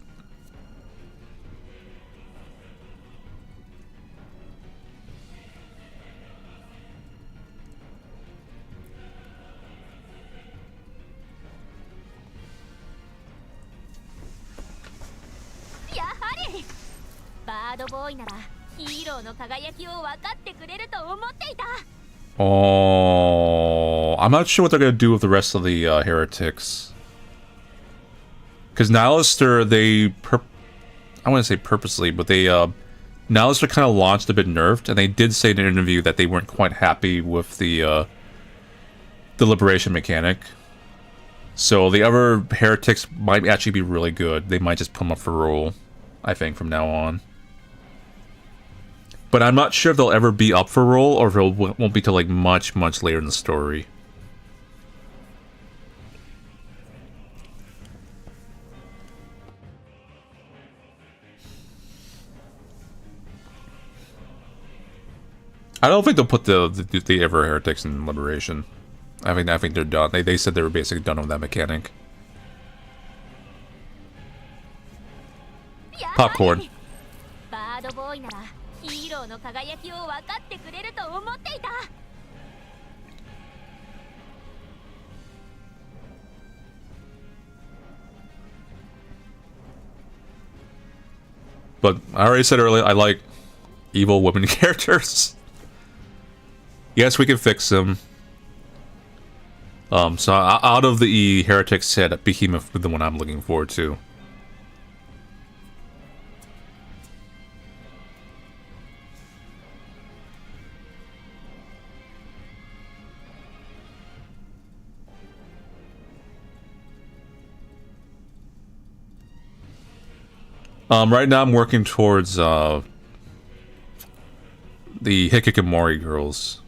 Oh, I'm not sure what they're gonna do with the rest of the heretics. Because Nihilister, I wouldn't say purposely, but they Nihilister kind of launched a bit nerfed, and they did say in an interview that they weren't quite happy with the liberation mechanic. So the other heretics might actually be really good. They might just put them up for rule, I think, from now on. But I'm not sure if they'll ever be up for roll, or if it won't be till like much later in the story. I don't think they'll put the ever heretics in liberation. I think they're done. They said they were basically done with that mechanic. Popcorn. But I already said earlier, I like evil women characters. Yes, we can fix them. So out of the heretic set, Behemoth is the one I'm looking forward to. Right now I'm working towards the Hikikomori girls.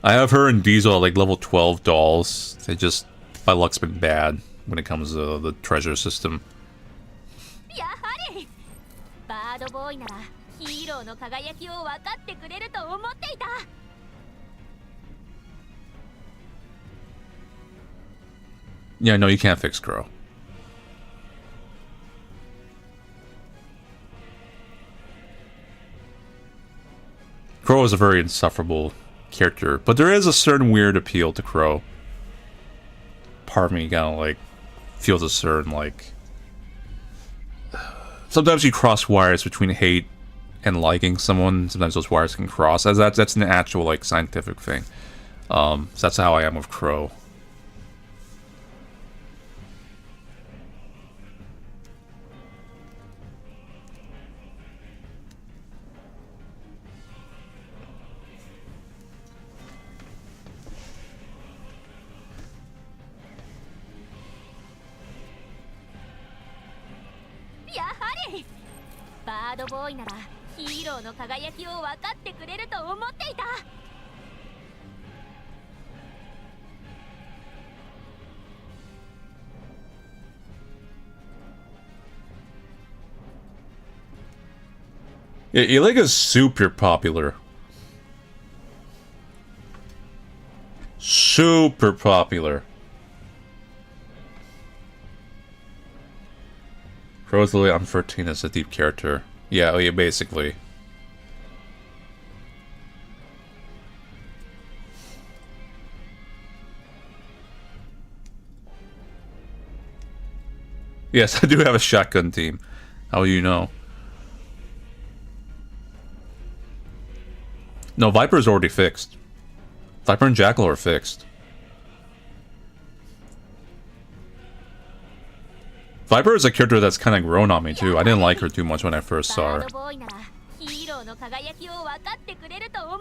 I have her and Diesel at like level 12 dolls. They just, my luck's been bad when it comes to the treasure system. Yeah, no, you can't fix Crow. Crow is a very insufferable character, but there is a certain weird appeal to Crow. Part of me kind of like feels a certain like, sometimes you cross wires between hate and liking someone. Sometimes those wires can cross. That's an actual like scientific thing. So that's how I am with Crow. Yeah, Elig is super popular. Super popular. Crow's Lily on 13 is a deep character. Yeah, basically. Yes, I do have a shotgun team. How do you know? No, Viper's already fixed. Viper and Jackal are fixed. Viper is a character that's kind of grown on me too. I didn't like her too much when I first saw her.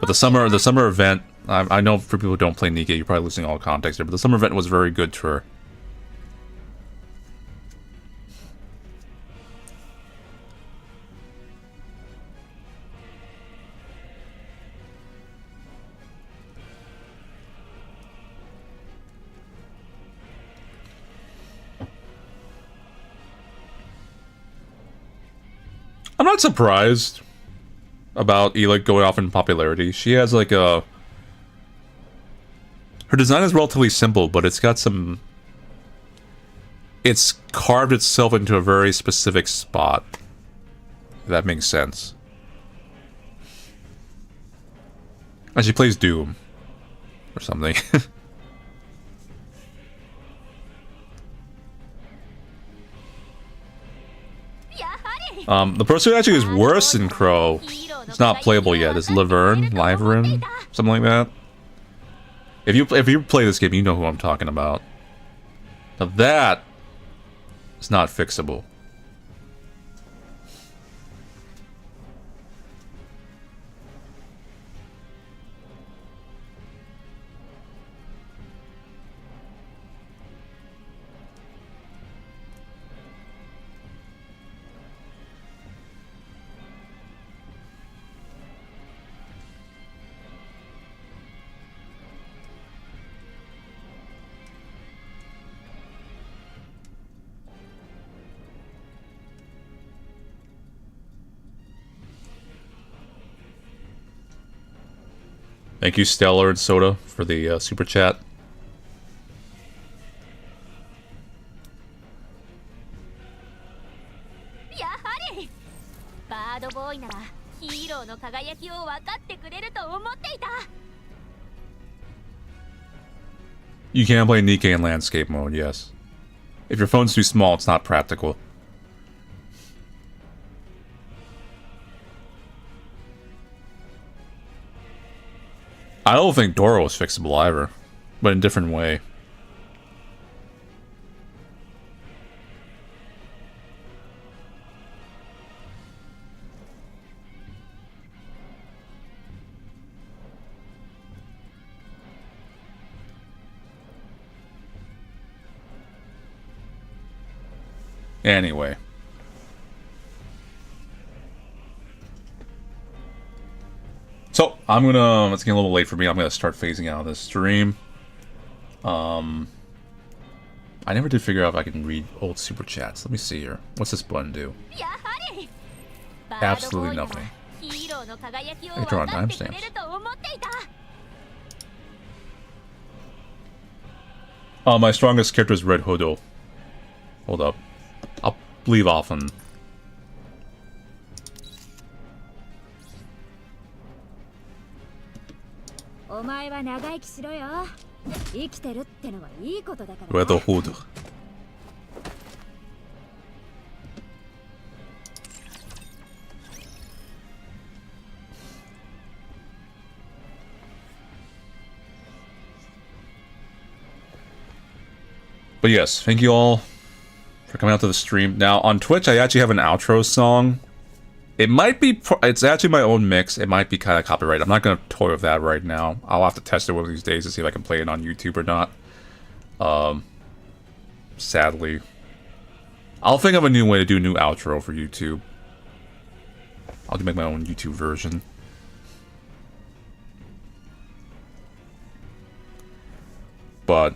But the summer event, I know for people who don't play NIKKE, you're probably losing all context there, but the summer event was very good to her. I'm not surprised about Ela going off in popularity. She has like a... Her design is relatively simple, but it's got some... It's carved itself into a very specific spot. If that makes sense. And she plays Doom. Or something. The person who actually is worse than Crow, it's not playable yet, is Laverne, something like that. If you play this game, you know who I'm talking about. Now that is not fixable. Thank you, Stellar and Soda, for the super chat. You can play NIKKE in landscape mode, yes. If your phone's too small, it's not practical. I don't think Doro is fixable either, but in a different way. Anyway. So, I'm gonna... It's getting a little late for me. I'm gonna start phasing out of this stream. I never did figure out if I can read old super chats. Let me see here. What's this button do? Absolutely nothing. I draw on timestamps. My strongest character is Red Hood. Hold up. I'll leave off on... Red Hood. But yes, thank you all for coming out to the stream. Now, on Twitch, I actually have an outro song. It might be... It's actually my own mix. It might be kind of copyrighted. I'm not going to toy with that right now. I'll have to test it one of these days to see if I can play it on YouTube or not. Sadly. I'll think of a new way to do a new outro for YouTube. I'll make my own YouTube version. But...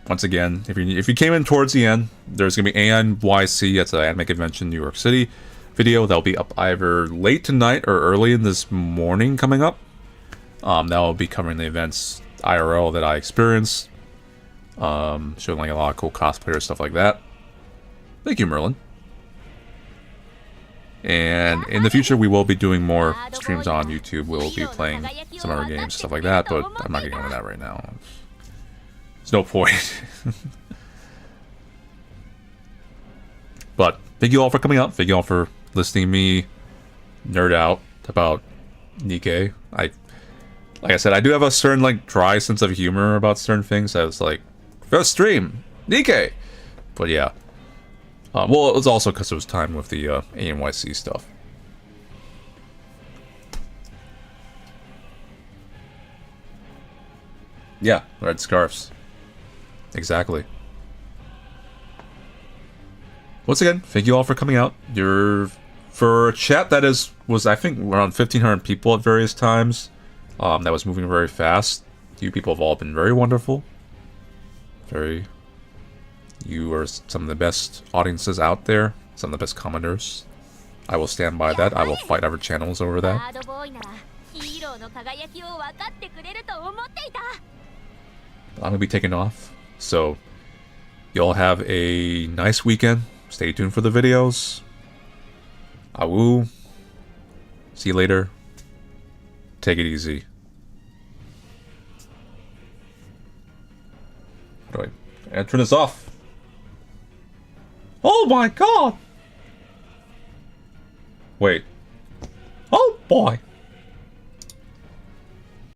Once again, if you came in towards the end, there's going to be ANYC, that's the Anime Convention New York City video. That'll be up either late tonight or early in this morning coming up. That will be covering the events IRL that I experienced. Showing like a lot of cool cosplayer stuff like that. Thank you, Merlin. And in the future, we will be doing more streams on YouTube. We'll be playing some other games, stuff like that, but I'm not getting into that right now. There's no point. But thank you all for coming out. Thank you all for listening to me nerd out about NIKKE. Like I said, I do have a certain like dry sense of humor about certain things. I was like, first stream, NIKKE. But yeah. Well, it was also because it was time with the ANYC stuff. Yeah, red scarves. Exactly. Once again, thank you all for coming out. For a chat that was I think around 1,500 people at various times. That was moving very fast. You people have all been very wonderful. You are some of the best audiences out there. Some of the best commenters. I will stand by that. I will fight other channels over that.
バードボーイならヒーローの輝きを分かってくれると思っていた。
I'm gonna be taking off, so y'all have a nice weekend. Stay tuned for the videos. Awoo. See you later. Take it easy. How do I turn this off? Oh my god! Wait. Oh boy!